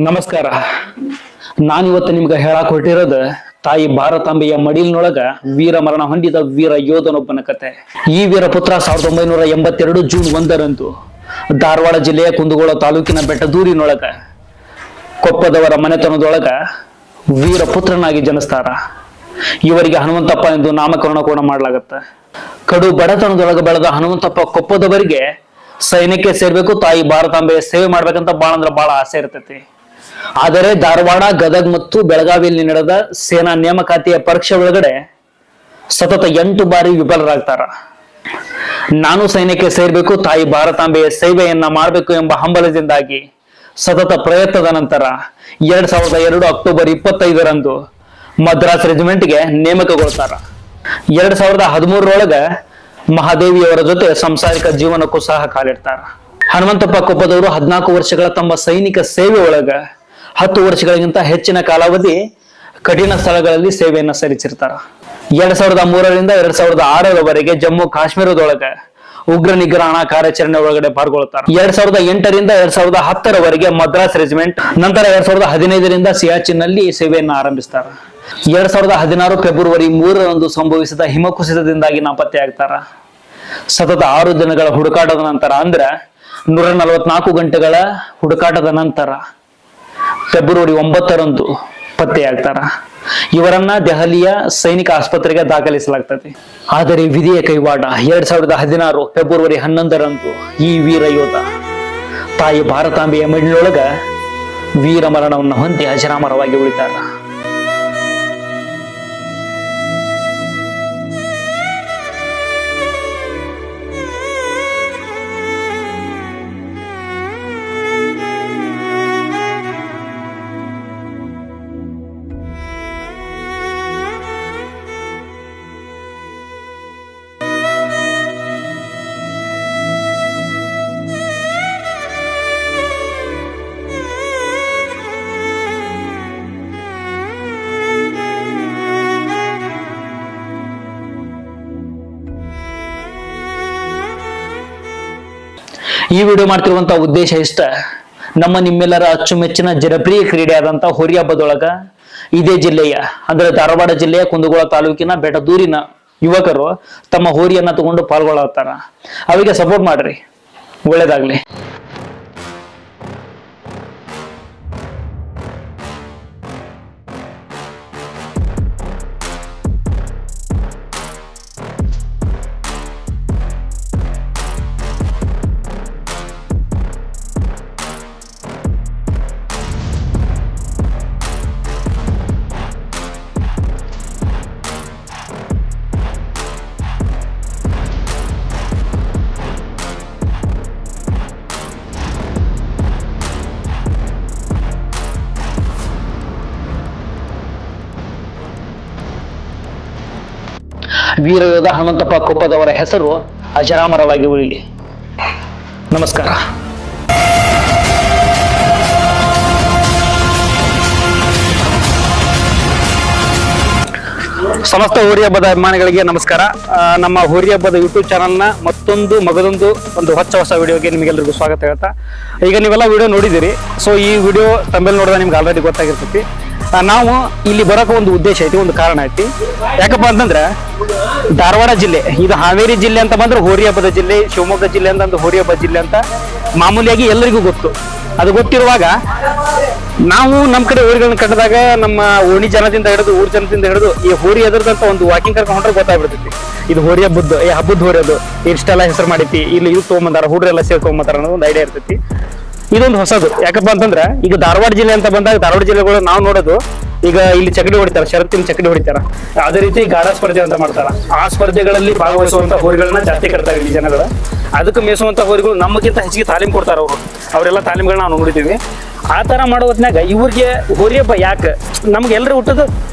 ನಮಸ್ಕಾರ. ನಾನಿವತ್ತು ನಿಮ್ಗೆ ಹೇಳಕ್ ಹೊರಟಿರೋದು ತಾಯಿ ಭಾರತಾಂಬೆಯ ಮಡಿಲಿನೊಳಗ ವೀರ ಮರಣ ಹೊಂದಿದ ವೀರ ಯೋಧನೊಬ್ಬನ ಕತೆ. ಈ ವೀರಪುತ್ರ 1982 ಜೂನ್ 1ರಂದು ಧಾರವಾಡ ಜಿಲ್ಲೆಯ ಕುಂದಗೋಳ ತಾಲೂಕಿನ ಬೆಟ್ಟದೂರಿನೊಳಗ ಕೊಪ್ಪದವರ ಮನೆತನದೊಳಗ ವೀರಪುತ್ರನಾಗಿ ಜನಿಸ್ತಾರ. ಇವರಿಗೆ ಹನುಮಂತಪ್ಪ ಎಂದು ನಾಮಕರಣ ಕೂಡ ಮಾಡಲಾಗತ್ತೆ. ಕಡು ಬಡತನದೊಳಗ ಬೆಳೆದ ಹನುಮಂತಪ್ಪ ಕೊಪ್ಪದವರಿಗೆ ಸೈನ್ಯಕ್ಕೆ ಸೇರ್ಬೇಕು, ತಾಯಿ ಭಾರತಾಂಬೆಯ ಸೇವೆ ಮಾಡ್ಬೇಕಂತ ಬಾಳ ಆಸೆ ಇರ್ತೈತಿ. ಆದರೆ ಧಾರವಾಡ, ಗದಗ್ ಮತ್ತು ಬೆಳಗಾವಿಯಲ್ಲಿ ನಡೆದ ಸೇನಾ ನೇಮಕಾತಿಯ ಪರೀಕ್ಷೆ ಒಳಗಡೆ ಸತತ 8 ಬಾರಿ ವಿಫಲರಾಗ್ತಾರ. ನಾನು ಸೈನ್ಯಕ್ಕೆ ಸೇರ್ಬೇಕು, ತಾಯಿ ಭಾರತಾಂಬೆಯ ಸೇವೆಯನ್ನ ಮಾಡಬೇಕು ಎಂಬ ಹಂಬಲದಿಂದಾಗಿ ಸತತ ಪ್ರಯತ್ನದ ನಂತರ 2002 ಅಕ್ಟೋಬರ್ 25ರಂದು ಮದ್ರಾಸ್ ರೆಜಿಮೆಂಟ್ಗೆ ನೇಮಕಗೊಳ್ತಾರ. 2013ರೊಳಗ ಮಹಾದೇವಿಯವರ ಜೊತೆ ಸಂಸಾರಿಕ ಜೀವನಕ್ಕೂ ಸಹ ಕಾಲಿಡ್ತಾರ. ಹನುಮಂತಪ್ಪ ಕೊಪ್ಪದವರು 14 ವರ್ಷಗಳ ತಮ್ಮ ಸೈನಿಕ ಸೇವೆ ಒಳಗ 10 ವರ್ಷಗಳಿಗಿಂತ ಹೆಚ್ಚಿನ ಕಾಲಾವಧಿ ಕಠಿಣ ಸ್ಥಳಗಳಲ್ಲಿ ಸೇವೆಯನ್ನ ಸಲ್ಲಿಸಿರ್ತಾರ. 2003ರಿಂದ 2006ರವರೆಗೆ ಜಮ್ಮು ಕಾಶ್ಮೀರದೊಳಗ ಉಗ್ರ ನಿಗ್ರಹಣ ಕಾರ್ಯಾಚರಣೆ ಒಳಗಡೆ ಪಾಲ್ಗೊಳ್ತಾರ. 2008ರಿಂದ 2010ರವರೆಗೆ ಮದ್ರಾಸ್ ರೆಜಿಮೆಂಟ್, ನಂತರ 2015ರಿಂದ ಸಿಯಾಚಿನ್ ನಲ್ಲಿ ಸೇವೆಯನ್ನ ಆರಂಭಿಸ್ತಾರ. 2016 ಫೆಬ್ರವರಿ 3ರಂದು ಸಂಭವಿಸಿದ ಹಿಮಕುಸಿತದಿಂದಾಗಿ ನಾಪತ್ತೆಯಾಗ್ತಾರ. ಸತತ 6 ದಿನಗಳ ಹುಡುಕಾಟದ ನಂತರ, ಅಂದ್ರೆ 144 ಗಂಟೆಗಳ ಹುಡುಕಾಟದ ನಂತರ ಫೆಬ್ರವರಿ 9ರಂದು ಪತ್ತೆಯಾಗ್ತಾರ. ಇವರನ್ನ ದೆಹಲಿಯ ಸೈನಿಕ ಆಸ್ಪತ್ರೆಗೆ ದಾಖಲಿಸಲಾಗ್ತದೆ. ಆದರೆ ವಿಧಿಯ ಕೈವಾಡ 2016 ಫೆಬ್ರವರಿ 11ರಂದು ಈ ವೀರ ಯೋಧ ತಾಯಿ ಭಾರತಾಂಬೆಯ ಮಡಿಲೊಳಗ ವೀರ ಮರಣವನ್ನು ಹೊಂದಿ ಅಜರಾಮರವಾಗಿ ಉಳಿತಾರ. ಈ ವಿಡಿಯೋ ಮಾಡ್ತಿರುವಂತಹ ಉದ್ದೇಶ ಇಷ್ಟ. ನಿಮ್ಮೆಲ್ಲರ ಅಚ್ಚುಮೆಚ್ಚಿನ ಜನಪ್ರಿಯ ಕ್ರೀಡೆ ಆದಂತ ಹೋರಿ ಹಬ್ಬದೊಳಗ ಇದೇ ಜಿಲ್ಲೆಯ, ಅಂದ್ರೆ ಧಾರವಾಡ ಜಿಲ್ಲೆಯ ಕುಂದಗೋಳ ತಾಲೂಕಿನ ಬೆಟ್ಟದೂರಿನ ಯುವಕರು ತಮ್ಮ ಹೋರಿಯನ್ನ ತಗೊಂಡು ಪಾಲ್ಗೊಳ್ಳತ್ತಾರ. ಅವರಿಗೆ ಸಪೋರ್ಟ್ ಮಾಡ್ರಿ, ಒಳ್ಳೇದಾಗ್ಲಿ. ವೀರಯೋಧ ಹನುಮಂತಪ್ಪ ಕೊಪ್ಪದವರ ಹೆಸರು ಅಜರಾಮರವಾಗಿ ಉಳಿಲಿ. ನಮಸ್ಕಾರ. ಸಮಸ್ತ ಹೋರಿ ಹಬ್ಬದ ಅಭಿಮಾನಿಗಳಿಗೆ ನಮಸ್ಕಾರ. ನಮ್ಮ ಹೋರಿ ಹಬ್ಬದ ಯೂಟ್ಯೂಬ್ ಚಾನಲ್ನ ಮಗದೊಂದು ಹೊಸ ವಿಡಿಯೋಗೆ ನಿಮಗೆಲ್ಲರಿಗೂ ಸ್ವಾಗತ ಹೇಳ್ತಾ, ಈಗ ನೀವೆಲ್ಲ ವಿಡಿಯೋ ನೋಡಿದಿರಿ. ಸೊ ಈ ವಿಡಿಯೋ ತಮ್ಮೇಲೆ ನೋಡಿದ್ರೆ ನಿಮ್ಗೆ ಆಲ್ರೆಡಿ ಗೊತ್ತಾಗಿರ್ತೈತಿ. ನಾವು ಇಲ್ಲಿ ಬರೋಕೆ ಒಂದು ಉದ್ದೇಶ ಐತಿ, ಒಂದು ಕಾರಣ ಐತಿ. ಯಾಕಪ್ಪ ಅಂತಂದ್ರೆ ಧಾರವಾಡ ಜಿಲ್ಲೆ, ಇದು ಹಾವೇರಿ ಜಿಲ್ಲೆ ಅಂತ ಬಂದ್ರೆ ಹೋರಿ ಹಬ್ಬದ ಜಿಲ್ಲೆ, ಶಿವಮೊಗ್ಗ ಜಿಲ್ಲೆ ಅಂತ ಹೋರಿ ಹಬ್ಬದ ಜಿಲ್ಲೆ ಅಂತ ಮಾಮೂಲಿಯಾಗಿ ಎಲ್ಲರಿಗೂ ಗೊತ್ತು. ಅದು ಗೊತ್ತಿರುವಾಗ ನಾವು ನಮ್ಮ ಕಡೆ ಹೋರಿಗಳನ್ನ ಕಂಡದಾಗ ನಮ್ಮ ಓಣಿ ಜನದಿಂದ ಹಿಡಿದು ಊರ್ ಜನದಿಂದ ಹಿಡಿದು ಈ ಹೋರಿ ಎದುರ್ದಂತ ಒಂದು ವಾಕಿಂಗ್ ಕರ್ಕೊಂಡು ಹೊಂಟ್ರೆ ಗೊತ್ತಾಗ್ಬಿಡ್ತೈತಿ, ಇದು ಹೋರಿ ಹಬ್ಬದ ಹೋರಿ, ಅದು ಇಷ್ಟೆಲ್ಲ ಹೆಸರು ಮಾಡೈತಿ, ಇಲ್ಲಿ ಇದು ತೊಗೊಂಬಂದಾರ, ಹುಡ್ರೆಲ್ಲ ಸೇರ್ಕೊಂಬಂದಾರ ಅನ್ನೋದು ಒಂದು ಐಡಿಯಾ ಇರ್ತೈತಿ. ಇದೊಂದು ಹೊಸದು. ಯಾಕಪ್ಪ ಅಂತಂದ್ರೆ ಈಗ ಧಾರವಾಡ ಜಿಲ್ಲೆ ಅಂತ ಬಂದಾಗ ಧಾರವಾಡ ಜಿಲ್ಲೆಗಳು ನಾವು ನೋಡೋದು, ಈಗ ಇಲ್ಲಿ ಚಕಡಿ ಹೊಡಿತಾರ, ಷರತ್ತಿನ ಚಕಡಿ ಹೊಡಿತಾರ, ಅದೇ ರೀತಿ ಗಾಢ ಸ್ಪರ್ಧೆ ಅಂತ ಮಾಡ್ತಾರ. ಆ ಸ್ಪರ್ಧೆಗಳಲ್ಲಿ ಭಾಗವಹಿಸುವಂತ ಹೋರಿಗಳನ್ನ ಜಾಸ್ತಿ ಕಟ್ತಾರೆ ಇಲ್ಲಿ ಜನಗಳು. ಅದಕ್ಕೆ ಮೇಯಿಸುವಂತ ಹೋರಿಗಳು ನಮಗಿಂತ ಹೆಚ್ಚಿಗೆ ತಾಲೀಮ್ ಕೊಡ್ತಾರ ಅವರೆಲ್ಲ ತಾಲೀಮ್ಗಳನ್ನ ನಾವು ನೋಡಿದೀವಿ. ಆ ತರ ಮಾಡೋ ಹೊತ್ನಾಗ ಇವ್ರಿಗೆ ಹೋರಿ ಹಬ್ಬ ಯಾಕೆ, ನಮ್ಗೆ ಎಲ್ರು ಹುಟ್ಟದು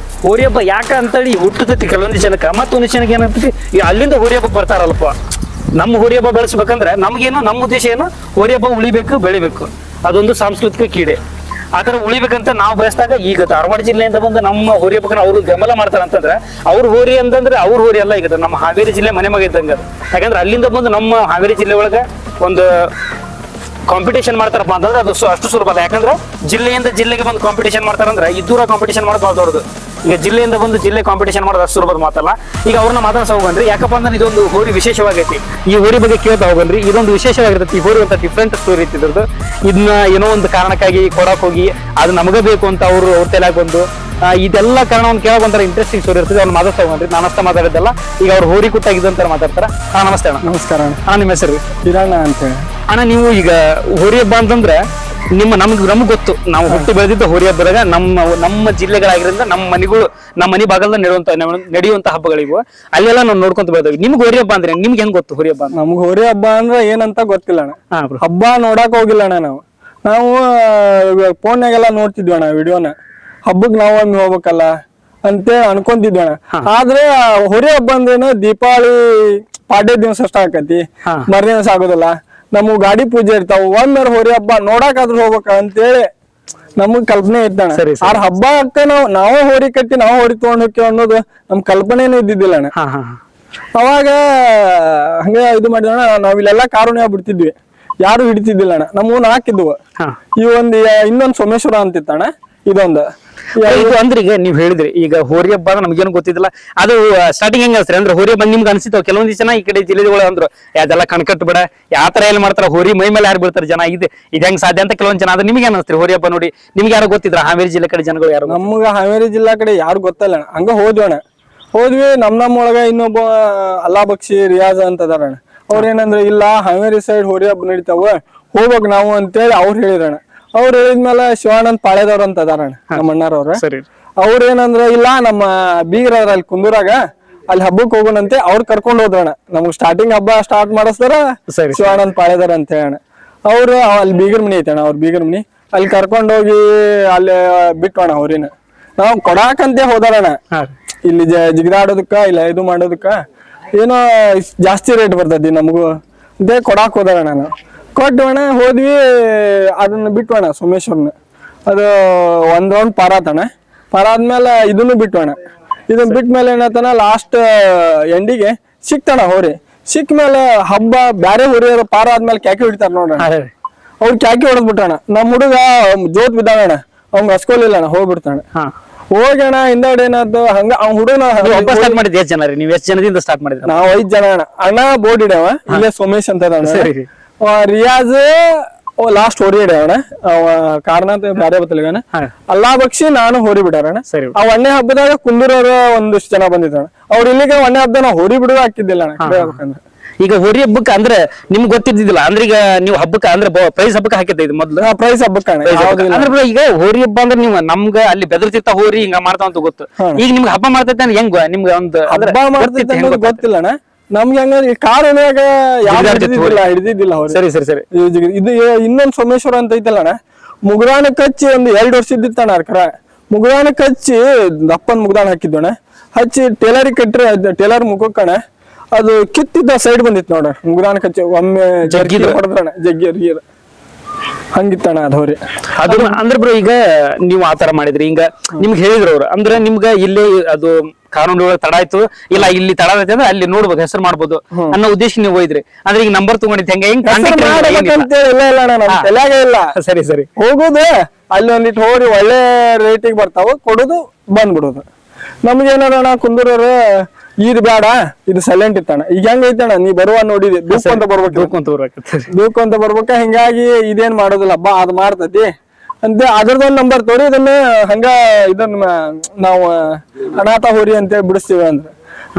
ಹೋರಿ ಹಬ್ಬ ಯಾಕ ಅಂತೇಳಿ ಹುಟ್ಟತೈತಿ ಕೆಲವೊಂದು ಜನಕ್ಕೆ. ಮತ್ತೊಂದು ಜನಕ್ಕೆ ಏನಾಗ್ತೈತಿ, ಈ ಅಲ್ಲಿಂದ ಹೋರಿ ಹಬ್ಬ ಬರ್ತಾರಲ್ಪ, ನಮ್ಮ ಹೋರಿ ಹಬ್ಬ ಬೆಳೆಸ್ಬೇಕಂದ್ರೆ ನಮ್ಗೇನು, ನಮ್ಮ ಉದ್ದೇಶ ಏನು, ಹೋರಿ ಹಬ್ಬ ಉಳಿಬೇಕು, ಬೆಳಿಬೇಕು, ಅದೊಂದು ಸಾಂಸ್ಕೃತಿಕ ಕ್ರೀಡೆ. ಆತರ ಉಳಿಬೇಕಂತ ನಾವು ಬಯಸಿದಾಗ ಈಗ ಧಾರವಾಡ ಜಿಲ್ಲೆಯಿಂದ ಬಂದು ನಮ್ಮ ಹೋರಿ ಹಬ್ಬಕ್ಕೆ ಅವರು ಬೆಂಬಲ ಮಾಡ್ತಾರೆ ಅಂತಂದ್ರೆ ಅವ್ರ ಹೋರಿ ಅಂತಂದ್ರೆ ಅವ್ರ ಹೋರಿ ಎಲ್ಲ ಈಗ ನಮ್ಮ ಹಾವೇರಿ ಜಿಲ್ಲೆ ಮನೆ ಮಗ ಇದ್ದಂಗ. ಯಾಕಂದ್ರೆ ಅಲ್ಲಿಂದ ಬಂದು ನಮ್ಮ ಹಾವೇರಿ ಜಿಲ್ಲೆ ಒಳಗೆ ಒಂದು ಕಾಂಪಿಟೇಷನ್ ಮಾಡ್ತಾರಪ್ಪ ಅಂತಂದ್ರೆ ಅದು ಅಷ್ಟು ಸುಲಭ ಅಲ್ಲ. ಯಾಕಂದ್ರೆ ಜಿಲ್ಲೆಯಿಂದ ಜಿಲ್ಲೆಗೆ ಬಂದು ಕಾಂಪಿಟೇಷನ್ ಮಾಡ್ತಾರಂದ್ರೆ ಇದ್ದೂರ ಕಾಂಪಿಟೇಷನ್ ಮಾಡೋದು ಭಾಳ ದೊಡ್ಡದು. ಈಗ ಜಿಲ್ಲೆಯಿಂದ ಬಂದು ಜಿಲ್ಲೆ ಕಾಂಪಿಟೇಷನ್ ಮಾಡೋದು ಅಷ್ಟು ಸುಲಭದ ಮಾತಲ್ಲ. ಈಗ ಅವ್ರನ್ನ ಮಾತಾಡ್ಸ ಹೋಗನ್ರಿ, ಯಾಕಪ್ಪ ಅಂದ್ರೆ ಇದೊಂದು ಹೋರಿ ವಿಶೇಷವಾಗೈತಿ. ಈ ಹೋರಿ ಬಗ್ಗೆ ಕೇಳ್ತಾ ಹೋಗನ್ರಿ, ಇದೊಂದು ವಿಶೇಷವಾಗಿರುತ್ತೆ. ಈ ಹೋರಿ ಅಂತ ಡಿಫ್ರೆಂಟ್ ಸ್ಟೋರಿ ಇತ್ತಿದ್ರದ್ದು. ಇದನ್ನ ಏನೋ ಒಂದು ಕಾರಣಕ್ಕಾಗಿ ಕೊಡಕ್ ಹೋಗಿ ಅದು ನಮಗ ಬೇಕು ಅಂತ ಅವ್ರ ತಲೆಯಾಗ ಬಂದು ಇದೆಲ್ಲ ಕಾರಣವನ್ನು ಕೇಳಕ್ ಒಂಥರ ಇಂಟ್ರೆಸ್ಟಿಂಗ್ ಸ್ಟೋರಿ ಇರ್ತದೆ. ಅವ್ರು ಮಾತಾಡ್ತಾ ಹೋಗನ್ರಿ, ನಾನು ಅಷ್ಟ ಮಾತಾಡಿದ್ದಲ್ಲ. ಈಗ ಅವ್ರು ಹೋರಿ ಕುಟ್ಟಾಗಿದ್ದಂತ ಮಾತಾಡ್ತಾರ. ನಮಸ್ತೆ ಅಣ್ಣ. ನಮಸ್ಕಾರ ಅಣ್ಣ. ನಿಮ್ಮ ಹೆಸರು? ಹಿರಣ್ಣ ಅಂತೇಳಿ ಅಣ್ಣ. ನೀವು ಈಗ ಹೋರಿ ಹಬ್ಬ ಅಂತಂದ್ರೆ ನಮ್ಗೆ ಗೊತ್ತು, ನಾವು ಹುಟ್ಟಿ ಬೆಳೆದಿದ್ದ ಹೋರಿ ಹಬ್ಬದಾಗ ನಮ್ಮ ಜಿಲ್ಲೆಗಳಾಗಿರಿಂದ ನಮ್ಮ ಮನೆ ಭಾಗದಲ್ಲಿ ನಡೆಯುವಂತ ಹಬ್ಬಗಳಿವು. ಅಲ್ಲೆಲ್ಲ ನಾವು ನೋಡ್ಕೊಂತ ಬೆಳೆದ್ವಿ. ನಿಮ್ಗೆ ಹೋರಿ ಹಬ್ಬ ಅಂದ್ರೆ ನಿಮ್ಗೆ ಹೆಂಗ್ ಗೊತ್ತು ಹೋರಿ ಹಬ್ಬ? ನಮ್ಗೆ ಹೋರಿ ಹಬ್ಬ ಅಂದ್ರೆ ಏನಂತ ಗೊತ್ತಿಲ್ಲ ಅಣ್ಣ. ಹಬ್ಬ ನೋಡಕ್ ಹೋಗಿಲ್ಲ ಅಣ್ಣ. ನಾವು ಫೋನ್ಯಾಗೆಲ್ಲ ನೋಡ್ತಿದ್ವಿ ಅಣ್ಣ ವಿಡಿಯೋನ. ಹಬ್ಬಕ್ ನಾವ್ ಒಮ್ಮೆ ಹೋಗ್ಬೇಕಲ್ಲ ಅಂತೇಳಿ ಅನ್ಕೊಂತಿದ್ವಿ ಅಣ್ಣ. ಆದ್ರೆ ಹೋರಿ ಹಬ್ಬ ಅಂದ್ರೇನು ದೀಪಾವಳಿ ಪಾಡ್ಯ ದಿವಸ ಅಷ್ಟ ಆಕತಿ, ಮರ್ನೇ ದಿವಸ ಆಗೋದಿಲ್ಲ. ನಮಗ್ ಗಾಡಿ ಪೂಜೆ ಇರ್ತಾವ. ಒಮ್ಮೆ ಹೋರಿ ಹಬ್ಬ ನೋಡಾಕಾದ್ರೂ ಹೋಗ್ಬೇಕ ಅಂತೇಳಿ ನಮಗ್ ಕಲ್ಪನೆ ಇತ್ತಣ್ಣ. ಆ ಹಬ್ಬಕ್ಕ ನಾವೇ ಹೋರಿ ಕಟ್ಟಿ ನಾವ್ ಹೋರಿ ತಗೊಂಡ್ ಹೋಗ್ತೇವ ಅನ್ನೋದು ನಮ್ ಕಲ್ಪನೆನೂ ಇದ್ದಿದ್ದಿಲ್ಲ ಅಣ್ಣ. ಅವಾಗ ಹಂಗ ಇದು ಮಾಡಿದಣ್ಣ. ನಾವ್ ಇಲ್ಲೆಲ್ಲಾ ಕಾರುಣ್ಯ ಬಿಡ್ತಿದ್ವಿ, ಯಾರು ಹಿಡಿತಿದ್ದಿಲ್ಲ ಅಣ್ಣ. ನಮ್ಮವ್ ನಾಕಿದ್ವು. ಈ ಇನ್ನೊಂದ್ ಸೋಮೇಶ್ವರ ಅಂತಿತ್ತಣ್ಣ, ಇದೊಂದು. ಇದು ಅಂದ್ರೆ ಈಗ ನೀವ್ ಹೇಳಿದ್ರಿ ಈಗ ಹೋರಿ ಹಬ್ಬ ನಮ್ಗೇನು ಗೊತ್ತಿದ್ದಿಲ್ಲ. ಅದು ಸ್ಟಾರ್ಟಿಂಗ್ ಹೆಂಗ ಅನ್ಸ್ರಿ ಅಂದ್ರೆ ಹೋರಿ ಹಬ್ಬ ನಿಮ್ಗೆ ಅನ್ಸಿತ್ತು? ಕೆಲವೊಂದಿಷ್ಟು ಜನ ಈ ಕಡೆ ಜಿಲ್ಲೆಗಳು ಅಂದ್ರು ಅದೆಲ್ಲ ಕಣ್ಕಟ್ಟು ಬಿಡ, ಯಾವ ತರ ಎಲ್ಲಿ ಮಾಡ್ತಾರ, ಹೋರಿ ಮೈ ಮೇಲೆ ಯಾರು ಬೀಳ್ತಾರೆ ಜನ, ಇದು ಹೆಂಗ್ ಸಾಧ್ಯ ಅಂತ ಕೆಲವೊಂದ್ ಜನ. ಅದ್ರ ನಿಮ್ಗೆ ಅನಿಸ್ತ್ರಿ ಹೋರಿ ಹಬ್ಬ ನೋಡಿ? ನಿಮ್ಗೆ ಯಾರು ಗೊತ್ತಿದ್ರ ಹಾವೇರಿ ಜಿಲ್ಲೆ ಕಡೆ ಜನಗಳು ಯಾರು? ನಮ್ಗ ಹಾವೇರಿ ಜಿಲ್ಲಾ ಕಡೆ ಯಾರು ಗೊತ್ತಲ್ಲ ಅಣ್ಣ. ಹಂಗ ಹೋದ್ವಿ ನಮ್ಮೊಳಗ ಇನ್ನೊಬ್ಬ ಅಲ್ಲಾ ಬಕ್ಷಿ ರಿಯಾಜ್ ಅಂತ ಅದಾರಣ್ಣ. ಅವ್ರ ಏನಂದ್ರೆ ಇಲ್ಲ ಹಾವೇರಿ ಸೈಡ್ ಹೋರಿ ಹಬ್ಬ ನಡೀತಾವ, ಹೋಗ್ಬೇಕ್ ನಾವು ಅಂತೇಳಿ ಅವ್ರು ಹೇಳಿದ್ರಣ್ಣ. ಅವ್ರು ಹೇಳಿದ್ಮೇಲೆ ಶಿವಾನಂದ್ ಪಾಳೆದವ್ರ ಅಂತ ಅದಾರಣ್ಣ, ನಮ್ಮ ಅಣ್ಣಾರವ್ರ. ಅವ್ರ ಏನಂದ್ರ ಇಲ್ಲ ನಮ್ಮ ಬೀಗ್ರವ್ರ ಅಲ್ಲಿ ಕುಂದೂರಾಗ ಅಲ್ಲಿ ಹಬ್ಬಕ್ ಹೋಗೋಣಂತೆ ಅವ್ರು ಕರ್ಕೊಂಡ್ ಹೋದ್ರಣ್ಣ. ನಮ್ಗ್ ಸ್ಟಾರ್ಟಿಂಗ್ ಹಬ್ಬ ಸ್ಟಾರ್ಟ್ ಮಾಡಿಸ್ತಾರ ಶಿವಾನಂದ್ ಪಾಳೆದವ್ರ ಅಂತ ಹೇಳಣ್ಣ. ಅವ್ರು ಅಲ್ಲಿ ಬೀಗರ್ ಮನಿ ಐತಣ್ಣ, ಅವ್ರ ಬೀಗರ್ ಮನಿ. ಅಲ್ಲಿ ಕರ್ಕೊಂಡ್ ಹೋಗಿ ಅಲ್ಲಿ ಬಿಟ್ಟೋಣ ಅವ್ರಿನ. ನಾವ್ ಕೊಡಾಕಂತೆ ಹೋದಾರಣ್ಣ. ಇಲ್ಲಿ ಜಿಗಿದಾಡೋದಕ್ಕ ಇಲ್ಲ ಇದು ಮಾಡೋದಕ್ಕ ಏನೋ ಜಾಸ್ತಿ ರೇಟ್ ಬರ್ತೈತಿ ನಮಗೂ ಅಂತ ಕೊಡಾಕ್ ಹೋದಾರಣ್ಣ. ನಾವು ಕೊಟ್ಟವಣ ಹೋದ್ವಿ, ಅದನ್ನ ಬಿಟ್ಟೋಣ ಸೋಮೇಶ್ವರನ. ಅದು ಒಂದ್ ರೌಂಡ್ ಪಾರ ಆತಣ್ಣ. ಪಾರ ಆದ್ಮೇಲೆ ಇದನ್ನು ಬಿಟ್ಟೋಣ. ಇದನ್ನ ಬಿಟ್ಮೇಲೆ ಏನಾಯ್ತನ ಲಾಸ್ಟ್ ಎಂಡಿಗೆ ಸಿಕ್ತಾನ ಹೋರಿ. ಸಿಕ್ಕ ಮೇಲೆ ಹಬ್ಬ ಬ್ಯಾರೆ ಹೋರಿ ಪಾರ ಆದ್ಮೇಲೆ ಕ್ಯಾಕಿ ಹೊಡಿತಾರ ನೋಡ್ರಿ. ಅವ್ರು ಕ್ಯಾಕಿ ಹೊಡೆದ್ ಬಿಟ್ಟಣ. ನಮ್ ಹುಡುಗ ಜೋತ್ ಬಿದ್ದಾವಣ್ಣ, ಅವ್ನ್ ಹಸ್ಕೊಲಿಲ್ಲ ಅಣ್ಣ, ಹೋಗ್ಬಿಡ್ತಾನ. ಹೋಗೋಣ ಹಿಂದಗಡೆ ಏನಾಯ್ತು ಹಂಗ ಅವ್ನ ಹುಡುಗನ ಸ್ಟಾರ್ಟ್ ಮಾಡಿದ್ ಎಷ್ಟ್ ಜನ ರೀ? ನೀವ್ ಎಷ್ಟ್ ಜನದಿಂದ ಸ್ಟಾರ್ಟ್ ಮಾಡಿದ್ರಿ? ನಾವ್ 5 ಜನ ಅಣ್ಣ. ಅಣ್ಣ ಬೋರ್ಡ್ ಇಡ್ಯಾವ, ಇಲ್ಲೇ ಸೋಮೇಶ್ ಅಂತ ರಿಯಾಜ್ ಲಾಸ್ಟ್ ಹೋರಿ ಇಡ್ಯಾವಣ. ಅವ ಕಾರಣ ಬ್ಯಾರೆ ಬತ್ತಲಿಗಣ. ಅಲ್ಲಾ ಬಕ್ಷಿ ನಾನು ಹೋರಿ ಬಿಡಾರಣ. ಆ ಒಣ್ಣೆ ಹಬ್ಬದಾಗ ಕುಂದೂರವ್ರ ಒಂದಿಷ್ಟು ಜನ ಬಂದಿದ್ದಣ. ಅವ್ರ ಇಲ್ಲಿಗೆ ಒಣ್ಣೆ ಹಬ್ಬದ ನಾವು ಹೋರಿ ಬಿಡುವ ಹಾಕಿದ್ದಿಲ್ಲ ಅಣ್ಣ. ಈಗ ಹೋರಿ ಹಬ್ಬಕ್ಕೆ ಅಂದ್ರೆ ನಿಮ್ಗೆ ಗೊತ್ತಿದ್ದಿಲ್ಲ ಅಂದ್ರೆ ಈಗ ನೀವು ಹಬ್ಬಕ್ಕೆ ಅಂದ್ರೆ ಪ್ರೈಸ್ ಹಬ್ಬಕ್ಕೆ ಹಾಕಿದ್ದೆ ಇದು ಮೊದ್ಲು? ಪ್ರೈಸ್ ಹಬ್ಬಕ್ಕೆ ಅಂದ್ರೆ ಈಗ ಹೋರಿ ಹಬ್ಬ ಅಂದ್ರೆ ನೀವು ನಮ್ಗ ಅಲ್ಲಿ ಬೆದರ್ತಿತ್ತ ಹೋರಿ ಹಿಂಗ ಮಾಡ್ತಾವ ಅಂತ ಗೊತ್ತು. ಈಗ ನಿಮ್ಗೆ ಹಬ್ಬ ಮಾಡ್ತೈತೆ ಅಂದ್ರೆ ಹೆಂಗ್ ನಿಮ್ಗೆ ಒಂದು ಹಬ್ಬ ಮಾಡ್ತೈತೆ ಗೊತ್ತಿಲ್ಲ ಅಣ್ಣ. ನಮ್ಗೆ ಹಂಗ ಕಾರಣಿಯಾಗ ಹಿಡಿದಿದ್ದಿಲ್ಲ ಅವ್ರು. ಸರಿ ಸರಿ ಸರಿ. ಇದು ಇನ್ನೊಂದ್ ಸೋಮೇಶ್ವರ ಅಂತ ಐತಲ್ಲ ಅಣ್ಣ, ಮುಗ್ದಾನಕ್ ಹಚ್ಚಿ ಒಂದು 2 ವರ್ಷದಿತ್ತಣ್ಣ. ಅರ್ಕರ ಮುಗ್ದಾನಕ್ ಹಚ್ಚಿ ದಪ್ಪನ್ ಮುಗ್ದಾನ ಹಾಕಿದ್ದಣ್ಣ. ಹಚ್ಚಿ ಟೇಲರಿಗೆ ಕಟ್ರಿ ಟೇಲರ್ ಮುಖಕ್ಕಣ ಅದು ಕಿತ್ತಿದ್ದ ಸೈಡ್ ಬಂದಿತ್ತು ನೋಡ್ರಿ. ಮುಗ್ದಾನಕ್ ಹಚ್ಚಿ ಒಮ್ಮೆ ಜಗ್ಗಿ ಹೊಡೆದ್ರಣ, ಜಗ್ಗಿ ಹಂಗಿತ್ತಣ್ಣ ಅದು ಹೋರಿ. ಅದು ಅಂದ್ರೆ ಬ್ರೋ ಈಗ ನೀವು ಆತರ ಮಾಡಿದ್ರಿ, ಹಿಂಗ ನಿಮ್ಗೆ ಹೇಳಿದ್ರು ಅವ್ರು ಅಂದ್ರೆ ನಿಮ್ಗ ಇಲ್ಲಿ ಅದು ಕಾನೂನು ತಡ ಆಯ್ತು ಇಲ್ಲ ಇಲ್ಲಿ ತಡ ಐತೆ ಅಂದ್ರೆ ಅಲ್ಲಿ ನೋಡ್ಬೋದು, ಹೆಸರು ಮಾಡ್ಬೋದು ಅನ್ನೋ ಉದ್ದೇಶ ನೀವು ಹೋಯ್ದ್ರಿ. ಅಂದ್ರೆ ಈಗ ನಂಬರ್ ತಗೊಂಡಿದ್ ಹೆಂಗ ಇಲ್ಲ. ಸರಿ ಸರಿ. ಹೋಗುದು ಅಲ್ಲಿ ಒಂದಿಟ್ಟು ಹೋರಿ ಒಳ್ಳೆ ರೇಟಿಗೆ ಬರ್ತಾವ, ಕೊಡುದು ಬಂದ್ಬಿಡುದು. ನಮ್ಗೇನಣ್ಣ ಕುಂದೂರವ್ರು ಇದು ಬೇಡ, ಇದು ಸೈಲೆಂಟ್ ಇತ್ತಣ್ಣ. ಈಗ ಹೆಂಗ ಐತಣ್ಣ ನೀ ಬರುವ ನೋಡಿದಿ ದೂಕೊಂತ ಬರ್ಬೇಕ. ಹಿಂಗಾಗಿ ಇದೇನ್ ಮಾಡೋದಿಲ್ಲ ಹಬ್ಬ ಅದ್ ಮಾಡ್ತತಿ ಅಂತ ಅದ್ರದೊಂದ್ ನಂಬರ್ ತೋರಿ ಇದನ್ನ ಹಂಗ ಇದನ್ನ ನಾವು ಅನಾಥ ಹೋರಿ ಅಂತೇಳಿ ಬಿಡಿಸ್ತೀವಿ. ಅಂದ್ರೆ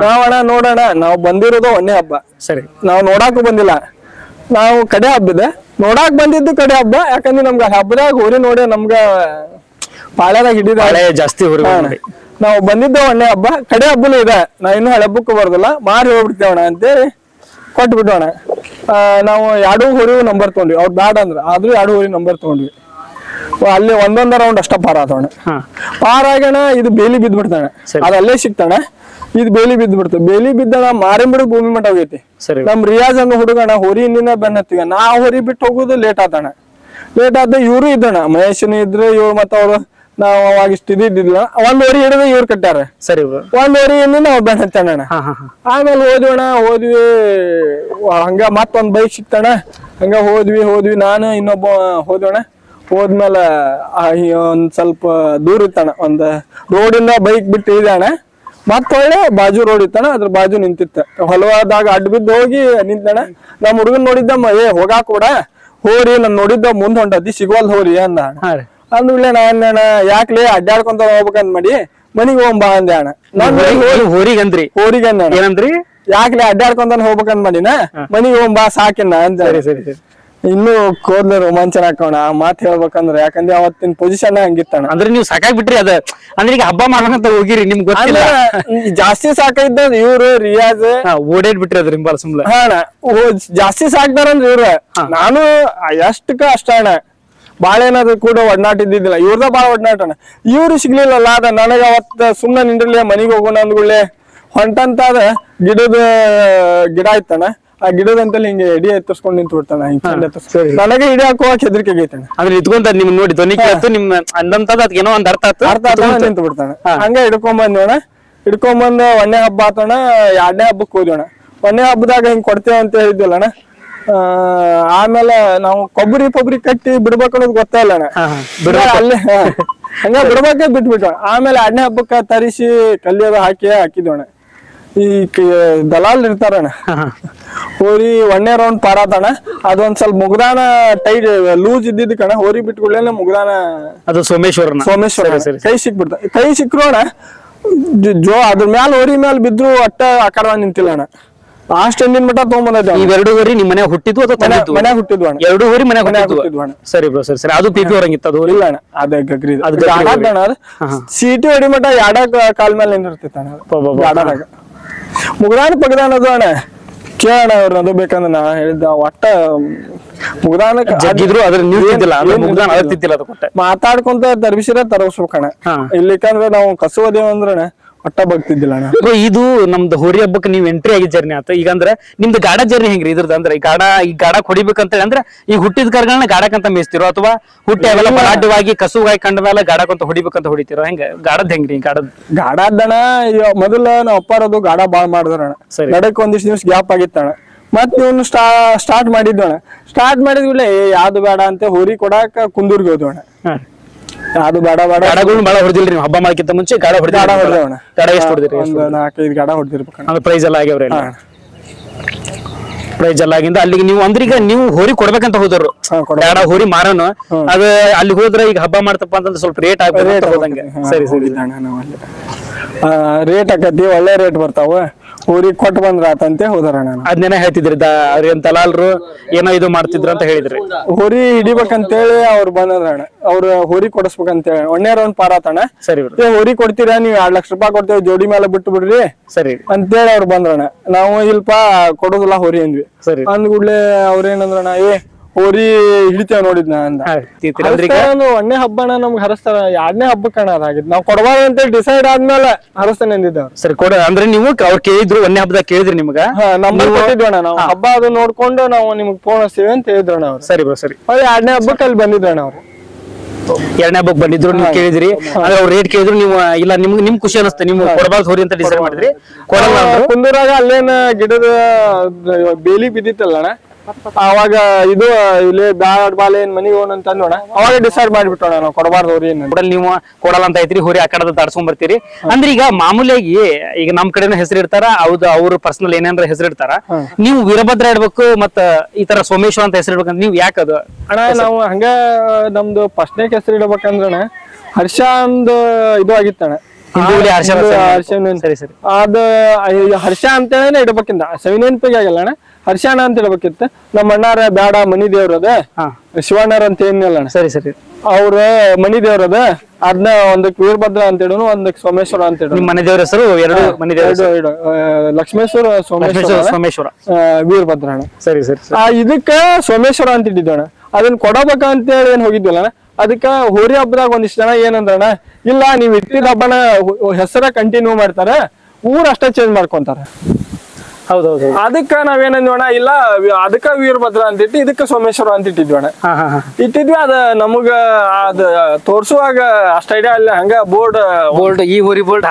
ನಾವ್ ಅಣ್ಣ ನೋಡೋಣ, ನಾವ್ ಬಂದಿರೋದು ಒಂದೇ ಹಬ್ಬ. ಸರಿ, ನಾವ್ ನೋಡಾಕು ಬಂದಿಲ್ಲ. ನಾವು ಕಡೆ ಹಬ್ಬದ ನೋಡಾಕ್ ಬಂದಿದ್ದು ಕಡೆ ಹಬ್ಬ. ಯಾಕಂದ್ರೆ ನಮ್ಗ ಹಬ್ಬದಾಗ ಹೋರಿ ನೋಡಿ ನಮ್ಗ ಪಾಳ್ಯದಾಗ ಹಿಡಿದ ಜಾಸ್ತಿ ಹೋರಿ. ನಾವು ಬಂದಿದ್ದ ಒಂದೇ ಹಬ್ಬ, ಕಡೆ ಹಬ್ಬನೂ ಇದೆ. ನಾವ್ ಇನ್ನೂ ಹಳೆ ಹಬ್ಬಕ್ಕೂ ಬರೋದಿಲ್ಲ, ಮಾರಿ ಹೋಗ್ಬಿಡ್ತೇವಣ ಅಂತೇಳಿ ಕೊಟ್ಟು ಬಿಟ್ಟೋಣ. ನಾವು 2 ಹೋರಿ ನಂಬರ್ ತಗೊಂಡ್ವಿ. ಅವ್ರು ಬ್ಯಾಡ ಅಂದ್ರ ಆದ್ರೂ 2 ಹೋರಿ ನಂಬರ್ ತಗೊಂಡ್ವಿ. ಅಲ್ಲಿ ಒಂದೊಂದ ರೌಂಡ್ ಅಷ್ಟ ಪಾರ ಆತವಣ. ಪಾರ ಆಗ್ಯಾಣ, ಇದು ಬೇಲಿ ಬಿದ್ದ್ಬಿಡ್ತಾಣ. ಅದ ಅಲ್ಲೇ ಸಿಕ್ತಾಣ. ಇದು ಬೇಲಿ ಬಿದ್ದ್ಬಿಡ್ತು. ಬೇಲಿ ಬಿದ್ದಣ ಮಾರಿನ ಬಿಡು ಭೂಮಿ ಮಟ್ಟ ಹೋಗೈತಿ. ನಮ್ ರಿಯಾಜ್ ಅನ್ನೋ ಹುಡುಗಣ ಹೋರಿ ಹಿಂದಿನ ಬೆನ್ನ ಹತ್ತೀವಿ. ನಾ ಹೋರಿ ಬಿಟ್ಟು ಹೋಗುದು ಲೇಟ್ ಆತಣ. ಲೇಟ್ ಆದ ಇವ್ರು ಇದ್ದಣ, ಮಹೇಶನು ಇದ್ರು, ಇವ್ರು ಮತ್ತ ಅವ್ರು ನಾವ್ ಅವಾಗ ಇಷ್ಟ ಇದ್ದಿದ್ದಿಲ್ಲ, ಒಂದ್ ಓರಿ ಹಿಡಿದು ಇವ್ರು ಕಟ್ಟಾರ. ಸರಿ ಬ್ರೋ. ಒಂದ್ ಓರಿಯನ್ನು ನಾವ್ ಬೆನ್ ಹತ್ತಣ್ಣ. ಆಮೇಲೆ ಹೋದ್ವಿ ಹಂಗ ಮತ್ತೊಂದ್ ಬೈಕ್ ಸಿಕ್ತಣ. ಹಂಗ ಹೋದ್ವಿ ನಾನು ಇನ್ನೊಬ್ಬ ಹೋದ್ವಣ. ಹೋದ್ಮೇಲೆ ಒಂದ್ ಸ್ವಲ್ಪ ದೂರ ಇತ್ತಣ, ಒಂದ್ ರೋಡಿಂದ ಬೈಕ್ ಬಿಟ್ಟು ಇದ್ದಣ. ಮತ್ತೊಳ್ಳೆ ಬಾಜು ರೋಡ್ ಇತ್ತಣ, ಅದ್ರ ಬಾಜು ನಿಂತಿತ್ತ. ಹೊಲವಾದಾಗ ಅಡ್ಡ ಬಿದ್ದು ಹೋಗಿ ನಿಂತಣ. ನಮ್ ಹುಡುಗನ್ ನೋಡಿದ್ದಮ್ಮ ಹೋಗಾಕ್ ಕೂಡ ಹೋರಿ ನನ್ ನೋಡಿದ್ದ ಮುಂದ್ ಹೊಂಟತಿ ಸಿಗೋಲ್ ಹೋರಿ ಅಂದ. ಅಂದ್ಬಿಡ್ಲೆ ನಾನ್ ಯಾಕ್ಲೆ ಅಡ್ಡಾಡ್ಕೊಂತ ಹೋಗ್ಬೇಕಂತ ಮಾಡಿ ಮನಿಗ್ ಹೋಗ್ಬಾ ಅಂದೆ ಅಣ್ಣ. ಹೋರಿಗಂದ್ರಿ ಏನಂದ್ರಿ? ಯಾಕ್ಲೆ ಅಡ್ಡಾಡ್ಕೊಂತ ಹೋಗ್ಬೇಕಂತ ಮಾಡಿನ ಮನಿಗ್ ಹೋಗ್ಬಾ ಸಾಕಿನ ಅಂತ. ಇನ್ನು ಕೋದ್ಲ ರೋಮಾಂಚನ ಹಾಕೋಣ ಆ ಮಾತ್ ಹೇಳ್ಬೇಕಂದ್ರೆ, ಯಾಕಂದ್ರೆ ಅವತ್ತಿನ ಪೊಸಿಷನ್ ಹಂಗಿತ್ತಣ. ಅಂದ್ರೆ ನೀವು ಸಾಕಾಗ್ಬಿಟ್ರಿ ಅದ. ಅಂದ್ರೆ ಈಗ ಹಬ್ಬ ಮಾಡ್ಬೇಕಂತ ಹೋಗಿರಿ, ನಿಮ್ಗೆ ಗೊತ್ತಿಲ್ಲ. ಜಾಸ್ತಿ ಸಾಕಿದ್ದ ಇವ್ರು ರಿಯಾಜ್ ಓಡಾಡ್ ಬಿಟ್ರಿ ಅದ್ರ ಹಿಂಬಾಲ ಸುಮ್ಲ. ಹಾ ಅಣ್ಣ ಜಾಸ್ತಿ ಸಾಕ್ತಾರಂದ್ರ ಇವ್ರ. ನಾನು ಎಷ್ಟಕ್ಕ ಅಷ್ಟ ಅಣ್ಣ, ಬಾಳ ಏನಾದ್ರು ಕೂಡ ಒಡನಾಟ ಇದ್ದಿದ್ದಿಲ್ಲ. ಇವ್ರದ ಬಾಳ ಒಡನಾಟ ಅಣ್ಣ. ಇವ್ರು ಸಿಗ್ಲಿಲ್ಲಲ್ಲ ಅದ ನನಗ ಅವತ್ತ ಸುಮ್ನೆ ನಿಂದ್ರಲೆ ಮನಿಗ್ ಹೋಗೋಣ ಅಂದ್ಗುಳ್ಳೆ ಹೊಂಟಂತ ಅದ ಗಿಡ ಇತ್ತಣ್ಣ. ಆ ಗಿಡದಂತಲ್ಲಿ ಹಿಂಗೆ ಎಡಿ ಎತ್ತರ್ಸ್ಕೊಂಡ್ ನಿಂತು ಬಿಡ್ತಾನ. ನನಗೆ ಇಡಿ ಹಾಕುವಾಗ ಹೆದರಿಕೆ ಆಗೈತಣ್ಣ. ಅಂದ್ರೆ ಇದ್ಕೊಂತ ನಿಮ್ ನೋಡಿ ಧ್ವನಿ ಕೇಳ್ತು ನಿಮ್ ಅಂದಂತದ ಅದ್ ಏನೋ ಒಂದ್ ಅರ್ಥ ನಿಂತು ಬಿಡ್ತಾನ. ಹಂಗ ಹಿಡ್ಕೊಂಬಂದ್ವಣ. ಹಿಡ್ಕೊಂಬಂದ್ ಒಂದೇ ಹಬ್ಬ ಆತೋಣ. 2ನೇ ಹಬ್ಬಕ್ ಹೋದ್ವಣ. 1ನೇ ಹಬ್ಬದಾಗ ಹಿಂಗ್ ಕೊಡ್ತೇವ ಅಂತ ಹೇಳಿದ್ವಲ್ಲಣ್ಣ. ಆಮೇಲೆ ನಾವು ಕೊಬ್ಬರಿ ಕಟ್ಟಿ ಬಿಡ್ಬೇಕು ಅನ್ನೋದು ಗೊತ್ತಾಯಿಲ್ಲ ಅಲ್ಲೇ ಹಂಗ ಬಿಡ್ಬೇಕ ಬಿಟ್ಬಿಟ್ಟ. ಆಮೇಲೆ 2ನೇ ಹಬ್ಬಕ್ಕ ತರಿಸಿ ಕಲ್ಲಿಯದು ಹಾಕಿದ್ವಣ. ಈ ದಲಾಲ್ ಇರ್ತಾರಣ್ಣ, ಹೋರಿ 1ನೇ ರೌಂಡ್ ಪಾರಾತಣ. ಅದೊಂದ್ ಸ್ವಲ್ಪ ಮುಗ್ದಾನ ಟೈಟ್ ಲೂಸ್ ಇದ್ದಿದ್ ಕಣ. ಹೋರಿ ಬಿಟ್ಕೊಳ್ಳೇನೆ ಮುಗ್ದಾನ ಅದು ಸೋಮೇಶ್ವರ ಕೈ ಸಿಕ್ಬಿಡ್ತ. ಕೈ ಸಿಕ್ರು ಅಣ್ಣ ಅದ್ರ ಮ್ಯಾಲ ಹೋರಿ ಮ್ಯಾಲ ಬಿದ್ರು ಒಟ್ಟ ಆಕಾರ ನಿಂತಿಲ್ಲ ಅಣ್ಣ. ಲಾಸ್ಟ್ ಎಂದಿನ ಮಟ್ಟ ತಗೊಂಬಂದ. ಇವೆರಡು ಹೋರಿ ನಿಮ್ ಮನೆ ಹುಟ್ಟಿದ್ವು ಅಥವಾ ಮನ್ಯಾಗ ಹುಟ್ಟಿದ್ವು ಅಣ್ಣ. 2 ಹೋರಿ ಮನ್ಯಾಗ ಹುಟ್ಟಿದ್ವು ಅಣ್ಣ. ಸರಿ ಬ್ರೋ ಸರಿ. ಅದು ಪಿಪಿ ಹೊರಂಗಿತ್ತು ಅದು ಇಲ್ಲ ಅಣ್ಣ. ಅದ ಗಗ್ರಿ ಅಣ್ಣ. ಸೀಟಿ ಹೊಡಿ ಮಟ್ಟ ಕಾಲ್ ಮೇಲೆ ನಿಂದಿರ್ತಿತ್ತ ಅಣ್ಣ. ಆಡಾದಾಗ ಮುಗ್ದಾನ ಪಗದಾನ ಅದು ಅಣ್ಣ. ಕೇಳೋಣ ಅವ್ರ ಅದು ಬೇಕಂದ್ರೆ ನಾ ಹೇಳಿದ್ದ ಒಟ್ಟ ಮುಗ್ದಾನಕ್ ಜಗ್ಗಿದ್ರು ಅದ್ರ ಮಾತಾಡ್ಕೊಂತ ತರ್ಬಿಸಿರ ತರಸ್ಬೇಕಣ್ಣ. ಇಲ್ಲಿಕಂದ್ರೆ ನಾವು ಕಸುವದೇವ ಅಂದ್ರಣ ಒಟ್ಟ ಬಗ್ತಿದ್ದಿಲ್ಲ ಅಣ್ಣ. ಇದು ನಮ್ದು ಹೋರಿ ಹಬ್ಬಕ್ಕೆ ನೀವ್ ಎಂಟ್ರಿ ಆಗಿ ಜರ್ನಿ ಆತ. ಈಗ ಅಂದ್ರೆ ನಿಮ್ದು ಗಾಡ ಜರ್ನಿ ಹೆಂಗ್ರಿ ಇದ್ರದ್ದು? ಅಂದ್ರೆ ಈ ಗಾಡ ಹೊಡಿಬೇಕಂತ ಅಂದ್ರೆ ಈಗ ಹುಟ್ಟಿದ ಕರ್ಗಳನ್ನ ಗಾಡಕ್ಕಂತ ಮೇಯಿಸ್ತಿರೋ ಅಥವಾ ಹುಟ್ಟಿ ಅವೆಲ್ಲ ಬಲಾಢ್ಯವಾಗಿ ಕಸುವಾಗಿ ಕಂಡ ಮೇಲೆ ಗಾಡಕ್ಕಂತ ಹೊಡಿಬೇಕಂತ ಹೊಡಿತಿರೋ? ಹೆಂಗ ಗಾಡದ್ ಹೆಂಗ್ರಿ? ಗಾಡದಣ್ಣ ಮೊದಲ ನಾವ್ ಅಪ್ಪಾರದು ಗಾಡ ಬಾಳ್ ಮಾಡಿದ್ರಣ್ಣ. ಗಡಕ್ ಒಂದಿಷ್ಟು ದಿವ್ಸ ಗ್ಯಾಪ್ ಆಗಿತ್ತಣ್ಣ. ಮತ್ ನೀವು ಸ್ಟಾರ್ಟ್ ಮಾಡಿದ್ವಣ್ಣ. ಸ್ಟಾರ್ಟ್ ಮಾಡಿದ್ವಿ ಯಾವ್ದು ಬೇಡ ಅಂತ ಹೋರಿ ಕೊಡಾಕ ಕುಂದೂರ್ಗೆ ಹೋದ್ವಣ್ಣ. ಅದು ಬೇಡ ಗಾಡಗಳನ್ನ ಬಾಳ ಹೊಡೆದಿಲ್ರಿ ನೀವು? ಹಬ್ಬ ಮಾಡಕ್ಕಿಂತ ಮುಂಚೆ ಗಾಡ ಹೊಡೆದವಣ್ಣ. ಗಾಡ ಎಷ್ಟು ಹೊಡೆದಿರಿ? 4-5 ಗಾಡ ಹೊಡೆದಿರ್ಬೇಕು. ಪ್ರೈಸ್ ಎಲ್ಲ ಆಗ್ಯಾವ್ರಿ? ಪ್ರೈಸ್ ಎಲ್ಲ ಆಗಿಂದ ಅಲ್ಲಿಗೆ ನೀವು ಅಂದ್ರೆ ಈಗ ನೀವು ಹೋರಿ ಕೊಡ್ಬೇಕಂತ ಹೋದ್ರು ಗಾಡ ಹೋರಿ ಮಾರೋನು ಅದ ಅಲ್ಲಿ ಹೋದ್ರೆ ಈಗ ಹಬ್ಬ ಮಾಡ್ತಪ್ಪ ಅಂತಂದ್ರೆ ಸ್ವಲ್ಪ ರೇಟ್ ಆಗ್ತದೆ. ಸರಿ ಸರಿ. ರೇಟ್ ಆಕತಿ, ಒಳ್ಳೆ ರೇಟ್ ಬರ್ತಾವ. ಊರಿಗೆ ಕೊಟ್ಟು ಬಂದ್ರ ಆತಂತೆ ಹೋದಾರಣ್ಣ. ಅದ್ನೇನ ಹೇಳ್ತಿದ್ರಿ ಅವ್ರೇನ್ ತಲಾಲ್ರು ಏನೋ ಇದು ಮಾಡ್ತಿದ್ರು ಅಂತ ಹೇಳಿದ್ರಿ. ಹೋರಿ ಹಿಡಿಬೇಕಂತೇಳಿ ಅವ್ರು ಬಂದ್ರಣ್ಣ. ಅವ್ರ ಹೋರಿ ಕೊಡಿಸ್ಬೇಕಂತೇಳಿ 1ನೇ ರೌಂಡ್ ಪಾರಾತಣ್ಣ. ಸರಿ. ಹೋರಿ ಕೊಡ್ತೀರಾ ನೀವು 2 ಲಕ್ಷ ರೂಪಾಯಿ ಕೊಡ್ತೇವೆ ಜೋಡಿ ಮೇಲೆ ಬಿಟ್ಟು ಬಿಡ್ರಿ ಸರಿ ಅಂತೇಳಿ ಅವ್ರು ಬಂದ್ರಣ್ಣ. ನಾವು ಇಲ್ಪ ಕೊಡೋದಿಲ್ಲ ಹೋರಿ ಅಂದ್ವಿ. ಅಂದ್ಗುಡ್ಲೆ ಅವ್ರೇನಂದ್ರಣ್ಣ ಹೋರಿ ಹಿಡಿತೇವ್ ನೋಡಿದ್ನ ಅಂದ. 1ನೇ ಹಬ್ಬನ ನಮ್ಗೆ ಹರಸ್ತಾರ. 2ನೇ ಹಬ್ಬಕ್ಕೆ ಅಣ್ಣ ಅದಾಗಿದ್ ನಾವ್ ಕೊಡಬಾರ್ದು ಅಂತ ಡಿಸೈಡ್ ಆದ್ಮೇಲೆ ಹರಸ್ತಾನೆ ಅಂದಿದ್ದ. ಸರಿ ಕೊಡ ಅಂದ್ರೆ ನೀವು ಅವ್ರು ಕೇಳಿದ್ರು 1ನೇ ಹಬ್ಬದಾಗ ಕೇಳಿದ್ರಿ ನಿಮ್ಗ? ನಂಬರ್ ಕೊಟ್ಟಿದ್ವಣ್ಣ ನಾವು. ಹಬ್ಬ ಅದು ನೋಡ್ಕೊಂಡು ನಾವು ನಿಮ್ಗೆ ಫೋನ್ ಹಚ್ತೀವಿ ಅಂತ ಹೇಳಿದ್ರಣ್ಣ ಅವ್ರು. ಸರಿ ಬ್ರೋ ಸರಿ. 2ನೇ ಹಬ್ಬಕ್ಕೆ ಅಲ್ಲಿ ಬಂದಿದ್ರಣ್ಣ ಅವ್ರು. 2ನೇ ಹಬ್ಬಕ್ಕೆ ಬಂದಿದ್ರು, ನೀವು ಕೇಳಿದ್ರಿ. ಅಂದ್ರೆ ಅವ್ರು ರೇಟ್ ಕೇಳಿದ್ರು, ನೀವು ಇಲ್ಲ ನಿಮ್ ಖುಷಿ ಅನಿಸ್ತ ನೀವು ಕೊಡಬಾರ್ದು ಹೋರಿ ಅಂತ ಡಿಸೈಡ್ ಮಾಡಿದ್ರಿ. ಕೊಡಲ್ಲ ಕುಂದೂರಾಗ ಅಲ್ಲೇನ ಗಿಡದ ಬೇಲಿ ಬಿದ್ದಿತ್ತಲ್ಲಣ್ಣ. ಅವಾಗ ಇದು ಇಲ್ಲಿ ಬ್ಯಾಡ್ ಬಾಲೆ ಮನಿಗೆ ಹೋಗೋಣ ಅಂತ ಅಂದೋಣ. ಅವಾಗ ಡಿಸೈಡ್ ಮಾಡಿಬಿಟ್ಟೋಣ ನಾವು ಕೊಡಬಾರ್ದು ಹೋರಿ. ನೀವು ಕೊಡಲ್ಲ ಅಂತ ಐತ್ರಿ, ಹೋರಿ ಆ ಕಡೆ ತಾಡ್ಸ್ಕೊಂಡ್ ಬರ್ತೀರಿ. ಅಂದ್ರೆ ಈಗ ಮಾಮೂಲಿಯಾಗಿ ಈಗ ನಮ್ ಕಡೆನ ಹೆಸರು ಇಡ್ತಾರ, ಹೌದು ಅವ್ರ ಪರ್ಸನಲ್ ಏನೇನ್ರ ಹೆಸರು ಇಡ್ತಾರ. ನೀವು ವೀರಭದ್ರ ಇಡ್ಬೇಕು ಮತ್ತ ಈ ತರ ಸೋಮೇಶ್ವರ ಅಂತ ಹೆಸರು ಇಡ್ಬೇಕಂತ ನೀವ್ ಯಾಕದು ಅಣ್ಣ? ನಾವು ಹಂಗ ನಮ್ದು ಫಸ್ಟ್ನೇ ಹೆಸರು ಇಡ್ಬೇಕಂದ್ರಣ ಹರ್ಷ ಅಂದ್ ಇದು ಆಗಿತ್ತಣ್ಣ. ಅದ ಹರ್ಷ ಅಂತೇಳಿ ಇಡ್ಬೇಕಿಂದ ಸವಿನೆನ್ಪಿಗೆ ಆಗಿಲ್ಲ ಅಣ್ಣ. ಹರ್ಷಾಣ ಅಂತ ಇಡ್ಬೇಕಿತ್ತ. ನಮ್ಮ ಅಣ್ಣಾರ ಬ್ಯಾಡ ಮನಿ ದೇವ್ರದ ಶಿವಣ್ಣರ ಅಂತ ಏನಿಲ್ಲ. ಸರಿ ಸರಿ. ಅವ್ರ ಮನಿ ದೇವ್ರದ ಅದನ್ನ ಒಂದಕ್ಕೆ ವೀರಭದ್ರ ಅಂತ ಇಡೋನು, ಒಂದಕ್ಕೆ ಸೋಮೇಶ್ವರ ಅಂತ ಇಡೋನು. ಮನೆ ದೇವ್ರ ಹೆಸರು ಎರಡು ಮನೆ ದೇವ್ರ ಲಕ್ಷ್ಮೇಶ್ವರ ಸೋಮೇಶ್ವರ ವೀರಭದ್ರ ಅಣ್ಣ. ಸರಿ ಸರಿ. ಇದಕ್ಕ ಸೋಮೇಶ್ವರ ಅಂತ ಇಟ್ಟಿದ್ದಣ್ಣ. ಅದನ್ನ ಕೊಡಬೇಕಂತೇಳಿ ಏನ್ ಹೋಗಿದ್ವಲ್ಲ, ಅದಕ್ಕ ಹೋರಿ ಹಬ್ಬದಾಗ ಒಂದಿಷ್ಟು ಜನ ಏನಂದ್ರಣ್ಣ, ಇಲ್ಲ ನೀವ್ ಇಟ್ಟಿದ ಹಬ್ಬನ ಹೆಸರ ಕಂಟಿನ್ಯೂ ಮಾಡ್ತಾರ, ಊರ್ ಅಷ್ಟೇ ಚೇಂಜ್ ಮಾಡ್ಕೊಂತಾರ. ಹೌದೌದು. ಅದಕ್ಕ ನಾವೇನಂದ್ವಣ ಇಲ್ಲ ಅದಕ್ಕ ವೀರಭದ್ರ ಅಂತಿಟ್ಟು ಇದಕ್ಕ ಸೋಮೇಶ್ವರ ಅಂತ ಇಟ್ಟಿದ್ವಣ. ಇಟ್ಟಿದ್ವಿ. ಅದ ನಮಗ ಅದ ತೋರ್ಸುವಾಗ ಅಷ್ಟ ಐಡಿಯಾ ಇಲ್ಲ. ಹಂಗ ಬೋರ್ಡ್ ಈ ಊರಿ ಬೋರ್ಡ್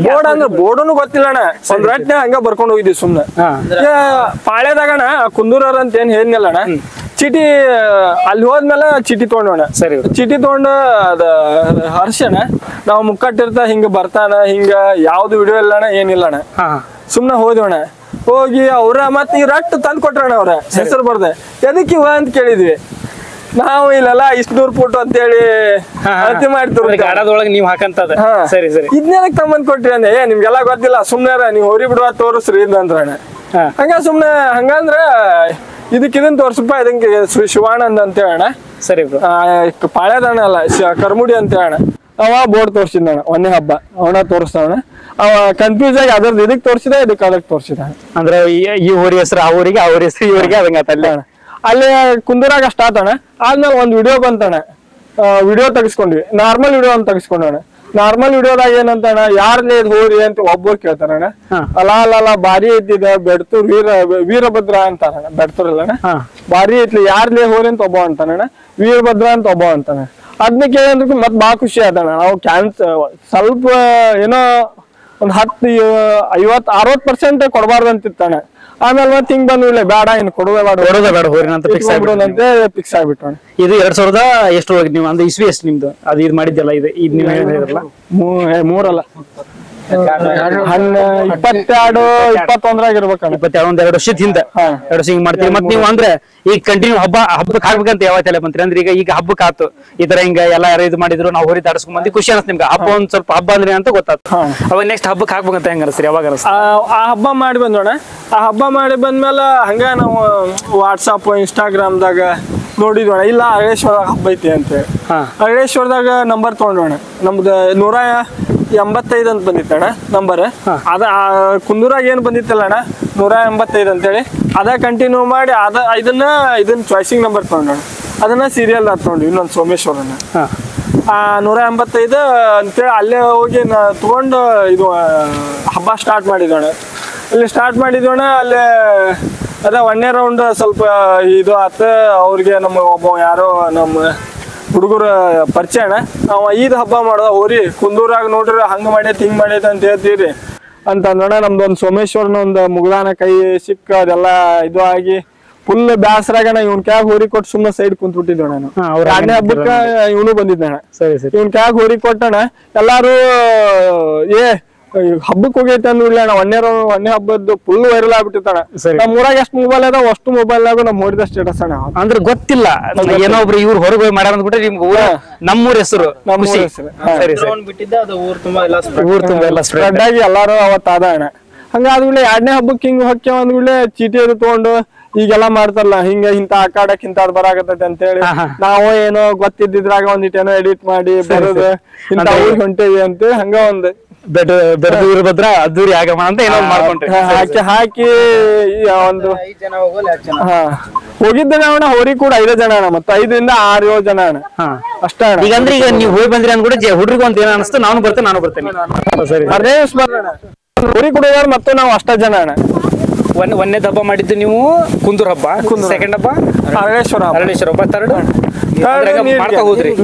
ಬೋರ್ಡ್ ಅಂದ್ರೆ ಬೋರ್ಡ್ನು ಗೊತ್ತಿಲ್ಲಣ್ಣ. ಒಂದ್ ರಟ್ನೆ ಹಂಗ ಬರ್ಕೊಂಡ್ ಹೋಗಿದ್ವಿ ಸುಮ್ನೆ. ಪಾಳ್ಯದಾಗಣ ಕುಂದೂರವ್ರ ಅಂತ ಏನ್ ಹೇಳಿದ್ನಲ್ಲಣ್ಣ, ಚೀಟಿ ಅಲ್ಲಿ ಹೋದ್ಮೇಲೆ ಚೀಟಿ ತಗೊಂಡೋಣ. ಸರಿ. ಚೀಟಿ ತಗೊಂಡು ಅದ ಹರ್ಷಣ ನಾವ್ ಮುಕ್ಕಟ್ಟಿರ್ತ ಹಿಂಗ ಬರ್ತಾನ, ಹಿಂಗ ಯಾವ್ದು ವಿಡಿಯೋ ಇಲ್ಲಣ್ಣ, ಏನಿಲ್ಲಣ್ಣ. ಸುಮ್ನೆ ಹೋದ್ವಣ. ಹೋಗಿ ಅವ್ರ ಮತ್ ಈ ರಟ್ಟು ತಂದ್ ಕೊಟ್ರಣ್ಣ. ಅವ್ರ ಹೆಸರು ಬರ್ದೆ ಎದಕ್ ಇವ ಅಂತ ಕೇಳಿದ್ವಿ. ನಾವು ಇಲ್ಲೆಲ್ಲ ಇಷ್ಟ ದೂರ ಫೋಟೋ ಅಂತೇಳಿ ಅಳತಿ ಮಾಡ್ತಿರೋಳಗೆ ನೀವ್ ಹಾಕಂತದ. ಸರಿ ಸರಿ. ಇದನ್ನೆಲ್ಲ ತಮ್ಮಂದ್ ಕೊಟ್ರಿ ಅಂದೆ. ನಿಮ್ಗೆಲ್ಲ ಗೊತ್ತಿಲ್ಲ ಸುಮ್ನೆ ನೀವ್ ಹೋರಿ ಬಿಡುವ ತೋರಿಸ್ರಿ ಅಂದ್ರಣ್ಣ. ಹಂಗ ಸುಮ್ನೆ ಹಂಗಂದ್ರ ಇದನ್ ತೋರ್ಸಪ್ಪ, ಇದಕ್ಕೆ ಶಿವಾನಂದ್ ಅಂತ ಹೇಳಣ್ಣ. ಸರಿ. ಪಾಳ್ಯದಣ್ಣ ಅಲ್ಲ, ಕರ್ಮುಡಿ ಅಂತ ಹೇಳಣ್ಣ. ಅವ ಬೋರ್ಡ್ ತೋರ್ಸಿದ್ದಣ್ಣ ಒಂದೇ ಹಬ್ಬ. ಅವನ ತೋರಿಸ್ತಾವಣ. ಅವ ಕನ್ಫ್ಯೂಸ್ ಆಗಿ ಅದ್ರದ್ದು ಇದಕ್ ತೋರ್ಸಿದ, ಇದಕ್ಕೆ ಅದಕ್ಕೆ ತೋರ್ಸಿದ. ಅಂದ್ರೆ ಈ ಊರಿ ಹೆಸರು ಆ ಊರಿಗೆ, ಅವ್ರ ಹೆಸರು ಇವರಿಗೆ ಅದಂಗ ಅಲ್ಲೇ ಅಲ್ಲಿ ಕುಂದೂರಾಗ ಅಷ್ಟ ಆತಣ್ಣ. ಆದ್ಮೇಲೆ ಒಂದ್ ವಿಡಿಯೋ ಬಂತಣ್ಣ. ವಿಡಿಯೋ ತೆಗಿಸ್ಕೊಂಡ್ವಿ. ನಾರ್ಮಲ್ ವಿಡಿಯೋ ಅಂತ ತೆಗಿಸ್ಕೊಂಡಣ್ಣ. ನಾರ್ಮಲ್ ವಿಡಿಯೋದಾಗ ಏನಂತಣ್ಣ, ಯಾರ್ಲೇ ಹೋರಿ ಅಂತ ಒಬ್ಬರು ಕೇಳ್ತಾರಣ್ಣ. ಅಲ್ಲ ಬಾರಿ ಐತಿದ ಬೆಡ್ತೂರ್ ವೀರಭದ್ರ ಅಂತಾರಣ್ಣ. ಬೆಡ್ತೂರ್ ಅಲ್ಲಣ್ಣ, ಬಾರಿ ಐತ್ಲಿ ಯಾರ್ಲೇ ಹೋರಿ ಅಂತ ಒಬ್ಬ ಅಂತಾನಣ್ಣ. ವೀರಭದ್ರ ಅಂತ ಒಬ್ಬ ಅಂತಾನ. ಅದನ್ನ ಕೇಳಿದ್ರೆ ಮತ್ ಬಾಳ ಖುಷಿ ಆದಣ್ಣ. ನಾವು ಸ್ವಲ್ಪ ಏನೋ ಒಂದ್ 10-50-60% ಕೊಡಬಾರ್ದು ಅಂತಿತ್ತಣ್ಣ. ಆಮೇಲೆ ಮತ್ತೆ ಹಿಂಗ್ ಬಂದ್ವಿಲ್ಲ, ಬೇಡ ಇನ್ನು ಕೊಡುವೆ ಬೇಡ ಹೋರಿನ ಅಂತ ಫಿಕ್ಸ್ ಆಗ್ಬಿಟ್ಟು. ಇದು 2000 ಎಷ್ಟು ಹೋಗಿ ನೀವು ಅಂದ್ರೆ ಇಸ್ವಿ ಎಷ್ಟು ನಿಮ್ದು ಅದು ಇದು ಮಾಡಿದ್ಯಲ್ಲ, ಇದು ನೀವು ಹೇಳಿದ್ರಲ್ಲ? 3 22-21 ಇರ್ಬೇಕಣ್ಣ. 22 ವರ್ಷದ ಹಿಂದೆ 2 ವರ್ಷ ಹಿಂಗ್ ಮಾಡ್ತೀವಿ. ಮತ್ ನೀವು ಅಂದ್ರೆ ಈಗ ಕಂಟಿನ್ಯೂ ಹಬ್ಬಕ್ಕೆ ಹಾಕ್ಬೇಕಂತ ಯಾವತ್ತೆಲ್ಲ ಬಂತ್ರಿ? ಅಂದ್ರೆ ಈಗ ಹಬ್ಬಕ್ಕೆ ಆತು ಈ ತರ ಹಿಂಗ ಎಲ್ಲ ಯಾರು ಇದು ಮಾಡಿದ್ರು, ನಾವು ಹೋರಿ ದಾಡ್ಸ್ಕೊಂಡ್ ಬಂದಿ ಖುಷಿ ಅನ್ಸ್ ನಿಮ್ಗೆ? ಹಬ್ಬ ಒಂದ್ ಸ್ವಲ್ಪ ಹಬ್ಬ ಅಂದ್ರೆ ಅಂತ ಗೊತ್ತಾಯ್ತು. ಅವಾಗ ನೆಕ್ಸ್ಟ್ ಹಬ್ಬಕ್ಕೆ ಹಾಕ್ಬೇಕಂತ ಹೆಂಗ ಅನ್ಸ್ರಿ? ಯಾವಾಗ ಆ ಹಬ್ಬ ಮಾಡಿ ಬಂದೋಣ. ಆ ಹಬ್ಬ ಮಾಡಿ ಬಂದ್ಮೇಲೆ ಹಂಗ ನಾವು ವಾಟ್ಸಪ್ ಇನ್ಸ್ಟಾಗ್ರಾಮ್ದಾಗ ನೋಡಿದ್ವಣ. ಇಲ್ಲ ಅರಳೇಶ್ವರ ಹಬ್ಬ ಐತಿ ಅಂತೇಳಿ ಅರಳೇಶ್ವರದಾಗ ನಂಬರ್ ತಗೊಂಡೋಣ. ನಮ್ದು 185 ಅಂತ ಬಂದಿತ್ತಣ್ಣ ನಂಬರ್. ಅದ ಕುಂದೂರಾಗ ಏನ್ ಬಂದಿತ್ತಲ್ಲ ಅಣ್ಣ 185 ಅಂತೇಳಿ, ಅದ ಕಂಟಿನ್ಯೂ ಮಾಡಿ ಇದನ್ನ ಚಾಯ್ಸಿಂಗ್ ನಂಬರ್ ತಗೊಂಡೋಣ. ಅದನ್ನ ಸೀರಿಯಲ್ ತಗೊಂಡು ಇನ್ನೊಂದು ಸೋಮೇಶ್ವರನ 185 ಅಂತೇಳಿ ಅಲ್ಲೇ ಹೋಗಿ ತಗೊಂಡು ಇದು ಹಬ್ಬ ಸ್ಟಾರ್ಟ್ ಮಾಡಿದೋಣ. ಅಲ್ಲಿ ಸ್ಟಾರ್ಟ್ ಮಾಡಿದೋಣ. ಅಲ್ಲೇ ಅದ 1ನೇ ರೌಂಡ್ ಸ್ವಲ್ಪ ಇದು ಆತ. ಅವ್ರಿಗೆ ನಮ್ಮ ಒಬ್ಬ ಯಾರೋ ನಮ್ಮ ಹುಡುಗರ ಪರಿಚಯ ಅಣ್ಣ. ಅವ ಈದ್ ಹಬ್ಬ ಮಾಡ್ದ ಹೋರಿ ಕುಂದೂರಾಗ ನೋಡ್ರಿ ಹಂಗ ಮಾಡೈತಿ ಹಿಂಗ್ ಮಾಡೈತಿ ಅಂತ ಹೇಳ್ತೀರಿ ಅಂತ ಅಂದೋಣ. ನಮ್ದೊಂದ್ ಸೋಮೇಶ್ವರನ ಒಂದು ಮುಗ್ದಾನ ಕೈ ಸಿಕ್ಕ ಅದೆಲ್ಲ ಇದು ಆಗಿ ಫುಲ್ ಬ್ಯಾಸರಾಗಣ. ಇವನ್ ಕ್ಯಾಗ್ ಹೋರಿ ಕೊಟ್ಟು ಸುಮ್ಮನೆ ಸೈಡ್ ಕುಂತ್ಬಿಟ್ಟಿದ್ದ ನಾನು. 2ನೇ ಹಬ್ಬಕ್ಕ ಇವನು ಬಂದಿದ್ದಣ್ಣ. ಇವನ್ ಕ್ಯಾಗ್ ಹೋರಿ ಕೊಟ್ಟಣ. ಎಲ್ಲಾರು ಹಬ್ಬಕ್ಕೆ ಹೋಗೈತೆ ಅಂದ್ಬಿಡ್ಲಿ ಅಣ್ಣ. 1ನೇ ಹಬ್ಬದ್ದು ಫುಲ್ ವೈರಲ್ ಆಗ್ಬಿಟ್ಟಿತ್ತಣ್ಣ. ನಮ್ ಊರಾಗ ಎಷ್ಟು ಮೊಬೈಲ್ ಅದ ಅಷ್ಟು ಮೊಬೈಲ್ ನಾಗು ನಮ್ ಹೊಡಿದ ಸ್ಟೇಟಸ್ ಅಣ್ಣ. ಅಂದ್ರೆ ಗೊತ್ತಿಲ್ಲ ಏನೊಬ್ರು ಇವ್ರು ಹೊರಗೆ ಹೋಗಿ ಮಾಡ್ಯಾರ ಅಂದ್ಬಿಟ್ರೆ ನಿಮ್ಗೆ ನಮ್ಮೂರ್ ಹೆಸರು ಊರ್ ತುಂಬಾ ಎಲ್ಲ ಸ್ಪ್ರೆಡ್ ಆಗಿ ಎಲ್ಲಾರು ಅವತ್ ಅದ ಅಣ್ಣ. ಹಂಗಾದ್ಮೇಲೆ 2ನೇ ಹಬ್ಬಕ್ಕೆ ಹಿಂಗ್ ಹೊಕ್ಕೆ ಅಂದ್ಬಿಡ್ಲೆ ಚೀಟಿ ಅದು ತಗೊಂಡು ಈಗೆಲ್ಲಾ ಮಾಡ್ತಾರಲ್ಲ ಹಿಂಗ ಇಂತ ಆಕಾಡಕ್ ಇಂತಾದ್ ಬರಾಕತ್ತೈತಿ ಅಂತ ಹೇಳಿ ನಾವು ಏನೋ ಗೊತ್ತಿದ್ದಿದ್ರಾಗ ಒಂದಿಟ್ಟೇನೋ ಎಡಿಟ್ ಮಾಡಿ ಬರೋದು ಇಂತ ಊರಿಗೆ ಹೊಂಟೇವಿ ಅಂತೇಳಿ ಹಂಗ ಒಂದ್ ವೀರಭದ್ರ ಅದ್ದೂರಿ ಆಗಮ ಅಂತ ಏನೋ ಮಾಡ್ಕೊಂಡ್ರಿ. ಹಾಕಿ ಒಂದು ಹೋಗಿದ್ದ ಅಣ್ಣ. ಹೋರಿ ಕೂಡ 5 ಜನ ಅಣ್ಣ. ಮತ್ತೆ 5-6-7 ಜನ ಅಣ್ಣ ಅಷ್ಟ ಅಣ್ಣ. ಈಗ ಅಂದ್ರೆ ಈಗ ನೀವು ಹೋಗಿ ಬಂದ್ರಿ ಅಂದ್ಬಿಟ್ಟು ಹುಡುಗ ಅಂತ ಏನ ಅನಿಸ್ತು, ನಾನು ಬರ್ತೇನೆ ಹೋರಿ ಕೂಡ ಮತ್ತು ನಾವು ಅಷ್ಟ ಜನ ಅಣ್ಣ. 1ನೇ ಹಬ್ಬ ಮಾಡಿದ್ದು ನೀವು ಕುಂದೂರ್ ಹಬ್ಬ, ಸೆಕೆಂಡ್ ಹಬ್ಬ ಅರಳೇಶ್ವರ ಹಬ್ಬ, ಥರ್ಡ್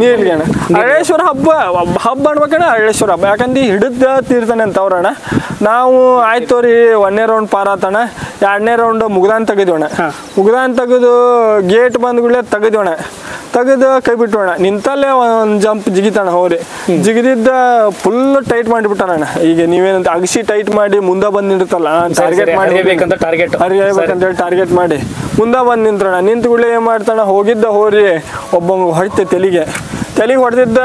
ನೀರ್ಗೆ ಅಣ್ಣ. ಅರಳೇಶ್ವರ ಹಬ್ಬ ಅನ್ಬೇಕಣ್ಣ. ಅರಳೇಶ್ವರ ಹಬ್ಬ ಯಾಕಂದ್ರೆ ಹಿಡಿದ ತೀರ್ತಾನೆ ಅಂತ ಅವ್ರಣ್ಣ. ನಾವು ಆಯ್ತವ್ರಿ 1ನೇ ರೌಂಡ್ ಪಾರ ಆತಣ್ಣ. 2ನೇ ರೌಂಡ್ ಮುಗ್ದಾನ್ ತೆಗೆದೋಣ. ಮುಗ್ದಾನ್ ತೆಗೆದು ಗೇಟ್ ಬಂದ್ಗಳೇ ತೆಗೆದೋಣ. ತೆಗೆದು ಕೈ ಬಿಟ್ಟೋಣ. ನಿಂತಲ್ಲೇ ಒಂದ್ ಜಂಪ್ ಜಿಗಿತಾಣ ಹೋರಿ. ಜಿಗಿದಿದ್ದ ಫುಲ್ ಟೈಟ್ ಮಾಡಿಬಿಟ್ಟಾನ. ಈಗ ನೀವೇನಂತ ಅಗಸಿ ಟೈಟ್ ಮಾಡಿ ಮುಂದೆ ಬಂದ್ ನಿಂತಿರ್ತಲ್ಲ, ಟಾರ್ಗೆಟ್ ಮಾಡಿ ಹರಿಯಬೇಕಂತೇಳಿ ಟಾರ್ಗೆಟ್ ಮಾಡಿ ಮುಂದೆ ಬಂದ್ ನಿಂತ್ರಣ. ನಿಂತುಗಳೇ ಏನ್ ಮಾಡ್ತಾನ, ಹೋಗಿದ್ದ ಹೋರಿ ಒಬ್ಬ ಹೊಡಿತೆ ತೆಲಿಗೆ ಹೊಡೆದಿದ್ದ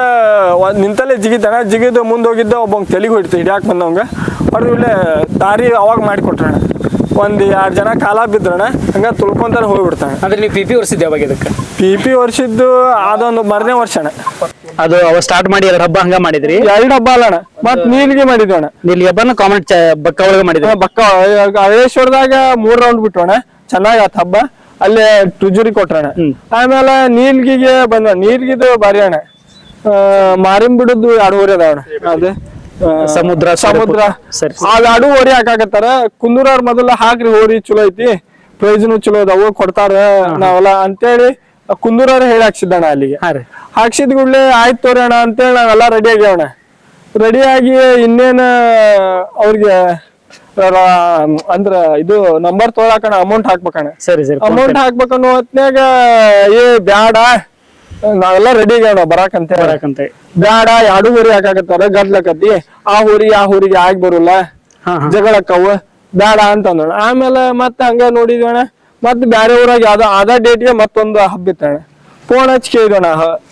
ನಿಂತಲ್ಲೇ ಜಿಗಿತಾನ. ಜಿಗಿದು ಮುಂದೆ ಹೋಗಿದ್ದ ಒಬ್ಬ ತೆಲಿಗೆ ಹೊಡಿತ ಹಿಡಿಯಾಕ ಬಂದವಂಗ ಹೊಡೆದ್ಬಿಡ್ಲೆ ದಾರಿ ಅವಾಗ ಮಾಡಿಕೊಟ್ರಣ. 1-2 ಜನ ಕಾಲ ಬಿದ್ರಣ. ಹಂಗ ತುಳ್ಕೊಂತಾನೆ ಹೋಗ್ಬಿಡ್ತಾನೆ. ಅಂದ್ರೆ ನೀವು PP ವರ್ಷಿದ್ದೆ ಅವಾಗ? ಇದಕ್ಕೆ PP ವರ್ಷದ್ದು ಅದೊಂದು 1ನೇ ವರ್ಷ ಅಣ್ಣ. ಅದು ಅವ ಸ್ಟಾರ್ಟ್ ಮಾಡಿ 2 ಹಬ್ಬ ಹಂಗ ಮಾಡಿದ್ರಿ? 2 ಹಬ್ಬ ಅಲ್ಲ ಅಣ್ಣ. ಮತ್ ನೀಲ್ಗೆ ಮಾಡಿದ್ವಣ್ಣ. ನೀಲ್ಗೆ ಹಬ್ಬನ ಕಾಮೆಂಟ್ ಬಕ್ಕ ಒಳಗೆ ಮಾಡಿದ್ವಿ. ಬಕ್ಕ ಅರಳೇಶ್ವರದಾಗ 3 ರೌಂಡ್ ಬಿಟ್ಟೋಣ. ಚೆನ್ನಾಗ್ ಆತ ಹಬ್ಬ. ಅಲ್ಲೇ ಟುಜುರಿ ಕೊಟ್ರಣ. ಆಮೇಲೆ ನೀಲ್ಗಿಗೆ ಬಂದ. ನೀಲ್ಗಿದು ಬಾರಿ ಅಣ್ಣ. ಮಾರಿಂ ಬಿಡುದು 2 ಊರಿ ಅದಾವಣ. ಅದೇ ಸಮುದ್ರ ಸರಿ ಅದಾಡು ಹೋರಿ ಹಾಕಾಕತ್ತಾರ. ಕುಂದೂರವ್ರ ಮೊದಲ ಹಾಕ್ರಿ ಹೋರಿ ಚಲೋ ಐತಿ, ಪ್ರೈಸ್ನು ಚಲೋ ಅದಾವು ಕೊಡ್ತಾರ ನಾವೆಲ್ಲ ಅಂತೇಳಿ ಕುಂದೂರವ್ರ ಹೇಳಿ ಹಾಕ್ಸಿದ್ದಣ್ಣ ಅಲ್ಲಿಗೆ. ಹಾಕ್ಸಿದ್ ಕೂಡ್ಲೆ ಆಯ್ತು ತೋರಿ ಅಣ್ಣ ಅಂತೇಳಿ ನಾವೆಲ್ಲ ರೆಡಿ ಆಗ್ಯಾವಣ್ಣ. ರೆಡಿ ಆಗಿ ಇನ್ನೇನ ಅವ್ರಿಗೆ ಅಂದ್ರ ಇದು ನಂಬರ್ ತೊಗೊಳಕಣ ಅಮೌಂಟ್ ಹಾಕ್ಬೇಕಣ್ಣ. ಸರಿ ಸರಿ ಅಮೌಂಟ್ ಹಾಕ್ಬೇಕನ್ನೋ ಹೊತ್ನ್ಯಾಗ ಏ ಬ್ಯಾಡ ನಾವೆಲ್ಲ ರೆಡಿ ಆಗ್ಯಾವ ಬರಾಕಂತ ಬ್ಯಾಡ ಎರಡು ಹೋರಿ ಹಾಕಾಕತ್ತಾರ ಗದ್ಲಕತಿ ಆ ಹೋರಿಗೆ ಆಗಿ ಬರುಲ್ಲ ಜಗಳಕ್ಕವು ಬ್ಯಾಡ ಅಂತಂದಣ. ಆಮೇಲೆ ಮತ್ತೆ ಹಂಗ ನೋಡಿದ್ವಣ್ಣ ಮತ್ ಬ್ಯಾರೆ ಊರಾಗ ಯಾವ್ದೋ ಅದ ಡೇಟ್ಗೆ ಮತ್ತೊಂದು ಹಬ್ಬ ಇತ್ತಣ್ಣ. ಫೋನ್ ಹಚ್ಚಿ ಕೇಳಿದಣ್ಣ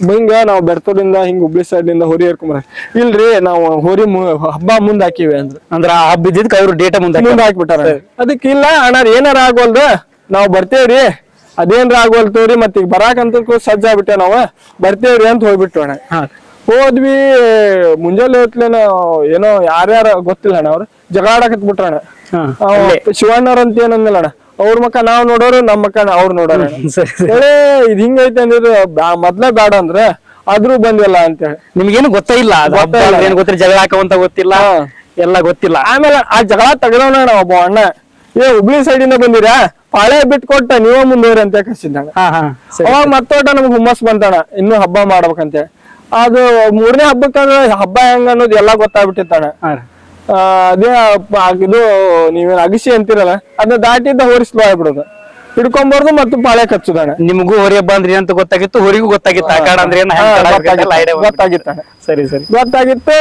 ಹಿಂಗ ನಾವ್ ಬೆರ್ತೂರಿಂದ ಹಿಂಗ್ ಹುಬ್ಳಿ ಸೈಡ್ ಇಂದ ಹೋರಿ ಹೇರ್ಕೊಂಬರ ಇಲ್ರಿ ನಾವು ಹೋರಿ ಹಬ್ಬ ಮುಂದ್ ಹಾಕಿವಿ ಅಂದ್ರ ಆ ಹಬ್ಬ ಇದ್ದಿದ್ಕ ಅವ್ರು ಡೇಟ ಮುಂದೆ ಹಾಕ್ಬಿಟ್ಟಾರ. ಅದಕ್ ಇಲ್ಲ ಅಣ್ಣ ಏನಾರ ಆಗ್ವಲ್ದ ನಾವ್ ಬರ್ತೇವ್ರಿ, ಅದೇನ್ರ ಆಗ್ವಲ್ತವ್ರಿ ಮತ್ ಈಗ ಬರಾಕಂತ ಸಜ್ಜ ಆಗ್ಬಿಟ್ಟೆ ನಾವ್ ಬರ್ತೇವ್ರಿ ಅಂತ ಹೋಗ್ಬಿಟ್ಟು ಅಣ್ಣ. ಹೋದ್ವಿ ಮುಂಜಾನೆ ಹೊತ್ಲೇನ ಏನೋ ಯಾರ್ಯಾರ ಗೊತ್ತಿಲ್ಲ ಅಣ್ಣ ಅವ್ರು ಜಗಳ ಆಡಕತ್ ಬಿಟ್ರಣ್ಣ. ಶಿವಣ್ಣವ್ರ ಅಂತ ಏನಂದಿಲ್ಲ ಅಣ್ಣ, ಅವ್ರ ಮಕ್ಕ ನಾವ್ ನೋಡೋರು ನಮ್ಮ ಮಕ್ಕ ಅವ್ರು ನೋಡೋಣ ಹೇಳಿ ಇದ್ ಹಿಂಗೈತೆ ಅಂದಿದ್ರು ಮೊದ್ಲೇ ಬೇಡ ಅಂದ್ರ ಆದ್ರೂ ಬಂದಿಲ್ಲ ಅಂತ ಹೇಳಿ. ನಿಮ್ಗೇನು ಗೊತ್ತಿಲ್ಲ ಜಗಳ ಹಾಕುವಂತ ಗೊತ್ತಿಲ್ಲ ಎಲ್ಲ ಗೊತ್ತಿಲ್ಲ. ಆಮೇಲೆ ಆ ಜಗಳ ತಗದವಣ ಒಬ್ಬ ಅಣ್ಣ ಏ ಹುಬ್ಳಿ ಸೈಡ್ ಇಂದ ಬಂದಿರಾ ಪಾಳೆ ಬಿಟ್ಕೊಟ್ಟ ನೀವ ಮುಂದೋರಿ ಅಂತ ಕರ್ಸಿದ್ದಣ್ಣ. ಅವಾಗ ಮತ್ತೋಟ ನಮ್ಗ್ ಹುಮ್ಮಸ್ ಬಂತಣ್ಣ ಇನ್ನು ಹಬ್ಬ ಮಾಡ್ಬೇಕಂತ. ಅದು ಮೂರನೇ ಹಬ್ಬಕ್ಕಂದ್ರ ಹಬ್ಬ ಹೆಂಗ ಅನ್ನೋದು ಎಲ್ಲಾ ಗೊತ್ತಾಗ್ಬಿಟ್ಟಿತ್ತಣ್ಣ. ಅದೇ ಇದು ನೀವೇನ್ ಅಗಸಿ ಅಂತಿರಲ್ಲ ಅದನ್ನ ದಾಟಿದ್ದ ಹೋರಿ ಸ್ಲೋ ಆಗ್ಬಿಡೋದು ಹಿಡ್ಕೊಂಬಾರ್ದು ಮತ್ತು ಪಾಳೆ ಕಚ್ಚುದಣ್ಣ. ನಿಮಗೂ ಹೋರಿ ಹಬ್ಬ ಅಂದ್ರೆ ಅಂತ ಗೊತ್ತಾಗಿತ್ತು, ಹೋರಿಗೂ ಗೊತ್ತಾಗಿತ್ತು ಗೊತ್ತಾಗಿತ್ತಣ್ಣ. ಸರಿ ಸರಿ ಗೊತ್ತಾಗಿತ್ತು.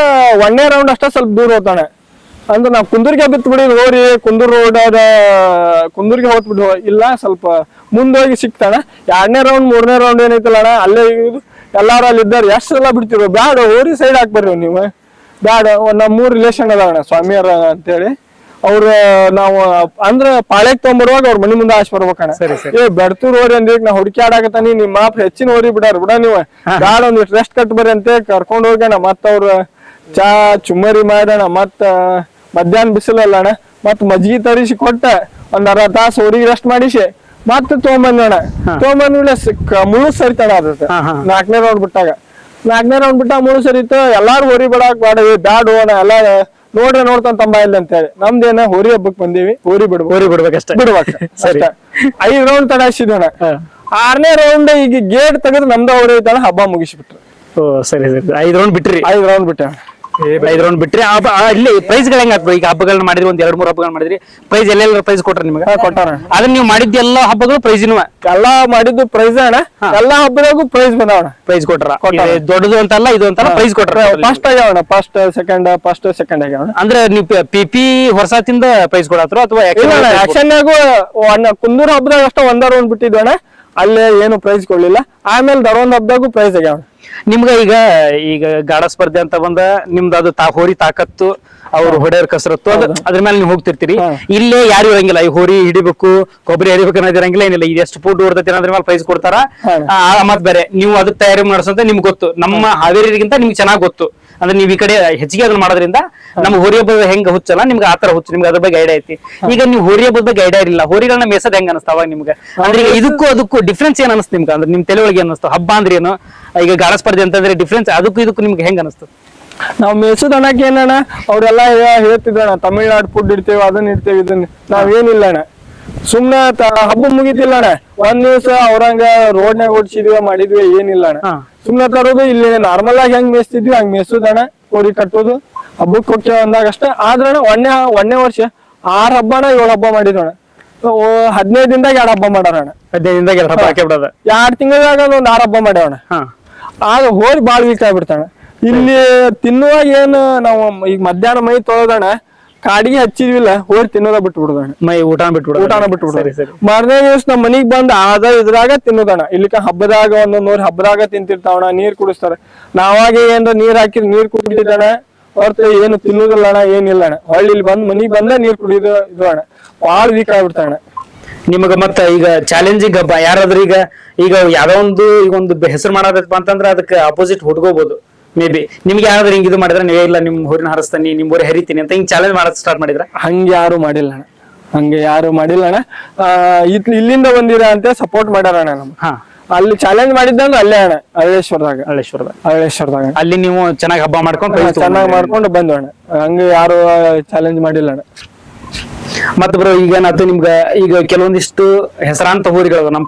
ಒಂದೇ ರೌಂಡ್ ಅಷ್ಟ ಸ್ವಲ್ಪ ದೂರ ಹೋತಾನೆ ಅಂದ್ರೆ ನಾವ್ ಕುಂದೂರ್ಗೆ ಬಿತ್ತು ಬಿಡಿ ಹೋರಿ ಕುಂದೂರ್ ರೋಡ್ ಕುಂದೂರ್ಗೆ ಹೋತ್ ಬಿಡು ಇಲ್ಲ ಸ್ವಲ್ಪ ಮುಂದೋಗಿ ಸಿಕ್ತಾನ. ಎರಡನೇ ರೌಂಡ್ ಮೂರನೇ ರೌಂಡ್ ಏನೈತಲ್ಲ ಅಣ್ಣ ಅಲ್ಲೇ ಎಲ್ಲಾರು ಅಲ್ಲಿ ಇದ್ದಾರೆ ಎಷ್ಟು ಸಲ ಬಿಡ್ತಿರೋ ಬ್ಯಾಡ ಹೋರಿ ಸೈಡ್ ಹಾಕ್ಬರ್ರಿ ನೀವು ಬ್ಯಾಡ. ನಮ್ಮೂರ್ ರಿಲೇಷನ್ ಅದಾವಣ್ಣ ಸ್ವಾಮಿಯರ ಅಂತೇಳಿ ಅವ್ರ ನಾವು ಅಂದ್ರ ಪಾಳ್ಯಕ್ ತಗೊಂಬರುವಾಗ ಅವ್ರ ಮನಿ ಮುಂದೆ ಆಶ್ ಬರ್ಬೇಕಣ್ಣ. ಏ ಬೆಡ್ತೂರ್ ಹೋರಿ ಅಂದ್ರಿ ನಾ ಹುಡುಕಿ ಆಡಾಕತ್ತಾನಿ ನಿಮ್ ಮಾಪ್ ಹೆಚ್ಚಿನ ಹೋರಿ ಬಿಡಾರ ಬಿಡ ನೀವು ಬ್ಯಾಡ ಒಂದಿಷ್ಟು ರೆಸ್ಟ್ ಕಟ್ ಬರ್ರಿ ಅಂತ ಕರ್ಕೊಂಡ್ ಹೋಗ್ಯಾಣ. ಮತ್ತ ಅವ್ರ ಚಾ ಚುಮ್ಮರಿ ಮಾಡೋಣ ಮತ್ತ ಮಧ್ಯಾಹ್ನ ಬಿಸಿಲಲ್ಲ ಅಣ್ಣ ಮತ್ ಮಜ್ಗಿ ತರಿಸಿ ಕೊಟ್ಟ ಒಂದ್ ಅರ್ಧ ತಾಸು ಹೋರಿಗೆ ರೆಸ್ಟ್ ಮಾಡಿಸಿ ಮತ್ತ ತಗೊಂಬಂದಣ್ಣ. ತಗೊಂಬಂದ್ಮೇಲೆ ಮುಳು ಸರಿತಾಣ ಅದ ನಾಲ್ಕನೇ ರೌಂಡ್ ಬಿಟ್ಟಾಗ ಮುಳು ಸರಿತು ಎಲ್ಲಾರು ಹೋರಿ ಬಿಡಾಕ್ ಬ್ಯಾಡ ಬ್ಯಾಡ ಹೋಣ ಎಲ್ಲಾ ನೋಡ್ರಿ ನೋಡ್ತಾನ ತಂಬ ಇಲ್ಲ ಅಂತ ಹೇಳಿ ನಮ್ದೇನ ಹೋರಿ ಹಬ್ಬಕ್ ಬಂದೀವಿ ಹೋರಿ ಬಿಡ್ಬೇಕಷ್ಟೇ ಬಿಡ್ಬೇಕ. 5 ರೌಂಡ್ ತಡಾಯಿಸಿದಣ್ಣ. 6ನೇ ರೌಂಡ್ ಈಗ ಗೇಟ್ ತೆಗೆದು ನಮ್ದ ಅವ್ರ ಐತಣ್ಣ ಹಬ್ಬ ಮುಗಿಸ್ಬಿಟ್ರು. ಸರಿ ಸರಿ 5 ರೌಂಡ್ ಬಿಟ್ರಿ 5 ರೌಂಡ್ ಬಿಟ್ಟ 5 ರೌಂಡ್ ಬಿಟ್ರಿ. ಇಲ್ಲಿ ಪ್ರೈಸ್ ಗಳು ಹೆಂಗ್ ಆಗ್ತದೆ? ಈಗ ಹಬ್ಬಗಳನ್ನ ಮಾಡಿದ್ರಿ ಒಂದ್ 2-3 ಹಬ್ಬಗಳನ್ನ ಮಾಡಿದ್ರಿ ಪ್ರೈಸ್ ಎಲ್ಲೆಲ್ಲ ಪ್ರೈಸ್ ಕೊಟ್ರ ನಿಮ್ಗೆ? ಕೊಟ್ಟಾರ. ಅದನ್ನ ನೀವು ಮಾಡಿದ್ದ ಎಲ್ಲಾ ಹಬ್ಬಗಳು ಪ್ರೈಸ್ ಎಲ್ಲಾ ಮಾಡಿದ್ದು ಪ್ರೈಸ್ ಅಣ್ಣ. ಎಲ್ಲಾ ಹಬ್ಬದಾಗೂ ಪ್ರೈಸ್ ಬಂದವಣ ಪ್ರೈಸ್ ಕೊಟ್ರ. ದೊಡ್ಡದು ಅಂತಲ್ಲ ಇದು ಅಂತಲ್ಲ ಪ್ರೈಸ್ ಕೊಟ್ರ. ಫಸ್ಟ್ ಆಗ್ಯಾವಣ ಫಸ್ಟ್ ಸೆಕೆಂಡ್ ಆಗ್ಯಾವಣ. ಅಂದ್ರೆ ನೀವು ಪಿಪಿ ಹೊರಸಾತಿಂದ ಪ್ರೈಸ್ ಕೊಡತ್ರ ಅಥವಾ ಆಕ್ಷನ್ಯಾಗು ಕುಂದೂರು ಹಬ್ಬದಾಗ ಅಷ್ಟ ಒಂದ ರೌಂಡ್ ಬಿಟ್ಟಿದ್ವಣ್ಣ ಅಲ್ಲೇ ಏನು ಪ್ರೈಸ್ ಕೊಡ್ಲಿಲ್ಲ. ಆಮೇಲೆ ದರೊಂದ್ ಹಬ್ಬದಾಗೂ ಪ್ರೈಸ್ ಆಗ್ಯಾವ. ನಿಮ್ಗ ಈಗ ಗಾಢ ಸ್ಪರ್ಧೆ ಅಂತ ಬಂದ ನಿಮ್ದು ಅದು ಹೋರಿ ತಾಕತ್ತು ಅವ್ರು ಹೊಡೆಯರ್ ಕಸರತ್ತು ಅದ್ರ ಮೇಲೆ ನೀವು ಹೋಗ್ತಿರ್ತೀರಿ. ಇಲ್ಲೇ ಯಾರು ಇರಂಗಿಲ್ಲ ಈ ಹೋರಿ ಹಿಡಿಬೇಕು ಕೊಬ್ಬರಿ ಹಿಡಿಬೇಕು ಅನ್ನೋದಿರಂಗಿಲ್ಲ ಏನಿಲ್ಲ. ಇದು ಎಷ್ಟು ಫುಡ್ ಹೊಡ್ತೈತಿ ಅದ್ರ ಮೇಲೆ ಪ್ರೈಸ್ ಕೊಡ್ತಾರ. ಮತ್ ಬೇರೆ ನೀವು ಅದಕ್ಕೆ ತಯಾರಿ ಮಾಡಿಸಂತ ನಿಮ್ಗೆ ಗೊತ್ತು. ನಮ್ಮ ಹಾವೇರಿಗಿಂತ ನಿಮ್ಗೆ ಚೆನ್ನಾಗ್ ಗೊತ್ತು. ಅಂದ್ರೆ ನೀವ್ ಈ ಕಡೆ ಹೆಚ್ಚಿಗೆ ಅದನ್ನ ಮಾಡೋದ್ರಿಂದ ನಮ್ಮ ಹೋರಿ ಹಬ್ಬದ ಹೆಂಗ ಹುಚ್ಚಲ್ಲ ನಿಮ್ಗೆ ಆತರ ಹುಚ್ಚು ನಿಮ್ಗೆ ಅದ್ರ ಬಗ್ಗೆ ಐಡಿಯಾ ಐತಿ. ಈಗ ನೀವು ಹೋರಿ ಹಬ್ಬದ ಬಗ್ಗೆ ಐಡಿಯಾ ಇರಲಿಲ್ಲ. ಹೋರಿಗಳನ್ನ ಮೇಸದ್ ಹೆಂಗ ಅನಿಸ್ತಾವ ನಿಮ್ಗೆ? ಅಂದ್ರೆ ಈಗ ಇದಕ್ಕೂ ಡಿಫ್ರೆನ್ಸ್ ಏನ್ ಅನಿಸ್ತು ನಿಮ್ಗೆ? ಅಂದ್ರೆ ನಿಮ್ ತಲೆಯೊಳಗೆ ಅನಿಸ್ತು ಹಬ್ಬ ಅಂದ್ರೆ ಏನು ಈಗ ಗಾಢ ಸ್ಪರ್ಧೆ ಅಂತಂದ್ರೆ ಡಿಫ್ರೆನ್ಸ್ ಇದಕ್ಕೂ ನಿಮ್ಗೆ ಹೆಂಗ ಅನಿಸ್ತು? ನಾವ್ ಮೇಸದ್ ಅನ್ನಕ್ ಏನಣ್ಣ ಅವ್ರೆಲ್ಲಾ ಹೇಳ್ತಿದ್ರಣ್ಣ ತಮಿಳ್ನಾಡು ಫುಡ್ ಇಡ್ತೇವೆ ಅದನ್ನ ಇಡ್ತೇವೆ ಇದನ್ನ ನಾವೇನಿಲ್ಲ ಅಣ್ಣ. ಸುಮ್ನೆ ಹಬ್ಬ ಮುಗಿತಿಲ್ಲ ಅಣ್ಣ ಒಂದ್ ದಿವ್ಸ ಅವ್ರಂಗ ರೋಡ್ನಾಗ ಓಡಿಸಿದ್ವಿ ಮಾಡಿದ್ವಿ ಏನಿಲ್ಲ ಅಣ್ಣ. ಸುಮ್ನೆ ತರೋದು ಇಲ್ಲಿ ನಾರ್ಮಲ್ ಆಗಿ ಹೆಂಗ್ ಮೇಯಿಸ್ತಿದ್ವಿ ಹಂಗ್ ಮೇಯಿಸೋದಣ್ಣ. ಕೋರಿ ಕಟ್ಟೋದು ಹಬ್ಬಕ್ಕೆ ಹೋಗ್ತೇವೆ ಅಂದಾಗ ಅಷ್ಟ. ಆದ್ರಣ್ಣ ಒಂದೇ ವರ್ಷ 6 ಹಬ್ಬನ 7 ಹಬ್ಬ ಮಾಡಿದ್ವಣ್ಣ. 15 ದಿನದಾಗ 2 ಹಬ್ಬ ಮಾಡಾರಣ್ಣ. 15 ದಿನದಾಗ 2 ಹಬ್ಬ ಹಾಕಿ ಬಿಡೋದ. 2 ತಿಂಗಳದಾಗ ಒಂದ್ 6 ಹಬ್ಬ ಮಾಡ್ಯಾವಣ್ಣ. ಆಗ ಹೋರಿ ಬಾಳ್ ವೀಕ್ ಆಗ್ಬಿಡ್ತಾಣ. ಇಲ್ಲಿ ತಿನ್ನುವಾಗ ಏನು ನಾವು ಈಗ ಮಧ್ಯಾಹ್ನ ಮೈ ತೊಳೆದಣ್ಣ ಕಾಡಿಗೆ ಹಚ್ಚಿದ್ವಿಲ್ಲ ಹೋರಿ ತಿನ್ನೋದ ಬಿಟ್ಬಿಡುದಣ್ಣ. ಮೈ ಊಟನ ಬಿಟ್ಬಿಡುದು. ಮಾರನೇ ದಿವಸ ನಮ್ ಮನಿಗ್ ಬಂದ್ ಇದ್ರಾಗ ತಿನ್ನೋದಣ್ಣ. ಇಲ್ಲಿಕ ಹಬ್ಬದಾಗ ಒಂದೊಂದ್ ಹಬ್ಬದಾಗ ತಿಂತಿರ್ತಾವಣ್ಣ ನೀರ್ ಕುಡಿಸ್ತಾರ. ನಾವಾಗ ಏನ್ರ ನೀರ್ ಹಾಕಿದ್ ನೀರ್ ಕುಡಿದಣ್ಣ ಹೊರತು ಏನು ತಿನ್ನೋದಿಲ್ಲ ಅಣ್ಣ ಏನಿಲ್ಲ ಅಣ್ಣ. ಹೊಳ್ಳಿ ಇಲ್ಲಿ ಬಂದ್ ಮನಿಗ್ ಬಂದ ನೀರ್ ಕುಡಿದು ಇದು ಅಣ್ಣ ಬಾಳ್ ವೀಕ್ ಆಗ್ಬಿಡ್ತಾಣ. ನಿಮಗ ಮತ್ತ ಈಗ ಚಾಲೆಂಜಿಂಗ್ ಹಬ್ಬ ಯಾರಾದ್ರೂ ಈಗ ಯಾವ್ದೋ ಒಂದು ಹೆಸರು ಮಾಡೋದಪ್ಪ ಅಂತಂದ್ರೆ ಅದಕ್ಕೆ ಅಪೋಸಿಟ್ ಹುಡ್ಕೋಬಹುದು. ಮೇ ಬಿ ನಿಮ್ಗೆ ಯಾರಾದ್ರೂ ಹಿಂಗ್ ಇದು ಮಾಡಿದ್ರೆ ನೀವೇ ಇಲ್ಲ ನಿಮ್ ಊರಿನ ಹರಿಸ್ತಾನಿ ನಿಮ್ ಊರಿ ಹರಿತೀನಿ ಅಂತ ಹಿಂಗ್ ಚಾಲೆಂಜ್ ಮಾಡೋದ್ ಸ್ಟಾರ್ಟ್ ಮಾಡಿದ್ರ? ಹಂಗೆ ಯಾರು ಮಾಡಿಲ್ಲ ಅಣ್ಣ. ಇಲ್ಲಿಂದ ಬಂದಿರ ಅಂತ ಸಪೋರ್ಟ್ ಮಾಡ್ಯಾರ ಅಣ್ಣ. ಅಲ್ಲಿ ಚಾಲೆಂಜ್ ಮಾಡಿದ್ದಂದ್ರೆ ಅಲ್ಲೇ ಅಣ್ಣ ಹಳ್ಳೇಶ್ವರದಾಗ ಅಲ್ಲಿ ನೀವು ಚೆನ್ನಾಗಿ ಹಬ್ಬ ಮಾಡ್ಕೊಂಡು ಚೆನ್ನಾಗಿ ಮಾಡ್ಕೊಂಡು ಬಂದ್ವಿ ಅಣ್ಣ. ಹಂಗ ಯಾರು ಚಾಲೆಂಜ್ ಮಾಡಿಲ್ಲ ಅಣ್ಣ. ಮತ್ತ ಬ್ರೋ ಈಗ ಏನಾಯ್ತು ನಿಮ್ಗ ಈಗ ಕೆಲವೊಂದಿಷ್ಟು ಹೆಸರಾಂತ ಹೋರಿಗಳು ನಮ್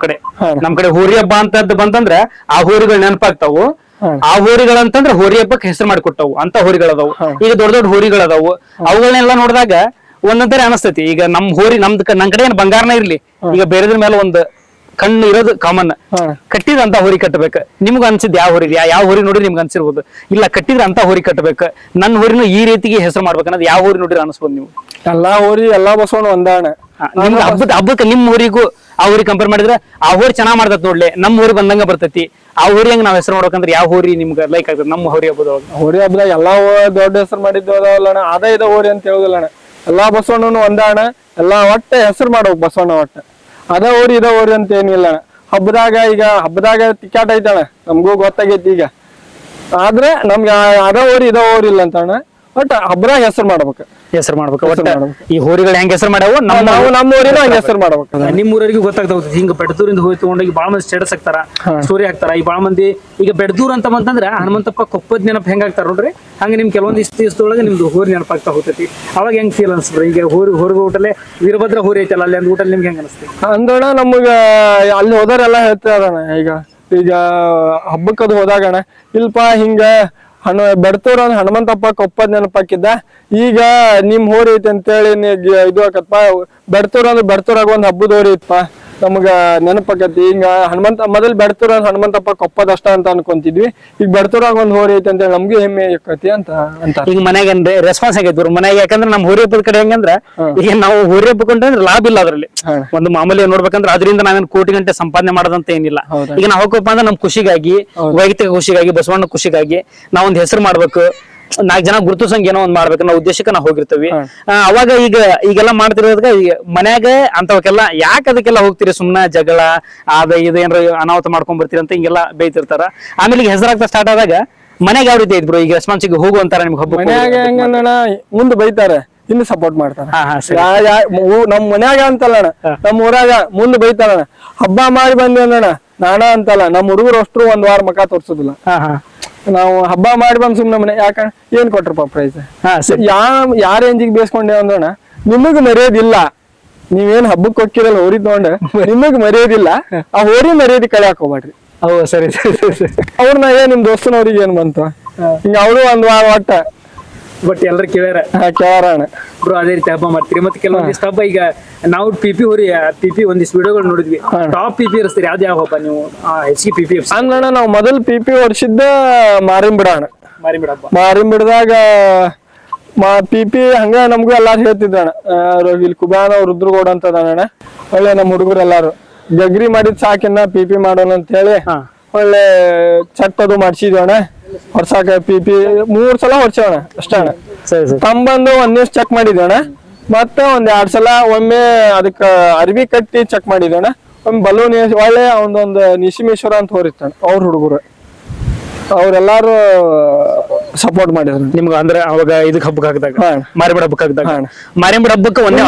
ಕಡೆ ಹೋರಿ ಹಬ್ಬ ಅಂತದ್ದು ಬಂತಂದ್ರ ಆ ಹೋರಿಗಳು ನೆನಪಾಗ್ತಾವು. ಆ ಹೋರಿಗಳಂತಂದ್ರೆ ಹೋರಿ ಹಬ್ಬಕ್ಕೆ ಹೆಸರು ಮಾಡಿಕೊಟ್ಟವು ಅಂತ ಹೋರಿಗಳದಾವು. ಈಗ ದೊಡ್ಡ ದೊಡ್ಡ ಹೋರಿಗಳದಾವು. ಅವುಗಳನ್ನೆಲ್ಲ ನೋಡಿದಾಗ ಒಂದೊಂದರ ಅನಸ್ತೈತಿ. ಈಗ ನಮ್ ಹೋರಿ ನಮ್ ಕಡೆ ಏನ್ ಬಂಗಾರನ ಇರ್ಲಿ, ಈಗ ಬೇರೆದ್ರ ಮೇಲೆ ಒಂದ್ ಕಣ್ಣು ಇರೋದು ಕಾಮನ್. ಕಟ್ಟಿದ್ರ ಅಂತ ಹೋರಿ ಕಟ್ಟಬೇಕು. ನಿಮ್ಗ ಅನ್ಸಿದ್ ಯಾವ ಹೋರಿ ನೋಡ್ರಿ ನಿಮ್ಗೆ ಅನ್ಸಿರ್ಬೋದು, ಇಲ್ಲ ಕಟ್ಟಿದ್ರ ಅಂತ ಹೋರಿ ಕಟ್ಟಬೇಕು, ನನ್ನ ಹೋರಿನ ಈ ರೀತಿಗೆ ಹೆಸರು ಮಾಡ್ಬೇಕು ಅನ್ನೋದು ಯಾವ ಹೋರಿ ನೋಡ್ರಿ ಅನ್ಸ್ಬೋದು ನೀವು? ಎಲ್ಲಾ ಹೋರಿ ಎಲ್ಲಾ ಬಸವಣ್ಣ ಒಂದಾಣ. ನಿಮ್ಗೆ ಹಬ್ಬಕ್ಕೆ ನಿಮ್ ಊರಿಗೂ ಆ ಊರಿಗೆ ಕಂಪೇರ್ ಮಾಡಿದ್ರೆ ಆ ಊರಿ ಚೆನ್ನಾಗ್ ಮಾಡ್ತತ್ ನೋಡ್ಲಿ, ನಮ್ ಊರಿಗೆ ಬಂದಂಗ ಬರ್ತೈತಿ. ಆ ಊರಿಯಂಗ್ ನಾವ್ ಹೆಸರು ಮಾಡ್ಬೇಕಂದ್ರೆ ಯಾವ ಊರಿ ನಿಮ್ಗೆ ಲೈಕ್ ಆಗ್ತದೆ? ನಮ್ಮ ಹೋರಿ ಹಬ್ಬದೊಳಗ ಹಬ್ಬದಾಗ ಎಲ್ಲಾ ದೊಡ್ಡ ಹೆಸರು ಮಾಡಿದ್ದು ಅದಾವಲ್ಲಣ್ಣ, ಅದೇ ಇದ ಹೋರಿ ಅಂತ ಹೇಳುದಿಲ್ಲಣ್ಣ. ಎಲ್ಲಾ ಬಸವಣ್ಣನು ಒಂದಾಣ, ಎಲ್ಲಾ ಒಟ್ಟ ಹೆಸರು ಮಾಡ್ಬೇಕು ಬಸವಣ್ಣ ಒಟ್ಟ. ಅದ ಹೋರಿ ಇದ ಹೋರಿ ಅಂತ ಏನಿಲ್ಲ ಅಣ್ಣ. ಹಬ್ಬದಾಗ ಟಿಕೆಟ್ ಐತಣ್ಣ, ನಮ್ಗೂ ಗೊತ್ತಾಗೈತಿ ಈಗ. ಆದ್ರೆ ನಮ್ಗೆ ಅದ ಹೋರಿ ಇದ ಹೋರಿ ಇಲ್ಲ ಅಂತ ಅಣ್ಣ. ಒಟ್ಟ ಹಬ್ಬದಾಗ ಹೆಸರು ಮಾಡ್ಬೇಕು. ಈ ಹೋರಿಗಳು ಹೆಂಗ್ ಹೆಸರು ಮಾಡ್ಯಾವು ನಮ್ಮ ಊರಿನ ಹಂಗ ಹೆಸರು ಮಾಡ್ಬೇಕು. ನಿಮ್ ಊರಿಗೆ ಗೊತ್ತಾಗ್ತಾವ. ಹಿಂಗ ಬೆಡದೂರಿಂದ ಹೋಗಿ ತಗೊಂಡೋಗಿ ಬಾಳ ಮಂದಿ ಸ್ಟೇಟಸ್ ಹಾಕ್ತಾರ, ಸ್ಟೋರಿ ಹಾಕ್ತಾರ. ಈ ಬಾಳ ಮಂದಿ ಈಗ ಬೆಡದೂರ್ ಅಂತ ಬಂತಂದ್ರ ಹನುಮಂತಪ್ಪ ಕೊಪ್ಪದ್ ನೆನಪು ಹೆಂಗ್ ಆಗ್ತಾರ ನೋಡ್ರಿ, ಹಂಗ ನಿಮ್ ಕೆಲವೊಂದು ದಿವಸದೊಳಗೆ ನಿಮ್ದು ಹೋರಿ ನೆನಪಾಗ್ತಾ ಹೋಗ್ತೈತಿ. ಅವಾಗ ಹೆಂಗ್ ಫೀಲ್ ಅನ್ಸ್ರಿ? ಈಗ ಹೊರಗೆ ಊಟಲ್ಲೇ ವೀರಭದ್ರ ಹೋರಿ ಐತಲ್ಲ, ಅಲ್ಲಿ ಅಂದ್ ಊಟಲ್ಲಿ ನಿಮ್ಗೆ ಹೆಂಗ್ ಅನಿಸ್ತಿ? ಅಂದ್ರಣ ನಮಗ ಅಲ್ಲಿ ಹೋದರೆಲ್ಲ ಹೇಳ್ತಾರಣ. ಈಗ ಹಬ್ಬಕ್ಕದು ಹೋದಾಗಣ ಇಲ್ಪ ಹಿಂಗ ಬೆಡ್ತೂರ ಹನುಮಂತಪ್ಪ ಕೊಪ್ಪದ್ ನೆನಪಾಕಿದ್ದ. ಈಗ ನಿಮ್ ಹೋರಿ ಐತಿ ಅಂತೇಳಿ ಇದು ಆಕತ್ಪ. ಬೆಡ್ತೂರ ಅಂದ್ರೆ ಬೆಡ್ತೂರಾಗ ಒಂದ್ ಹಬ್ಬದ ಹೋರಿ ಇತ್ತಪ್ಪ, ನಮಗ ನೆನಪಾಕತಿ. ಹಿಂಗ ಮೊದಲ್ ಬೆಡ್ತೂರ ಹನುಮಂತಪ್ಪ ಕೊಪ್ಪದ ಅಷ್ಟ ಅಂತ ಅನ್ಕೊಂತಿದ್ವಿ. ಈಗ ಬೆಡ್ತೂರಾಗ ಒಂದ್ ಹೋರಿ ಐತಿ ಅಂತೇಳಿ ನಮ್ಗೆ ಹೆಮ್ಮೆ ಆಕತಿ ಅಂತ. ಈಗ ಮನೆಗೆ ರೆಸ್ಪಾನ್ಸ್ ಆಗೈತಿ ಮನೆಗೆ. ಯಾಕಂದ್ರೆ ನಮ್ ಹೋರಿ ಹಬ್ಬದ ಕಡೆ ಹೆಂಗಂದ್ರ ಈಗ ನಾವು ಹೋರಿ ಹಬ್ಬಕೊಂಡ್ರೆ ಲಾಭ ಇಲ್ಲ ಅದ್ರಲ್ಲಿ. ಒಂದು ಮಾಮೂಲಿ ನೋಡ್ಬೇಕಂದ್ರೆ ಅದರಿಂದ ನಾವೇನ್ ಕೋಟಿ ಗಂಟೆ ಸಂಪಾದನೆ ಮಾಡೋದಂತ ಏನಿಲ್ಲ. ಈಗ ನಾವ್ ಹೋಗಪ್ಪ ಅಂದ್ರೆ ನಮ್ ಖುಷಿಗಾಗಿ, ವೈಯಕ್ತಿಕ ಖುಷಿಗಾಗಿ, ಬಸವಣ್ಣ ಖುಷಿಗಾಗಿ ನಾವೊಂದ್ ಹೆಸರು ಮಾಡ್ಬೇಕು, 4 ಜನ ಗುರುತಿಸಂಗ್ ಏನೋ ಒಂದ್ ಮಾಡ್ಬೇಕು ಅನ್ನೋ ಉದ್ದೇಶಕ್ಕೆ ನಾವು ಹೋಗಿರ್ತೀವಿ. ಅವಾಗ ಈಗೆಲ್ಲ ಮಾಡ್ತಿರೋದ್ಗ ಮನ್ಯಾಗ ಅಂತವಕ್ಕೆಲ್ಲ ಯಾಕೆ ಅದಕ್ಕೆಲ್ಲ ಹೋಗ್ತೀರಿ? ಸುಮ್ನೆ ಜಗಳ ಅದ ಇದು ಏನಾರ ಅನಾಹುತ ಮಾಡ್ಕೊಂಡ್ ಬರ್ತೀರಿ ಅಂತ ಹಿಂಗೆಲ್ಲ ಬೈತಿರ್ತಾರ. ಆಮೇಲೆ ಈಗ ಹೆಸರಾಗ್ತಾ ಸ್ಟಾರ್ಟ್ ಆದಾಗ ಮನೆಗೆ ಯಾವ ರೀತಿ ಐತ್ ಬ್ರೋ? ಈಗ ರೆಸ್ಪಾನ್ಸಿಗೆ ಹೋಗುವಂತಾರ ನಿಮ್ಗೆ ಹಬ್ಬ? ಮನ್ಯಾಗ ಹೆಂಗಣ್ಣ ಮುಂದೆ ಬೈತಾರೆ, ಇನ್ನು ಸಪೋರ್ಟ್ ಮಾಡ್ತಾರ. ನಮ್ ಮನ್ಯಾಗ ಅಂತಲ್ಲ ನಮ್ ಊರಾಗ ಮುಂದೆ ಬೈತಾರಣ. ಹಬ್ಬ ಮಾಡಿ ಬಂದ್ವಿ ಅಂದಣ್ಣ ನಾನ ಅಂತಲ್ಲ, ನಮ್ ಹುಡುಗರು ಅಷ್ಟ್ರು ಒಂದ್ ವಾರ ಮಕ ತೋರ್ಸುದಿಲ್ಲ. ನಾವು ಹಬ್ಬ ಮಾಡಿ ಬಂದ್ ಸುಮ್ನೆ ಮನೆ ಯಾಕ ಏನ್ ಕೊಟ್ರಪ್ಪ ಪ್ರೈಸ್ ಯಾ ರೇಂಜಿಗೆ ಬೇಸ್ಕೊಂಡೇವ ಅಂದ್ರಣ ನಿಮಗ್ ಮರ್ಯಾದಿಲ್ಲ. ನೀವೇನ್ ಹಬ್ಬಕ್ಕೆ ಹೋಗಿರಲ್ಲ ಹೋರಿ ತಗೊಂಡ, ನಿಮಗ್ ಮರ್ಯಾದಿಲ್ಲ. ಆ ಹೋರಿ ಮರ್ಯಾದಿ ಕಳ್ಯಾಕ್ ಹೋಗ್ಬೇಡ್ರಿ. ಸರಿ ಅವ್ರನ್ನ ನಿಮ್ ದೋಸ್ತನವ್ರಿಗೆ ಏನ್ ಬಂತು ಹಿಂಗ ಅವರು ಒಂದ್ ವಾರ ಒಟ್ಟ ಬಟ್ ಎಲ್ಲರೂ ಕೇಳಾರಣ ಬ್ರೋ. ಅದೇ ರೀತಿ ಹಬ್ಬ ಮಾಡ್ತೀರಿ. ಮತ್ತೆ ಕೆಲವೊಂದಿಷ್ಟು ಹಬ್ಬ ಈಗ ನಾವು ಪಿಪಿ ಹೋರಿ ಒಂದಿಷ್ಟು ವಿಡಿಯೋಗಳು ನೋಡಿದ್ವಿ. ಟಾಪ್ ಪಿಪಿ ಇರಿಸ್ತೀರಿ, ಯಾವ್ದು ಯಾವ ಹಬ್ಬ ನೀವು ಹೆಚ್ಚಿಗೆ ಪಿಪಿ ಅಂದ್ರಣ್ಣ? ನಾವು ಮೊದಲ್ ಪಿಪಿ ವರ್ಷಿದ್ದ ಮಾರಿಂಬಿಡ ಅಣ್ಣ. ಮಾರಿಂಬಿಡದಾಗ ಪಿಪಿ ಹಂಗ ನಮ್ಗೂ ಎಲ್ಲಾರು ಹೇಳ್ತಿದ್ದಣ್ಣ. ಇಲ್ಲಿ ಕುಬಾನ ರುದ್ರಗೌಡ ಅಂತ ಅದಾನಣ್ಣ, ಒಳ್ಳೆ ನಮ್ ಹುಡುಗರು ಎಲ್ಲಾರು ಜಗ್ರಿ ಮಾಡಿದ್ ಸಾಕಿನ್ನ ಪಿಪಿ ಮಾಡೋಣ ಅಂತ ಹೇಳಿ ಒಳ್ಳೆ ಚಟ್ ಅದು ಮಾಡ್ಸಿದ್ವಣ್ಣ. ಹೊರ್ಸಾಕ ಪಿಪಿ 3 ಸಲ ಹೊಡ್ಸೋಣ ಅಷ್ಟ ಅಣ್ಣ. ತಂಬಂದು ಒಂದ್ ದಿವ್ಸ ಚೆಕ್ ಮಾಡಿದ್ವಣ್ಣ, ಮತ್ತೆ ಒಂದ್ 2 ಸಲ ಒಮ್ಮೆ ಅದಕ್ಕ ಅರ್ಬಿ ಕಟ್ಟಿ ಚೆಕ್ ಮಾಡಿದ್ವಣ್ಣ. ಒಮ್ಮೆ ಬಲೂನ್ ಒಳ್ಳೆ ಒಂದೊಂದು ನಿಶಿಮೇಶ್ವರ ಅಂತ ಹೋರಿತ್ತಣ್ಣ. ಅವ್ರ ಹುಡುಗರು ಅವ್ರೆಲ್ಲಾರು ಸಪೋರ್ಟ್ ಮಾಡಿದ್ರು ನಿಮ್ಗ. ಅಂದ್ರೆ ಅವಾಗ ಇದಕ್ ಹಬ್ಬಕ್ಕೆ ಹಾಕಿದಾಗ ಮಾರಿಬಿಡ ಹಬ್ಬಕ್ಕೆ ಹಾಕಿದಾಗ ಮಾರಿಬಿಡ ಹಬ್ಬಕ್ಕೆ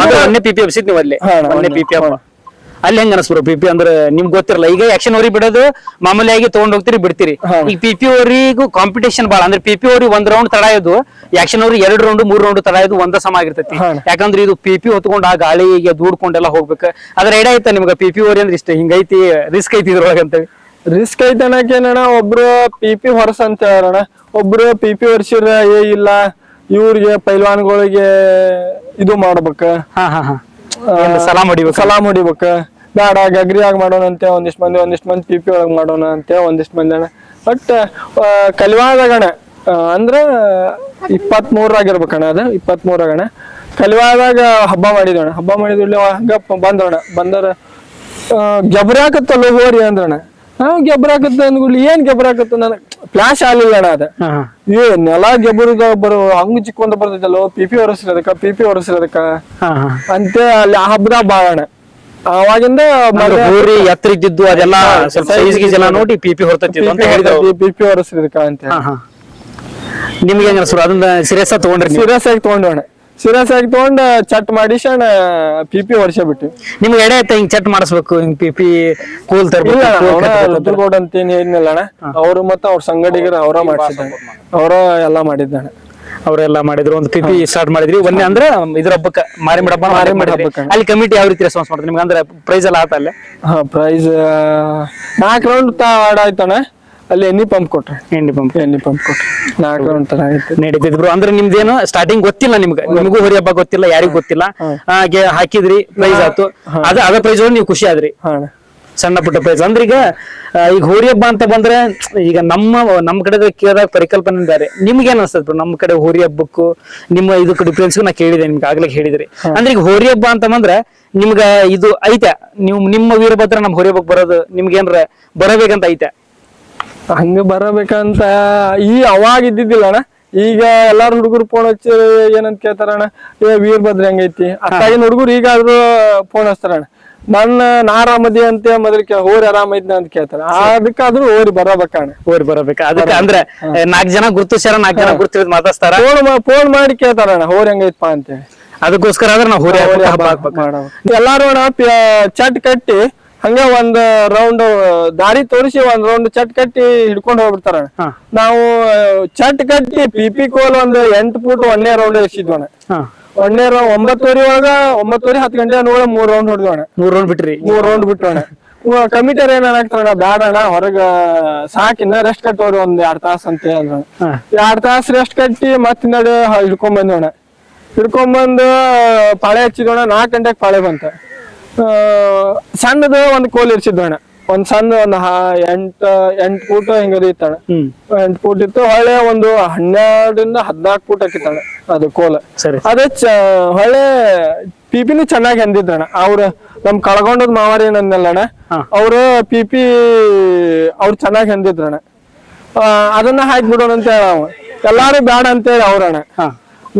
ಒಂದೇ ಪಿಪಿ ಹಬ್ಸಿದ್ ನೀವು ಅಲ್ಲಿ ಒಂದೇ ಪಿಪಿ ಹಬ್ಬ. ಅಲ್ಲಿ ಹೆಂಗ ಅನಸ್ಬ್ರು ಪಿಪಿ? ಅಂದ್ರೆ ನಿಮ್ಗೆ ಗೊತ್ತಿರಲ್ಲ. ಈಗ ಆಕ್ಷನ್ ಹೋರಿ ಬಿಡೋದು ಮಾಮೂಲಿಯಾಗಿ ತಗೊಂಡ್ ಹೋಗ್ತೀರಿ ಬಿಡ್ತೀರಿ. ಈಗ ಪಿಪಿ ಹೋರಿಗೂ ಕಾಂಪಿಟೇಷನ್ ಬಾಳ. ಅಂದ್ರೆ ಪಿಪಿ ಹೋರಿ 1 ರೌಂಡ್ ತಡ ಇದ್ದು, ಆಕ್ಷನ್ ಹೋರಿ 2 ರೌಂಡ್ 3 ರೌಂಡ್ ತಡ ಇದ್ದು ಒಂದ ಸಮ ಆಗಿರ್ತೈತಿ. ಯಾಕಂದ್ರೆ ಇದು ಪಿಪಿ ಹೊತ್ಕೊಂಡು ಆ ಗಾಳಿಗೆ ದೂಡ್ಕೊಂಡೆಲ್ಲ ಹೋಗ್ಬೇಕು. ಅದ್ರ ಐಡಿಯಾ ಐತ ನಿಮ್ಗೆ ಪಿಪಿ ಹೋರಿ ಅಂದ್ರೆ ಇಷ್ಟ ಹಿಂಗೈತಿ, ರಿಸ್ಕ್ ಐತಿ ಇದ್ರೊಳಗಂತ? ರಿಸ್ಕ್ ಐತೆ ಅನ್ನಕೇನಣ್ಣ, ಒಬ್ರು ಪಿಪಿ ಹೊರಸ ಅಂತ ಹೇಳೋಣ, ಒಬ್ರು ಪಿಪಿ ಹೊರ್ಸಿರ ಇಲ್ಲ ಇವ್ರಿಗೆ ಪೈಲ್ವಾನ್ಗಳಿಗೆ ಇದು ಮಾಡ್ಬೇಕ, ಸಲಾಮ್ ಹೊಡಿಬೇಕ, ಬೇಡ ಗಗ್ರಿಯಾಗಿ ಮಾಡೋಣ ಅಂತೆ ಒಂದಿಷ್ಟು ಮಂದಿ ಪಿಪಿ ಒಳಗ್ ಮಾಡೋಣ ಅಂತೆ ಒಂದಿಷ್ಟು ಮಂದಿ ಅಣ್ಣ. ಬಟ್ ಕಲಿವಾದಾಗಣ ಅಂದ್ರ 23 ಅದು 23 ಕಲಿವಾದಾಗ ಹಬ್ಬ ಮಾಡಿದೋಣ. ಹಬ್ಬ ಮಾಡಿದ್ವಿ ಹಂಗ ಬಂದರ ಗೆಬ್ರಾಕತ್ತಲ್ಲ ಹೋರಿ ಅಂದ್ರಣ. ಗೆಬ್ರಾಕತ್ತ ಅಂದ್ಗುಡ್ಲಿ ಏನ್ ಗೆಬ್ರಾಕತ್ತ ನನಗ್ ಫ್ಲಾಶ್ ಆಗ್ಲಿಲ್ಲ ಅಣ್ಣ. ಅದ ನೆಲ ಗೆಬರದ ಬರೋ ಹಂಗ ಚಿಕ್ಕೊಂತ ಬರ್ತೈತಲ್ಲ ಪಿಪಿ ಹೊರಸಿರೋದಕ್ಕ ಅಂತ ಅಲ್ಲಿ ಆ ಹಬ್ಬದಾಗ ಬಾಳಣ. ಅವಾಗಿಂದ ಹೋರಿ ಎತ್ತರ ಇದ್ದಿದ್ದು ಅದೆಲ್ಲ ನೋಡಿ ಪಿಪಿ ಹೊರಸಿರೋದಕ್ಕ ಅಂತ ನಿಮ್ಗೆ ಹೆಂಗ ಅದನ್ನ ಸೀರಿಯಸ್ ಆಗಿ ತಗೊಂಡ್ರಿ? ಸೀರಿಯಸ್ ಆಗಿ ತಗೊಂಡೋಣ. ಸೀರಿಯಸ್ ಆಗಿ ತಗೊಂಡ್ ಚಟ್ ಮಾಡಿಸಣ ಪಿಪಿ ವರ್ಷ ಬಿಟ್ಟು. ನಿಮ್ಗೆ ಎಡೆ ಆಯ್ತಾ ಹಿಂಗ್ ಚಟ್ ಮಾಡಿಸ್ಬೇಕು, ಹಿಂಗ್ ಪಿಪಿ ಕೂಲ್ ಇಲ್ಲ ತರ್ಬೇಕು? ರುದ್ರಗೌಡ ಅಂತ ಏನ್ ಏನಿಲ್ಲ ಅಣ್ಣ, ಅವ್ರು ಮತ್ತೆ ಅವ್ರ ಸಂಗಡಿಗರು ಅವರ ಮಾಡಿಸಿದ್ದಾನೆ, ಅವರ ಎಲ್ಲಾ ಮಾಡಿದ್ದಾನೆ. ಅವರೆಲ್ಲ ಮಾಡಿದ್ರು, ಒಂದು ಪಿಪಿ ಸ್ಟಾರ್ಟ್ ಮಾಡಿದ್ರಿ. ಒಂದೇ ಅಂದ್ರೆ ಇದ್ರ ಹಬ್ಬಕ್ಕ ಮಾರಿಮಡ ಹಬ್ಬ ಮಾಡಿದ್ರಿ. ಅಲ್ಲಿ ಕಮಿಟಿ ಯಾವ ರೀತಿ ರೆಸ್ಪಾನ್ಸ್ ಮಾಡ್ತಾರೆ ನಿಮ್ಗೆ? ಅಂದ್ರೆ ಪ್ರೈಸ್ ಎಲ್ಲ ಆತ ಅಲ್ಲೇ? ಹಾ, ಪ್ರೈಸ್ 4 ರೌಂಡ್ ಆಡಾಯ್ತಾನೆ. ಅಲ್ಲಿ ಎಣ್ಣೆ ಪಂಪ್ ಕೊಟ್ರೆ, ಎಣ್ಣೆ ಪಂಪ್ ಕೊಟ್ರೆ 4 ರೌಂಡ್ ತರ ಆಯ್ತು, ನಡೀತಿದ್ರು. ಅಂದ್ರೆ ನಿಮ್ದೇನು ಸ್ಟಾರ್ಟಿಂಗ್ ಗೊತ್ತಿಲ್ಲ ನಿಮ್ಗೆ, ನಿಮಗೂ ಹೋರಿ ಹಬ್ಬ ಗೊತ್ತಿಲ್ಲ, ಯಾರಿಗೂ ಗೊತ್ತಿಲ್ಲ, ಹಾಕಿದ್ರಿ, ಪ್ರೈಸ್ ಆಯ್ತು, ಅದ ಪ್ರೈಸ್ ನೀವು ಖುಷಿ ಆದ್ರಿ, ಸಣ್ಣ ಪುಟ್ಟ ಪ್ರೈಸ್. ಅಂದ್ರೆ ಈಗ ಹೋರಿ ಹಬ್ಬ ಅಂತ ಬಂದ್ರೆ ಈಗ ನಮ್ಮ ಕಡೆ ಕೇಳಿದಾಗ ಪರಿಕಲ್ಪನೆ ಬೇರೆ. ನಿಮ್ಗೆ ಏನ್ ಅನ್ಸ್ತದ ನಮ್ಮ ಕಡೆ ಹೋರಿ ಹಬ್ಬಕ್ಕೂ ನಿಮ್ಮ ಇದಕ್ಕೂ ಡಿಫ್ರೆನ್ಸ್ ನಾ ಕೇಳಿದೆ, ನಿಮ್ಗೆ ಆಗ್ಲೇ ಹೇಳಿದ್ರಿ. ಅಂದ್ರೆ ಈಗ ಹೋರಿ ಹಬ್ಬ ಅಂತ ಬಂದ್ರೆ ನಿಮ್ಗ ಇದು ಐತೆ, ನೀವು ನಿಮ್ಮ ವೀರಭದ್ರ ನಮ್ ಹೋರಿ ಹಬ್ಬಕ್ಕೆ ಬರೋದು ನಿಮ್ಗೆ ಏನ್ರ ಬರಬೇಕಂತ ಐತೆ? ಹಂಗ ಬರಬೇಕಂತ ಅವಾಗ ಇದ್ದಿದ್ದಿಲ್ಲ ಅಣ್ಣ. ಈಗ ಎಲ್ಲಾರು ಹುಡುಗರು ಫೋನ್ ಹಚ್ಚಿ ಏನಂತ ಕೇಳ್ತಾರಣ್ಣ, ವೀರಭದ್ರ ಹೆಂಗೈತಿ ಅತ್ತಾಗಿನ ಹುಡುಗರು ಈಗಾದ್ರೂ ಫೋನ್ ಹಚ್ತಾರಣ್ಣ. ನಾ ಆರಾಮದಿ ಅಂತ ಮೊದಲಿಗೆ ಹೋರಿ ಆರಾಮೈದ್ನ ಅಂತ ಕೇಳ್ತಾರ. ಅದಕ್ಕಾದ್ರೂ ಹೋರಿ ಬರಬೇಕಣ್ಣ, ಹೋರಿ ಬರಬೇಕ. ಅದಕ್ಕೆ ಅಂದ್ರೆ 4 ಜನ ಗುರ್ತಿಸ್ಯಾರ, 4 ಜನ ಗುರ್ತಿದ್ ಮಾತಾಡ್ತಾರ, ಫೋನ್ ಮಾಡಿ ಕೇಳ್ತಾರಣ್ಣ ಹೋರಿ ಹೆಂಗೈತಪ್ಪ ಅಂತೇಳಿ. ಅದಕ್ಕೋಸ್ಕರ ಆದ್ರೆ ನಾವು ಹೋರಿ ಹಬ್ಬ ಹಾಕ್ಬೇಕು. ಎಲ್ಲಾರು ಅಣ್ಣ ಚಟ್ ಕಟ್ಟಿ ಹಂಗ ಒಂದ್ ರೌಂಡ್ ದಾರಿ ತೋರಿಸಿ ಒಂದ್ ರೌಂಡ್ ಚಟ್ ಕಟ್ಟಿ ಹಿಡ್ಕೊಂಡ್ ಹೋಗ್ಬಿಡ್ತಾರ. ನಾವು ಚಟ್ ಕಟ್ಟಿ ಪಿಪಿ ಕೋಲ್ ಒಂದ್ 8 ಫೂಟ್ 1ನೇ ರೌಂಡ್ ಎಸಿದ್ವಣ್ಣ. 1ನೇ ರೌಂಡ್ 9:30 ಒಳಗ 9:30 10 ಗಂಟೆ ನೋಡ 3 ರೌಂಡ್ ಹೊಡೆದೋಣ. 3 ರೌಂಡ್ ಬಿಟ್ರಿ? 3 ರೌಂಡ್ ಬಿಟ್ಟೋಣ. ಕಮಿಟರ್ ಏನಾಗ್ತಾರ, ಬ್ಯಾಡಣ್ಣ ಹೊರಗ ಸಾಕಿನ್ನ ರೆಸ್ಟ್ ಕಟ್ಟೋರು ಒಂದ್ 2 ತಾಸು ಅಂತ ಹೇಳಿದ್ರು. 2 ತಾಸು ರೆಸ್ಟ್ ಕಟ್ಟಿ ಮತ್ ನಡೆ ಹಿಡ್ಕೊಂಡ್ ಬಂದೋಣ. ಹಿಡ್ಕೊಂಡ್ಬಂದು ಪಾಳೆ ಹಚ್ಚಿದೋಣ. 4 ಗಂಟೆಗೆ ಪಾಳೆ ಬಂತ. ಸಣ್ಣದು ಒಂದ್ ಕೋಲ್ ಇರ್ಸಿದ್ದೋಣ. ಒಂದ್ ಸಣ್ಣ ಒಂದ್ 8 ಫೂಟ್ ಹಿಂಗದ ಇತ್ತಣ. 8 ಫೂಟ್ ಇತ್ತು. ಹೊಳೆ ಒಂದು 12 ಇಂದ 14 ಫೂಟ್ ಹಾಕಿತ್ತಣ ಅದು ಕೋಲ. ಅದೇ ಹೊಳೆ ಪಿಪಿನೂ ಚೆನ್ನಾಗಿ ಅಂದಿದ್ದಣ್ಣ. ಅವ್ರ ನಮ್ ಕಳ್ಕೊಂಡದ್ ಮಾವಾರಿ ಏನಂದಲ್ಲಣ್ಣ, ಅವ್ರ ಪಿಪಿ ಅವ್ರು ಚೆನ್ನಾಗಿ ಅಂದಿದ್ರಣ್ಣ. ಅದನ್ನ ಹಾಕಿ ಬಿಡೋಣ ಅಂತ ಹೇಳ ಎಲ್ಲಾರು ಬ್ಯಾಡ ಅಂತೇಳಿ ಅವ್ರಣ್ಣ.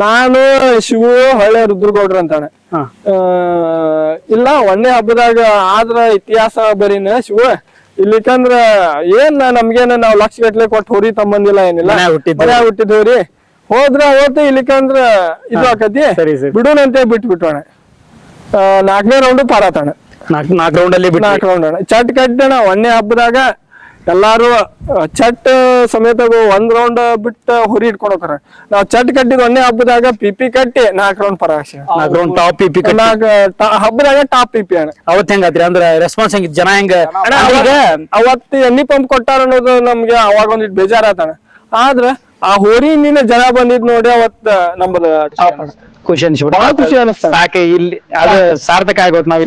ನಾನು ಶಿವು ಹೊಳೆ ರುದ್ರಗೌಡ್ರ ಅಂತಾನೆ. ಇಲ್ಲ 1ನೇ ಹಬ್ಬದಾಗ ಆದ್ರ ಇತಿಹಾಸ ಬರೀನ ಶಿವ ಇಲ್ಲಿಕಂದ್ರ ಏನ್ ನಮ್ಗೇನ ನಾವ್ ಲಕ್ಷ ಗಟ್ಲೆ ಕೊಟ್ಟು ಹೋರಿ ತಮ್ಮಂದಿಲ್ಲ, ಏನಿಲ್ಲ ಹುಟ್ಟಿದ್ರಿ ಹೋದ್ರ ಹೋತ ಇಲ್ಲಿಕಂದ್ರ ಇದು ಆಕತಿ ಬಿಡೋಣಂತೆ ಬಿಟ್ಬಿಟ್ಟೋಣ. 4ನೇ ರೌಂಡ್ ಪಾರಾತಣ. 4 ರೌಂಡ್ ಅಲ್ಲಿ 4 ರೌಂಡ್ ಅಣ್ಣ ಚಟ್ ಕಟ್ಟಣ. 1ನೇ ಹಬ್ಬದಾಗ ಎಲ್ಲಾರು ಚಟ್ ಸಮೇತ 1 ರೌಂಡ್ ಬಿಟ್ಟ ಹುರಿ ಇಟ್ಕೊಂಡ್ ಹೋಗ್ತಾರ. ನಾವ್ ಚಟ್ ಕಟ್ಟಿದ್ 1ನೇ ಹಬ್ಬದಾಗ ಪಿಪಿ ಕಟ್ಟಿ 4 ರೌಂಡ್ ಪರಾಕ್ಷಿ. 4 ರೌಂಡ್ ಟಾಪ್ ಪಿಪಿ ಹಬ್ಬದಾಗ ಟಾಪ್ ಪಿಪಿ ಅಣ್ಣ. ಅವತ್ ಹೆಂಗಾದ್ರಿ? ಅಂದ್ರೆ ರೆಸ್ಪಾನ್ಸ್ ಹೆಂಗಿತ್ತು, ಜನ ಹೆಂಗ? ಅವತ್ತು ಎಣ್ಣೆ ಪಂಪ್ ಕೊಟ್ಟಾರ ಅನ್ನೋದು ನಮ್ಗೆ ಅವಾಗ ಒಂದಿಟ್ಟು ಬೇಜಾರಾತಣ. ಆದ್ರ ಆ ಹೋರಿ ನಿನ್ನ ಜನ ಬಂದಿದ್ ನೋಡಿ ಅವತ್ ನಮ್ಮದು ಟಾಪ್ ಅಣ್ಣ. ಖುಷಿ ಅನ್ಸ್ಬಿಟ್ಟು ಬಹಳ ಖುಷಿ ಅನಿಸ್ತ. ಸಾಕೆ ಇಲ್ಲಿ ಅದು ಸಾರ್ಥಕ ಆಗೋತ್ ನಾವ್.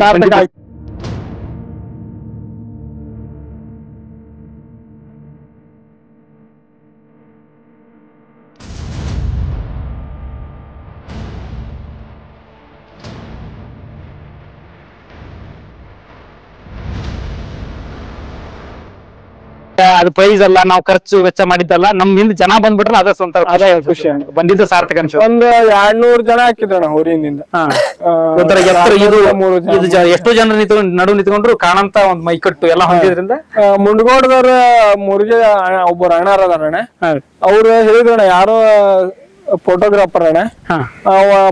ಅದು ಪ್ರೈಸ್ ಅಲ್ಲ, ನಾವು ಖರ್ಚು ವೆಚ್ಚ ಮಾಡಿದ್ದಲ್ಲ, ನಮ್ ಹಿಂದ್ ಜನ ಬಂದ್ಬಿಟ್ರೆ ಅದ ಸ್ವಂತ ಅದೇ ಖುಷಿ ಬಂದಿದ್ದು ಸಾರ್ಥಕ ಅನ್ಸು. ಒಂದ್ 200 ಜನ ಹಾಕಿದ್ರಣ ಹೋರಿಯಿಂದ. ಒಂಥರ ಎಷ್ಟೋ ಜನ ನಡು ನಿಂತ್ಕೊಂಡ್ರು ಕಾಣಂತ ಒಂದ್ ಮೈಕಟ್ಟು ಎಲ್ಲ ಹೊಂದಿದ್ರಿಂದ ಮುಂಡ್ಗೋಡ್ದವ್ರ ಮುರುಗೆ ಒಬ್ಬರು ಅಣ್ಣಾರ ಅದಾರಣ್ಣ. ಅವ್ರು ಹೇಳಿದ್ರಣ್ಣ, ಯಾರೋ ಫೋಟೋಗ್ರಾಫರ್ ಅಣ್ಣ.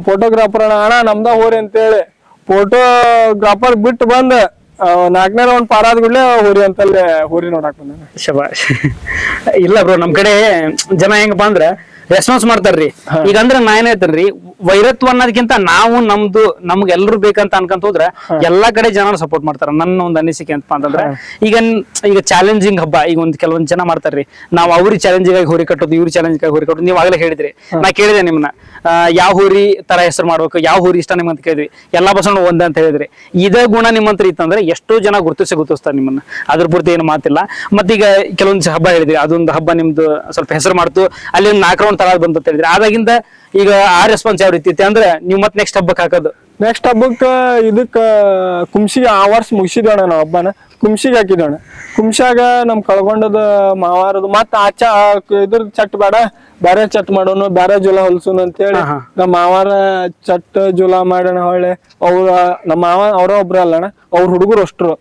ಫೋಟೋಗ್ರಾಫರ್ ಅಣ್ಣ ನಮ್ದ ಹೋರಿ ಅಂತೇಳಿ ಫೋಟೋಗ್ರಾಫರ್ ಬಿಟ್ಟು ಬಂದ 4ನೇ ರೌಂಡ್ ಪಾರಾದ ಕೂಡಲೇ ಹೋರಿ ಅಂತಲ್ಲೇ ಹೋರಿ ನೋಡಾಕ್ ಬಂದ. ಶಬಾಷ್. ಇಲ್ಲ ಬ್ರೋ, ನಮ್ ಕಡೆ ಜನ ಹೆಂಗಪ್ಪ ಅಂದ್ರ ರೆಸ್ಪಾನ್ಸ್ ಮಾಡ್ತಾರ್ರಿ. ಈಗ ಅಂದ್ರೆ ನಾ ಏನ್ ಹೇಳ್ತೇನ್ರಿ, ವೈರತ್ವ ಅನ್ನೋದಕ್ಕಿಂತ ನಾವು ನಮ್ಗೆ ಎಲ್ರು ಬೇಕಂತ ಅನ್ಕೊಂತ ಹೋದ್ರ ಎಲ್ಲಾ ಕಡೆ ಜನ ಸಪೋರ್ಟ್ ಮಾಡ್ತಾರ. ನನ್ನ ಒಂದ್ ಅನಿಸಿಕೆ ಅಂತ ಅಂತಂದ್ರೆ ಈಗ ಚಾಲೆಂಜಿಂಗ್ ಹಬ್ಬ ಈಗ ಕೆಲವೊಂದ್ ಜನ ಮಾಡ್ತಾರ್ರಿ. ನಾವ್ ಅವ್ರಿಗೆ ಚಾಲೆಂಜಿಗಾಗಿ ಹೋರಿ ಕಟ್ಟೋದು, ಇವ್ರ ಚಾಲೆಂಜಿಗಾಗಿ ಹೋರಿ ಕಟ್ಟೋದು. ನೀವ್ ಆಗ್ಲೇ ಹೇಳಿದ್ರಿ, ನಾ ಕೇಳಿದೆ ನಿಮ್ನ ಯಾವ ಹೋರಿ ತರ ಹೆಸರು ಮಾಡ್ಬೇಕು, ಯಾವ ಹೋರಿ ಇಷ್ಟ ನಿಮ್ಮಂತ ಕೇಳಿದ್ವಿ. ಎಲ್ಲಾ ಬಸವಣ್ಣ ಒಂದ ಅಂತ ಹೇಳಿದ್ರಿ. ಇದೇ ಗುಣ ನಿಮ್ಮಂತ್ರ ಇತ್ತಂದ್ರೆ ಎಷ್ಟೋ ಜನ ಗುರುತಿಸ್ತಾರೆ ನಿಮ್ಮನ್ನ. ಅದ್ರ ಪೂರ್ತಿ ಏನು ಮಾತಿಲ್ಲ. ಮತ್ತೀಗ ಕೆಲವೊಂದ್ ಹಬ್ಬ ಹೇಳಿದ್ರಿ, ಅದೊಂದು ಹಬ್ಬ ನಿಮ್ದು ಸ್ವಲ್ಪ ಹೆಸರು ಮಾಡ್ತು, ಅಲ್ಲಿ ಒಂದು 4 ರೌಂಡ್ ತರ ಬಂತ ಹೇಳಿದ್ರಿ. ಅದಾಗಿಂದ ಈಗ ಆ ರೆಸ್ಪಾನ್ಸ್ ಯಾವ ರೀತಿ ಇತ್ತು ಅಂದ್ರೆ ನೀವು ಮತ್ತೆ ನೆಕ್ಸ್ಟ್ ಹಬ್ಬಕ್ಕೆ ಹಾಕೋದು? ನೆಕ್ಸ್ಟ್ ಹಬ್ಬಕ್ಕ ಇದಕ್ಕ ಕುಂಸಿಗೆ ಆ ವರ್ಷ ಮುಗಿಸಿದೋಣ ನಾವು ಹಬ್ಬನ. ಕುಂಸಿಗೆ ಹಾಕಿದೋಣ. ಕುಂಸಾಗ ನಮ್ ಕಳ್ಕೊಂಡದ ಮಾವಾರದು ಮತ್ತ ಇದ್ರ ಚಟ್ ಬೇಡ, ಬ್ಯಾರೆ ಚಟ್ ಮಾಡೋನು, ಬ್ಯಾರೆ ಜುಲ ಹೊಲ್ಸುನು ಅಂತೇಳಿ ನಮ್ಮ ಮಾವಾರ ಚಟ್ ಜುಲ ಮಾಡೋಣ. ಹೊಳ್ಳೆ ನಮ್ಮ ಮಾವ ಅವರ ಒಬ್ರ ಅಲ್ಲಣ್ಣ, ಅವ್ರ ಹುಡುಗರು ಅಷ್ಟ್ರು.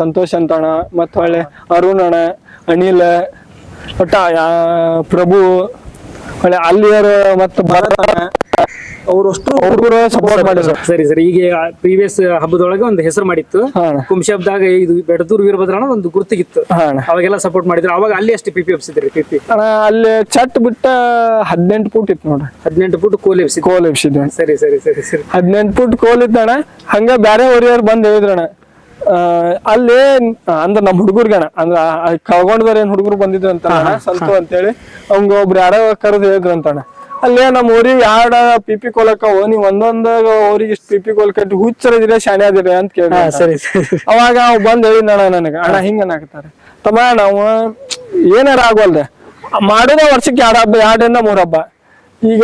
ಸಂತೋಷ್ ಅಂತ ಅಣ್ಣ, ಮತ್ತ ಹೊಳ್ಳೆ ಅರುಣ್ ಅಣ್ಣ, ಅನಿಲ್, ಒಟ್ಟ ಪ್ರಭು, ಹೊಳ್ಳೆ ಅಲ್ಲಿಯರು, ಮತ್ತ ಭರತ ಅವ್ರಷ್ಟು ಹುಡುಗರು ಸಪೋರ್ಟ್ ಮಾಡಿದ್ರು. ಸರಿ ಸರಿ. ಈಗ ಪ್ರೀವಿಯಸ್ ಹಬ್ಬದೊಳಗೆ ಒಂದು ಹೆಸರು ಮಾಡಿತ್ತು, ಕುಂಶಿ ಹಬ್ಬದಾಗ ಇದು ಬೆಡದೂರ್ ವೀರಭದ್ರ ಅನ್ನೋ ಒಂದು ಗುರುತಿಗಿತ್ತು, ಅವಾಗೆಲ್ಲ ಸಪೋರ್ಟ್ ಮಾಡಿದ್ರು. ಅವಾಗ ಅಲ್ಲಿ ಎಷ್ಟು ಪಿಪಿ ಎಬ್ಸಿದ್ರಿ? ಪಿಪಿ ಅಲ್ಲಿ ಚಟ್ ಬಿಟ್ಟ 18 ಫುಟ್ ಇತ್ತು ನೋಡ್ರಿ. 18 ಫುಟ್ ಕೋಲ್ ಎಬ್ಸಿದ್ವಿ. ಸರಿ ಸರಿ ಸರಿ ಸರಿ. 18 ಫುಟ್ ಕೋಲ್ ಇದ್ದಣ. ಹಂಗ ಬ್ಯಾರೆ ಹೊರಿಯವ್ರು ಬಂದ್ ಹೇಳಿದ್ರಣ ಅಲ್ಲಿ, ಅಂದ್ರ ನಮ್ ಹುಡುಗರ್ಗಣ ಅಂದ್ರ ಕಳ್ಕೊಂಡ್ದಾರ ಏನ್ ಹುಡುಗರು ಬಂದಿದ್ರು ಅಂತ ಸಂತು ಅಂತೇಳಿ ಅವಂಗ ಒಬ್ರು ಯಾರೋ ಕರೆದು ಹೇಳಿದ್ರು ಅಂತಣ್ಣ. ಅಲ್ಲೇ ನಮ್ ಊರಿಗೆ ಯಾಡ ಪಿಪಿ ಕೋಲಕ್ಕವು, ನೀವ್ ಒಂದೊಂದ್ ಊರಿಗೆ ಇಷ್ಟ ಪಿಪಿ ಕೋಲ್ ಕಟ್ಟಿ ಹುಚ್ಚರದಿರ ಶಾಣೆ ಅದಿರ ಅಂತ ಕೇಳಿ. ಸರಿ. ಅವಾಗ ಅವ್ ಬಂದ್ ಹೇಳಿದಣ್ಣ ನನಗ, ಅಣ್ಣ ಹಿಂಗ ಅನ್ನಾಕತ್ತಾರ ತಮ್ಮ, ನಾವು ಏನಾರ ಆಗೋಲ್ದೆ ಮಾಡೋದ ವರ್ಷಕ್ಕೆ 2 ಹಬ್ಬ, 2 3 ಹಬ್ಬ. ಈಗ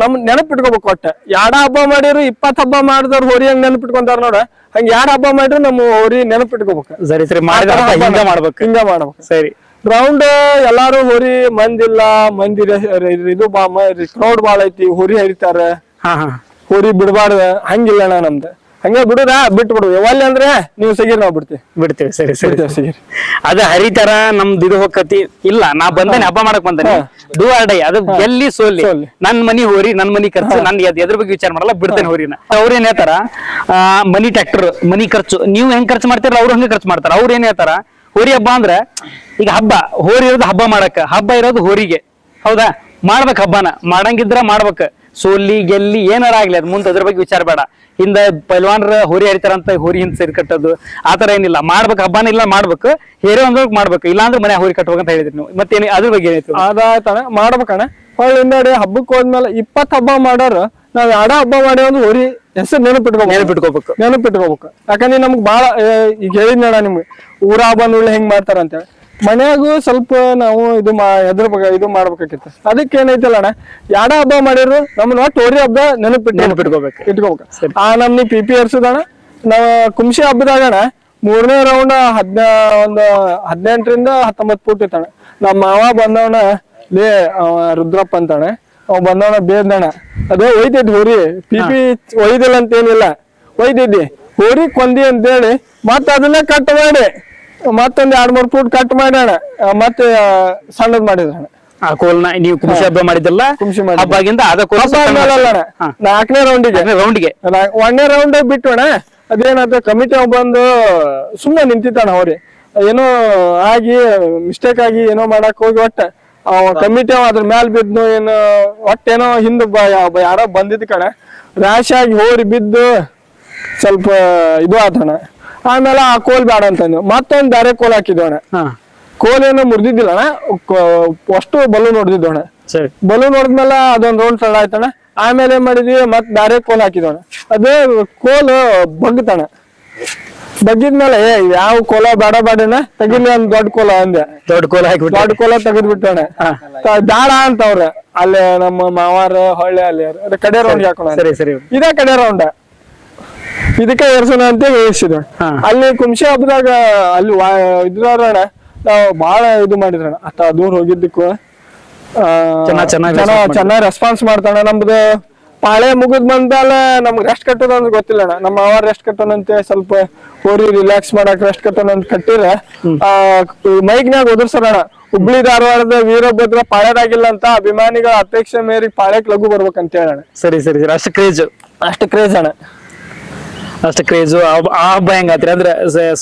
ನಮ್ ನೆನಪಿಟ್ಕೋಬೇಕು. ಒಟ್ಟ 2 ಹಬ್ಬ ಮಾಡಿದ್ರು 20 ಹಬ್ಬ ಮಾಡಿದವ್ರು ಹೋರಿ ಹಂಗ ನೆನಪಿಟ್ಕೊಂತಾರ ನೋಡ, ಹಂಗ 2 ಹಬ್ಬ ಮಾಡಿದ್ರು ನಮ್ಮ ಹೋರಿ ನೆನಪಿಟ್ಕೋಬೇಕು. ಸರಿ ಸರಿ. ಹಿಂಗ ಮಾಡ್ಬೇಕು. ಸರಿ. ರೌಂಡ್ ಎಲ್ಲಾರು ಹೋರಿ ಮಂದಿಲ್ಲ, ಮಂದಿ ಇದು ಕ್ರೌಡ್ ಬಾಳ ಐತಿ, ಹೋರಿ ಹರಿತಾರ, ಹೋರಿ ಬಿಡ್ಬಾರ್ದ, ಹಂಗಿಲ್ಲ ಅಣ್ಣ ನಮ್ದು. ಹಂಗ ಬಿಡುದ ಬಿಟ್ಬಿಡು, ಯಾವಲ್ಲಿ ಅಂದ್ರೆ ನೀವು ಸಿಗಿರ್ ನಾವ್ ಬಿಡ್ತೇವೆ. ಸರಿ ಸರಿ ಸಿಗಿರ್ ಅದ ಹರಿತಾರ ನಮ್ದು ಇದು ಹೋಗತಿ. ಇಲ್ಲ ನಾ ಬಂದೇನೆ ಹಬ್ಬ ಮಾಡಕ್ ಬಂದೇನೆ, ಡೂ ಆರ್ ಡೈ, ಅದು ಎಲ್ಲಿ ಸೋಲಿ ನನ್ ಮನಿ ಹೋರಿ, ನನ್ ಮನಿ ಖರ್ಚು, ನನ್ ಎದ್ರ ಬಗ್ಗೆ ವಿಚಾರ ಮಾಡಲ್ಲ, ಬಿಡ್ತೇನೆ ಹೋರಿನ. ಅವ್ರೇನ್ ಹೇಳ್ತಾರ, ಮನಿ ಟ್ರ್ಯಾಕ್ಟರ್ ಮನಿ ಖರ್ಚು ನೀವು ಹೆಂಗ್ ಖರ್ಚು ಮಾಡ್ತಾರ ಅವ್ರು ಹಂಗ ಖರ್ಚು ಮಾಡ್ತಾರ. ಅವ್ರ ಏನ್ ಹೇಳ್ತಾರ, ಹೋರಿ ಹಬ್ಬ ಅಂದ್ರೆ ಈಗ ಹಬ್ಬ, ಹೋರಿ ಇರೋದು ಹಬ್ಬ ಮಾಡಕ್ಕ, ಹಬ್ಬ ಇರೋದು ಹೋರಿಗೆ, ಹೌದಾ? ಮಾಡ್ಬೇಕ್ ಹಬ್ಬನ, ಮಾಡಂಗಿದ್ರ ಮಾಡ್ಬೇಕ. ಸೋಲಿ ಗೆಲ್ಲಿ ಏನಾರ ಆಗ್ಲಿ ಅದ್ ಮುಂದೆ ಅದ್ರ ಬಗ್ಗೆ ವಿಚಾರ ಬೇಡ. ಹಿಂದ ಪೈಲ್ವಾನ್ರ ಹೋರಿ ಹರಿತಾರಂತ ಹೋರಿ ಹಿಂದ್ ಸೇರಿ ಕಟ್ಟೋದು ಆತರ ಏನಿಲ್ಲ. ಮಾಡ್ಬೇಕು ಹಬ್ಬನ, ಇಲ್ಲ ಮಾಡ್ಬೇಕು, ಹೇರೆ ಒಂದ್ ಮಾಡ್ಬೇಕು, ಇಲ್ಲಾಂದ್ರೆ ಮನೆ ಹೋರಿ ಕಟ್ಬೇಕಂತ ಹೇಳಿದ್ರಿ ನೀವು. ಮತ್ತೇನು ಅದ್ರ ಬಗ್ಗೆ ಏನಾಯ್ತು? ಅದಾಯ್ತಣ್ಣ, ಮಾಡ್ಬೇಕಣ್ಣ. ಹೊಳ್ಳಿ ನೋಡಿ ಹಬ್ಬಕ್ಕೆ ಹೋದ್ಮೇಲೆ 20 ಹಬ್ಬ ಮಾಡೋರು ನಾವ್ 2 ಹಬ್ಬ ಮಾಡಿ ಒಂದು ಹೋರಿ ಹೆಸರು ನೆನಪಿಟ್ಕೋಬೇಕು. ಯಾಕಂದ್ರೆ ನಮ್ಗ್ ಬಾಳ ಈಗ ಹೇಳಿದ್ನಣ್ಣ ನಿಮ್ಗೆ, ಊರ ಹಬ್ಬ ನೋಡಿ ಹೆಂಗ್ ಮಾಡ್ತಾರ ಅಂತೇಳಿ. ಮನ್ಯಾಗೂ ಸ್ವಲ್ಪ ನಾವು ಎದ್ರ ಬಗ್ಗೆ ಇದು ಮಾಡ್ಬೇಕಾಗಿತ್ತು. ಅದಕ್ಕೆ ಏನೈತಲ್ಲ ಅಣ್ಣ, 2 ಹಬ್ಬ ಮಾಡಿದ್ರು ನಮ್ಮನ್ನ ಒಟ್ಟು ಹೋರಿ ಹಬ್ಬ ಇಟ್ಕೋಬೇಕು. ಆ ನಮ್ನಿ ಪಿಪಿ ಹರ್ಸದಣ್ಣ. ನಾವ್ ಕುಂಶಿ ಹಬ್ಬದಾಗಣ 3ನೇ ರೌಂಡ್ 18ರಿಂದ 19 ಫುಟ್ ಇತ್ತಣ್ಣ. ನಮ್ಮ ಮಾವ ಬಂದವನ ಲೇ ರುದ್ರಪ್ಪ ಅಂತಣ್ಣ, ಅವ್ ಬಂದವನ ಬೇದಣ್ಣ. ಅದೇ ಒಯ್ದಿದ್ ಹೋರಿ, ಪಿಪಿ ಒಯ್ದಿಲ್ಲ ಅಂತ ಏನಿಲ್ಲ, ಒಯ್ದಿದ್ದಿ ಹೋರಿ ಕೊಂದಿ ಅಂತೇಳಿ ಮತ್ತ ಅದನ್ನ ಕಟ್ ಮಾಡಿ ಮತ್ತೊಂದ್ 2-3 ಫುಟ್ ಕಟ್ ಮಾಡ್ಯಾಣ, ಮತ್ತೆ ಸಣ್ಣದ್ ಮಾಡಿದ್ರಣ್ಣ. ಆ ಕೋಲ್ನ ನೀವು ಕುಂಶಿ ಹಬ್ಬ ಮಾಡಿದ್ದಲ್ಲ, ಹಬ್ಬಾಗಿಂದ ಅದ 4ನೇ ರೌಂಡಿಗೆ 1ನೇ ರೌಂಡ್ ಬಿಟ್ಟೋಣ. ಅದೇನಾದ ಕಮಿಟಿ ಬಂದು ಸುಮ್ನೆ ನಿಂತಿತ್ತಾನ ಅವ್ರಿ, ಏನೋ ಆಗಿ ಮಿಸ್ಟೇಕ್ ಆಗಿ ಏನೋ ಮಾಡಕ್ ಹೋಗಿ ಒಟ್ಟ ಕಮಿಟಿ ಅದ್ರ ಮ್ಯಾಲ ಬಿದ್ನು ಏನು ಒಟ್ಟೇನೋ ಹಿಂದ ಯಾರೋ ಬಂದಿದ್ ಕಣ ರ್ಯಾಶ್ ಆಗಿ ಹೋರಿ ಬಿದ್ದು ಸ್ವಲ್ಪ ಇದು ಆತಣ. ಆಮೇಲೆ ಆ ಕೋಲ್ ಬೇಡ ಅಂತ ಮತ್ತೊಂದ್ ಬೇರೆ ಕೋಲ್ ಹಾಕಿದೋಣ. ಕೋಲ್ ಏನೋ ಮುರಿದಿದ್ದಿಲ್ಲಣ್ಣ, ಅಷ್ಟು ಬಲೂನ್ ಹೊಡೆದಿದ್ದೋಣ. ಬಲೂನ್ ಹೊಡೆದ್ಮೇಲೆ ಅದೊಂದ್ ರೌಂಡ್ ಸಣ್ಣ ಆಯ್ತಣ್ಣ. ಆಮೇಲೆ ಏನ್ ಮಾಡಿದ್ವಿ, ಮತ್ ಬೇರೆ ಕೋಲ್ ಹಾಕಿದೋಣ. ಅದೇ ಕೋಲ್ ಬಗ್ತಣ. ಬಗ್ಗಿದ್ಮೇಲೆ ಯಾವ ಕೋಲ ಬೇಡನ ತೆಗಿಲಿ ಒಂದ್ ದೊಡ್ಡ ಕೋಲ ಅಂದೆ. ದೊಡ್ಡ ಕೋಲ ತೆಗೆದ್ಬಿಟ್ಟಣ. ಬೇಡ ಅಂತ ಅವ್ರ ಅಲ್ಲಿ ನಮ್ಮ ಮಾವಾರ ಹೊಳ್ಳೆ ಅಲ್ಲಿ ಕಡೆ ರೌಂಡ್ ಹಾಕೋಣ. ಇದೇ ಕಡೆ ರೌಂಡ್ ಇದಕ್ಕೆ ಏರ್ಸೋಣ ಅಂತ ಹೇಳಿಸಿದ. ಅಲ್ಲಿ ಕುಂಶಿ ಹಬ್ಬದಾಗ ಅಲ್ಲಿ ಇದ್ರಣ್ಣ, ನಾವು ಬಾಳ ಇದು ಮಾಡಿದ್ರಣ್ಣ. ಅಷ್ಟ ದೂರ ಹೋಗಿದ್ದಕ್ಕೂ ಚೆನ್ನಾಗ್ ರೆಸ್ಪಾನ್ಸ್ ಮಾಡ್ತಾನ. ನಮ್ದು ಪಾಳೆ ಮುಗಿದ್ ಬಂದಲ್ಲ ನಮ್ಗ್ ರೆಸ್ಟ್ ಕಟ್ಟೋದ ಅಂತ ಗೊತ್ತಿಲ್ಲಣ್ಣ. ನಮ್ಮ ಅವ ರೆಸ್ಟ್ ಕಟ್ಟೋನಂತೆ ಸ್ವಲ್ಪ ಹೋರಿ ರಿಲ್ಯಾಕ್ಸ್ ಮಾಡಕ್ ರೆಸ್ಟ್ ಕಟ್ಟೋನಂತ ಕಟ್ಟಿರ ಮೈಕ್ನ್ಯಾಗ ಒದರ್ಸೋಣ. ಹುಬ್ಳಿ ಧಾರವಾಡದ ವೀರಭದ್ರ ಪಾಳ್ಯದಾಗಿಲ್ಲ ಅಂತ ಅಭಿಮಾನಿಗಳ ಅಪೇಕ್ಷೆ ಮೇರೆಗೆ ಪಾಳ್ಯಕ್ ಲಘು ಬರ್ಬೇಕಂತ ಹೇಳಣ. ಸರಿ ಸರಿ ಸರಿ. ಅಷ್ಟು ಕ್ರೇಜ್ ಅಣ್ಣ. ಅಷ್ಟ ಕ್ರೇಜು. ಆ ಹಬ್ಬ ಹೆಂಗಾತ್ರಿ ಅಂದ್ರೆ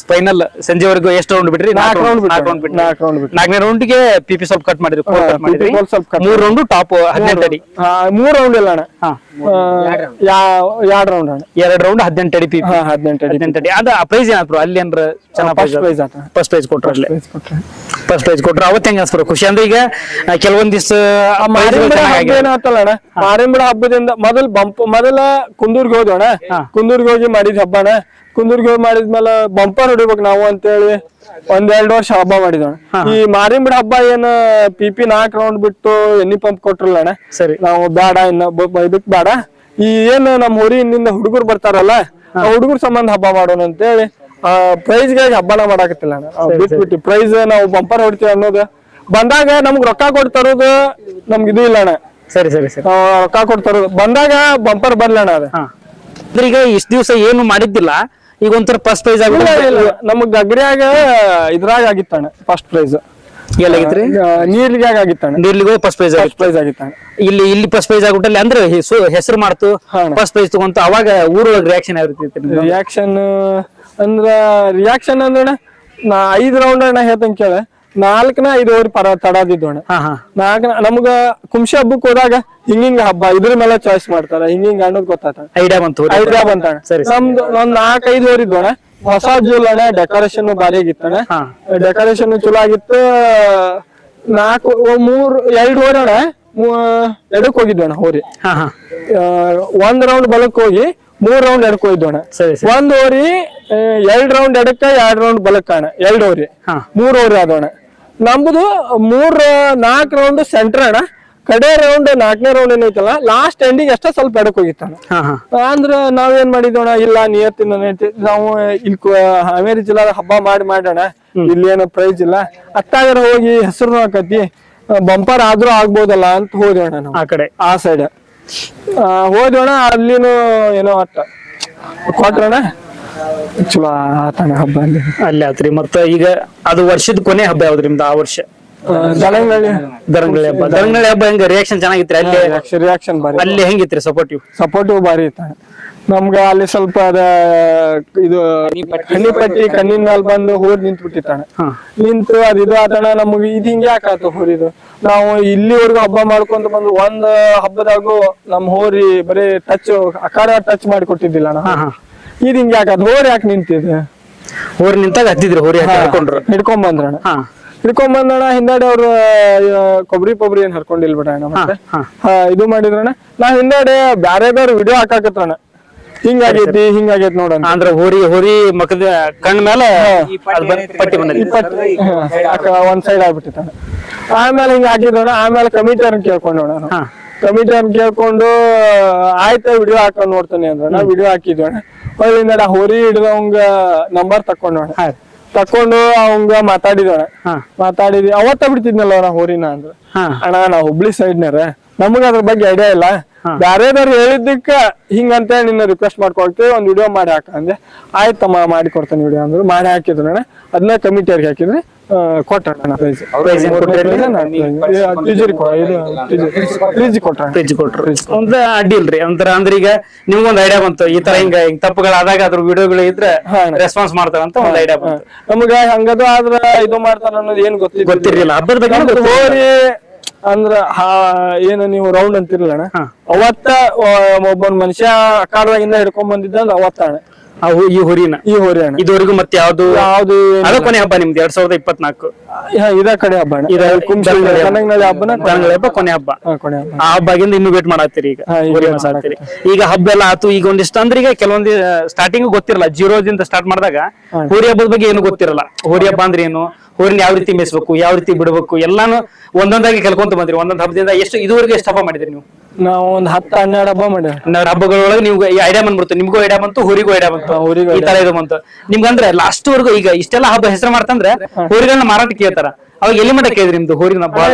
ಫೈನಲ್ ಸಂಜೆವರೆಗೂ ಎಷ್ಟು ರೌಂಡ್ ಬಿಟ್ರಿ? 4ನೇ ರೌಂಡ್ಗೆ ಪಿಪಿ ಸ್ವಲ್ಪ ಕಟ್ ಮಾಡಿದ್ರಿ, 3 ರೌಂಡ್ ಟಾಪ್ 18 ಅಡಿ. 3 ರೌಂಡ್ ಇಲ್ಲ ಅಣ್ಣ, 2 ರೌಂಡ್ ಅಣ್ಣ. 2 ರೌಂಡ್ 18 ಅಡಿ ಪಿಪಿ. 18 ಅಡಿ. ಅದ ಪ್ರೈಸ್ ಏನಾದ್ರು ಅಲ್ಲಿ ಅಂದ್ರೆ ಫಸ್ಟ್ ಪ್ರೈಸ್ ಕೊಟ್ರು. ಅವತ್ತು ಹೆಂಗ ಅನ್ಸ್ಬರು ಖುಷಿ ಅಂದ್ರೆ? ಈಗ ಕೆಲವೊಂದಿವ್ಸ ಏನಾತಲ್ಲ ಮಾರಿಂಬಿಡ ಹಬ್ಬದಿಂದ ಮೊದಲ ಕುಂದೂರ್ಗೆ ಹೋದೋಣ. ಕುಂದೂರ್ಗೆ ಹೋಗಿ ಮಾಡಿದ್ ಹಬ್ಬನ. ಕುಂದೂರ್ಗೆ ಹೋಗಿ ಮಾಡಿದ್ಮೇಲೆ ಬಂಪರ್ ಹೊಡಿಬೇಕು ನಾವು ಅಂತೇಳಿ 1-2 ವರ್ಷ ಹಬ್ಬ ಮಾಡಿದೋಣ. ಈ ಮಾರಿಂಬಿಡ ಹಬ್ಬ ಏನ್ ಪಿಪಿ 4 ರೌಂಡ್ ಬಿಟ್ಟು ಎಣ್ಣಿ ಪಂಪ್ ಕೊಟ್ರಲ್ಲ ಅಣ್ಣ. ಸರಿ, ನಾವು ಬೇಡ ಇನ್ನ ಇದಕ್ ಬೇಡ, ಈ ಏನ್ ನಮ್ ಊರಿ ಇನ್ನಿಂದ ಹುಡುಗರು ಬರ್ತಾರಲ್ಲ ಆ ಹುಡುಗರ ಸಂಬಂಧ ಹಬ್ಬ ಮಾಡೋಣ ಅಂತೇಳಿ ಪ್ರೈಸ್ ಗಾಗಿ ಹಬ್ಬನ ಮಾಡಾಕತ್ತಿಲ್ಲ ಅಣ್ಣ. ಬಿಟ್ಬಿಟ್ಟು ಪ್ರೈಸ್ ನಾವು ಬಂಪರ್ ಹೊಡಿತೀವಿ ಅನ್ನೋದು ಬಂದಾಗ ನಮ್ಗ್ ರೊಕ್ಕ ಕೊಟ್ಟು ತರೋದು ನಮ್ಗೆ ಇದು ಇಲ್ಲ ಅಣ್ಣ. ಸರಿ ಸರಿ ಸರಿ. ರೊಕ್ಕ ಕೊಟ್ಟು ತರೋದು ಬಂದಾಗ ಬಂಪರ್ ಬರ್ಲಣ್ಣ. ಅದ ಈಗ ಇಷ್ಟ ದಿವಸ ಏನು ಮಾಡಿದ್ದಿಲ್ಲ, ಈಗ ಒಂಥರ ಫಸ್ಟ್ ಪ್ರೈಸ್ ಆಗಿಲ್ಲ. ನಮಗ್ ಗಗ್ರಿಯಾಗ ಇದ್ರಾಗ ಆಗಿತ್ತಣ್ಣ ಫಸ್ಟ್ ಪ್ರೈಸ್. ಎಲ್ಲಾಗಿತ್ರಿ ನೀರ್ಲಿಗಾಗ ಆಗಿತ್ತಣ್ಣ. ನೀರ್ಲಿಗೂ ಫಸ್ಟ್ ಪ್ರೈಸ್ ಫಸ್ಟ್ ಪ್ರೈಸ್ ಆಗಿತ್ತಣ್ಣ. ಇಲ್ಲಿ ಫಸ್ಟ್ ಪ್ರೈಸ್ ಆಗ್ಬಿಟ್ಟಲ್ಲಿ ಅಂದ್ರೆ ಹೆಸರು ಮಾಡ್ತು ಫಸ್ಟ್ ಪ್ರೈಸ್ ತಗೊಂತ ಅವಾಗ ಊರೊಳಗೆ ರಿಯಾಕ್ಷನ್ ಯಾವ ರೀತಿ ಇತ್ತು? ರಿಯಾಕ್ಷನ್ ಅಂದ್ರಣ್ಣ ನಾ 5 ರೌಂಡ್ ಅಣ್ಣ ಹೇಳ್ತಂಗ ಕೇಳ 4ನ 5 ಓವರ್ ತಡಾದಿದ್ದೋಣ. ನಮ್ಗ ಕುಂಶಿ ಹಬ್ಬಕ್ ಹೋದಾಗ ಹಿಂಗಿಂಗ ಹಬ್ಬ ಇದ್ರ ಮೇಲೆ ಚಾಯ್ಸ್ ಮಾಡ್ತಾರ, ಹಿಂಗಿಂಗ ಅನ್ನೋದ್ ಗೊತ್ತಾತ, ಐಡಿಯಾ ಬಂತಣ್ಣ. ನಮ್ದು ಒಂದ್ 4-5 ಓವರ್ ಇದ್ದೋಣ. ಹೊಸ ಜೂಲ್ ಅಣ್ಣ, ಡೆಕೋರೇಷನ್ ಭಾರಿ ಆಗಿತ್ತಣ್ಣ. ಡೆಕೋರೇಷನ್ ಚಲೋ ಆಗಿತ್ತು. 2 ಓವರ್ ಅಣ್ಣ 2ಕ್ ಹೋಗಿದ್ದೋಣ ಹೋರಿ. 1 ರೌಂಡ್ ಬಲಕ್ ಹೋಗಿ 3 round ಎಡಕ್ ಹೋಗಿದ್ದೋಣ. 1 ovary 2 round ಎಡಕ್ಕ 2 round Balak ಅಣ್ಣ 2 ಓವರಿ 3 ಓವರ್ ಆದೋಣ. ನಮ್ದು 4 ರೌಂಡ್ ಸೆಂಟರ್ ಅಣ್ಣ. ಕಡೆ ರೌಂಡ್ 4ನೇ ರೌಂಡ್ ಏನೈತಲ್ಲ ಲಾಸ್ಟ್ ಎಂಡಿಂಗ್ ಅಷ್ಟ ಸ್ವಲ್ಪ ಎಡಕ್ ಹೋಗಿತ್ತಣ್ಣ. ಅಂದ್ರ ನಾವೇನ್ ಮಾಡಿದೋಣ, ಇಲ್ಲ ನಿಯತ್ತಿನ ನಾವು ಇಲ್ಲಿ ಹಾವೇರಿ ಜಿಲ್ಲಾ ಹಬ್ಬ ಮಾಡೋಣ, ಇಲ್ಲಿ ಏನೋ ಪ್ರೈಸ್ ಇಲ್ಲ, ಅತ್ತಾಗರ ಹೋಗಿ ಹೆಸರು ಹಾಕತಿ ಬಂಪರ್ ಆದ್ರೂ ಆಗ್ಬೋದಲ್ಲ ಅಂತ ಹೋದೋಣ ನಾವು ಆ ಕಡೆ ಆ ಸೈಡ್ ಹೋದೋಣ. ಅಲ್ಲಿನೂ ಏನೋ ಅಟ್ಟ ಕೊಟ್ರಣ ಚಲೋ ಆತಣ ಹಬ್ಬ ಅಲ್ಲಿ ಆತ್ರಿ. ಮತ್ತ ಈಗ ಅದು ವರ್ಷದ ಕೊನೆ ಹಬ್ಬ ಯಾವ್ದ್ರಿ ನಿಮ್ದು ಆ ವರ್ಷ? ದರಂಗಳಿ ಹಬ್ಬ. ದರಂಗಳಿ ಹಬ್ಬ ಹೆಂಗ ರಿಯಾಕ್ಷನ್ ಚೆನ್ನಾಗಿತ್ರಿ? ಅಲ್ಲಿ ರಿಯಾಕ್ಷನ್ ಬಾರಿ. ಅಲ್ಲಿ ಹೆಂಗಿತ್ರಿ ಸಪೋರ್ಟಿವ್ ಬಾರಿ ಇತ್ತ ನಮ್ಗ. ಅಲ್ಲಿ ಸ್ವಲ್ಪ ಅದ ಇದು ಹಣ್ಣಿಪಟ್ಟಿ ಕಣ್ಣಿನ ಮ್ಯಾಲ ಬಂದು ಹೋರ್ ನಿಂತ್ ಬಿಟ್ಟಿತ್ತಣ. ನಿಂತು ಅದಿದು ಆತಣ. ನಮ್ಗೆ ಇದು ಹಿಂಗೆ ಯಾಕಾತ ಹೋರಿದು? ನಾವು ಇಲ್ಲಿವರೆಗೂ ಹಬ್ಬ ಮಾಡ್ಕೊಂತ ಬಂದು ಒಂದ್ ಹಬ್ಬದಾಗೂ ನಮ್ ಹೋರಿ ಬರೀ ಅಕಾರ ಟಚ್ ಮಾಡಿ ಕೊಟ್ಟಿದ್ದಿಲ್ಲ ಅಣ್ಣ. ಇದು ಹಿಂಗೆ ಯಾಕಾತ? ಹೋರಿ ಯಾಕೆ ನಿಂತಿದೆ? ಹೋರಿ ನಿಂತಾಗ ಹತ್ತಿದ್ರಿ ಹೋರಿ ಹಿಡ್ಕೊಂಡ್ ಬಂದ್ರಣ. ಹಿಂದಾಡಿ ಅವ್ರು ಕೊಬ್ಬರಿ ಏನ್ ಹರ್ಕೊಂಡಿಲ್ ಬಿಡಣ. ಮತ್ತೆ ಇದು ಮಾಡಿದ್ರಣ. ನಾವ್ ಹಿಂದಾಡಿ ಬ್ಯಾರೆ ವಿಡಿಯೋ ಹಾಕಾಕತ್ರಣ. ಹಿಂಗಾಗೈತಿ ನೋಡ ಅಂದ್ರ ಹೋರಿ ಮಕ್ಕದ ಕಣ್ಣ ಮೇಲೆ ಒಂದ್ ಸೈಡ್ ಆಗ್ಬಿಟ್ಟಿತ್ತ. ಆಮೇಲೆ ಹಿಂಗ ಹಾಕಿದ್ರಣ. ಆಮೇಲೆ ಕಮಿಟಿಯವ್ರನ್ನ ಕೇಳ್ಕೊಂಡೋಣ. ಕಮಿಟಿಯವ್ರನ್ನ ಕೇಳ್ಕೊಂಡು ಆಯ್ತ ವಿಡಿಯೋ ಹಾಕೊಂಡ್ ನೋಡ್ತಾನೆ ಅಂದ್ರ ನಾ ವಿಡಿಯೋ ಹಾಕಿದ್ವಣ. ಹೊಳ್ಳಿಂದ ಹೋರಿ ಹಿಡಿದವಂಗ ನಂಬರ್ ತಕೊಂಡು ಅವಂಗ ಮಾತಾಡಿದೋಣ. ಮಾತಾಡಿದ್ವಿ. ಅವತ್ತ ಬಿಡ್ತಿದ್ನಲ್ಲ ನಾ ಹೋರಿನ ಅಂದ್ರ, ಅಣ್ಣ ನಾವ್ ಹುಬ್ಳಿ ಸೈಡ್ನಾರ ನಮಗ ಅದ್ರ ಬಗ್ಗೆ ಐಡಿಯಾ ಇಲ್ಲ, ಬ್ಯಾರೇದವ್ರು ಹೇಳಿದ್ದಕ್ಕ ಹಿಂಗಂತ ನಿನ್ನ ರಿಕ್ವೆಸ್ಟ್ ಮಾಡ್ಕೊಳ್ತೀವಿ, ಒಂದ್ ವಿಡಿಯೋ ಮಾಡಿ ಹಾಕ ಅಂದೆ. ಆಯ್ತಮ್ಮ ಮಾಡಿ ಕೊಡ್ತಾನೆ ವಿಡಿಯೋ ಅಂದ್ರು. ಮಾಡಿ ಹಾಕಿದ್ರು ಅಣ್ಣ. ಅದನ್ನ ಕಮಿಟಿಯವ್ರಿಗೆ ಹಾಕಿದ್ರಿ ಕೊಟ್ಟಣ. ಅಡ್ಡಿ ಇಲ್ರಿ ಒಂಥರ. ಅಂದ್ರೆ ಈಗ ನಿಮ್ಗೊಂದ್ ಐಡಿಯಾ ಬಂತು, ಈ ತರ ಹಿಂಗ ತಪ್ಪುಗಳಾದಾಗ ಅದ್ರ ವಿಡಿಯೋಗಳು ಇದ್ರೆ ರೆಸ್ಪಾನ್ಸ್ ಮಾಡ್ತಾರಂತ ಒಂದ್ ಐಡಿಯಾ ಬಂತು ನಮಗ. ಹಂಗದು ಆದ್ರ ಇದು ಮಾಡ್ತಾರ ಅನ್ನೋದು ಏನ್ ಗೊತ್ತಿರ್ಲಿಲ್ಲ. ಹಬ್ಬದ ಬಗ್ಗೆ ಹೋರಿ ಅಂದ್ರ ಏನು ನೀವು ರೌಂಡ್ ಅಂತಿರ್ಲಣ್ಣ. ಅವತ್ತ ಒಬ್ಬನ್ ಮನುಷ್ಯ ಅಕಾರದಾಗಿಂದ ಹಿಡ್ಕೊಂಡ್ ಬಂದಿದ್ದ ಅಂದ್ರ ಅವತ್ತಣ್ಣ ಈ ಹೋರಿ ಅಣ್ಣ. ಇದುವರೆಗೂ ಮತ್ತೆ ಯಾವ್ದು ಕೊನೆ ಹಬ್ಬ ನಿಮ್ದು 2024 ಇದ ಕಡೆ ಹಬ್ಬ ಹಬ್ಬ ಕೊನೆ ಹಬ್ಬ. ಆ ಹಬ್ಬಗಿಂದ ಇನ್ನು ವೇಟ್ ಮಾಡತ್ತೀರಿ ಈಗ ಈಗ ಹಬ್ಬ ಎಲ್ಲ ಆತು. ಈಗ ಒಂದಿಷ್ಟ ಅಂದ್ರೆ ಈಗ ಕೆಲವೊಂದು ಸ್ಟಾರ್ಟಿಂಗ್ ಗೊತ್ತಿರಲ್ಲ, 0ದಿಂದ ಸ್ಟಾರ್ಟ್ ಮಾಡಿದಾಗ ಹೋರಿ ಹಬ್ಬದ ಬಗ್ಗೆ ಏನು ಗೊತ್ತಿರಲ್ಲ. ಹೋರಿ ಹಬ್ಬ ಅಂದ್ರೆ ಏನು, ಹೋರಿನ ಯಾವ ರೀತಿ ಮೇಯಿಸ್ಬೇಕು, ಯಾವ ರೀತಿ ಬಿಡ್ಬೇಕು ಎಲ್ಲಾನು ಒಂದೊಂದಾಗಿ ಕಲ್ಕೊಂತ ಬಂದ್ರಿ. ಒಂದೊಂದ್ ಹಬ್ಬದಿಂದ ಇದುವರೆಗೂ ಎಷ್ಟು ಹಬ್ಬ ಮಾಡಿದ್ರಿ ನೀವು? ನಾವು ಒಂದ್ 10-12 ಹಬ್ಬ ಮಾಡಿ 12 ಹಬ್ಬಗಳೊಳಗೆ ನೀವು ಐಡಿಯಾ ಬಂದ್ಬಿಡ್ತು. ನಿಮ್ಗೂ ಐಡಿಯಾ ಬಂತು, ಹೋರಿಗೂ ಐಡಿಯಾ ಬಂತು, ಈ ತರ ಇದು ಬಂತು ನಿಮ್ಗಂದ್ರೆ ಲಾಸ್ಟ್ ವರ್ಗು. ಈಗ ಇಷ್ಟೆಲ್ಲ ಹಬ್ಬ ಹೆಸರು ಮಾಡ್ತಂದ್ರೆ ಹೋರಿಗಳನ್ನ ಮಾರಾಟ ಕೇಳ್ತಾರ. ಅವಾಗ ಎಲ್ಲಿ ಮಟ್ಟ ಕೇಳಿದ್ರಿ ನಿಮ್ದು ಹೋರಿನ?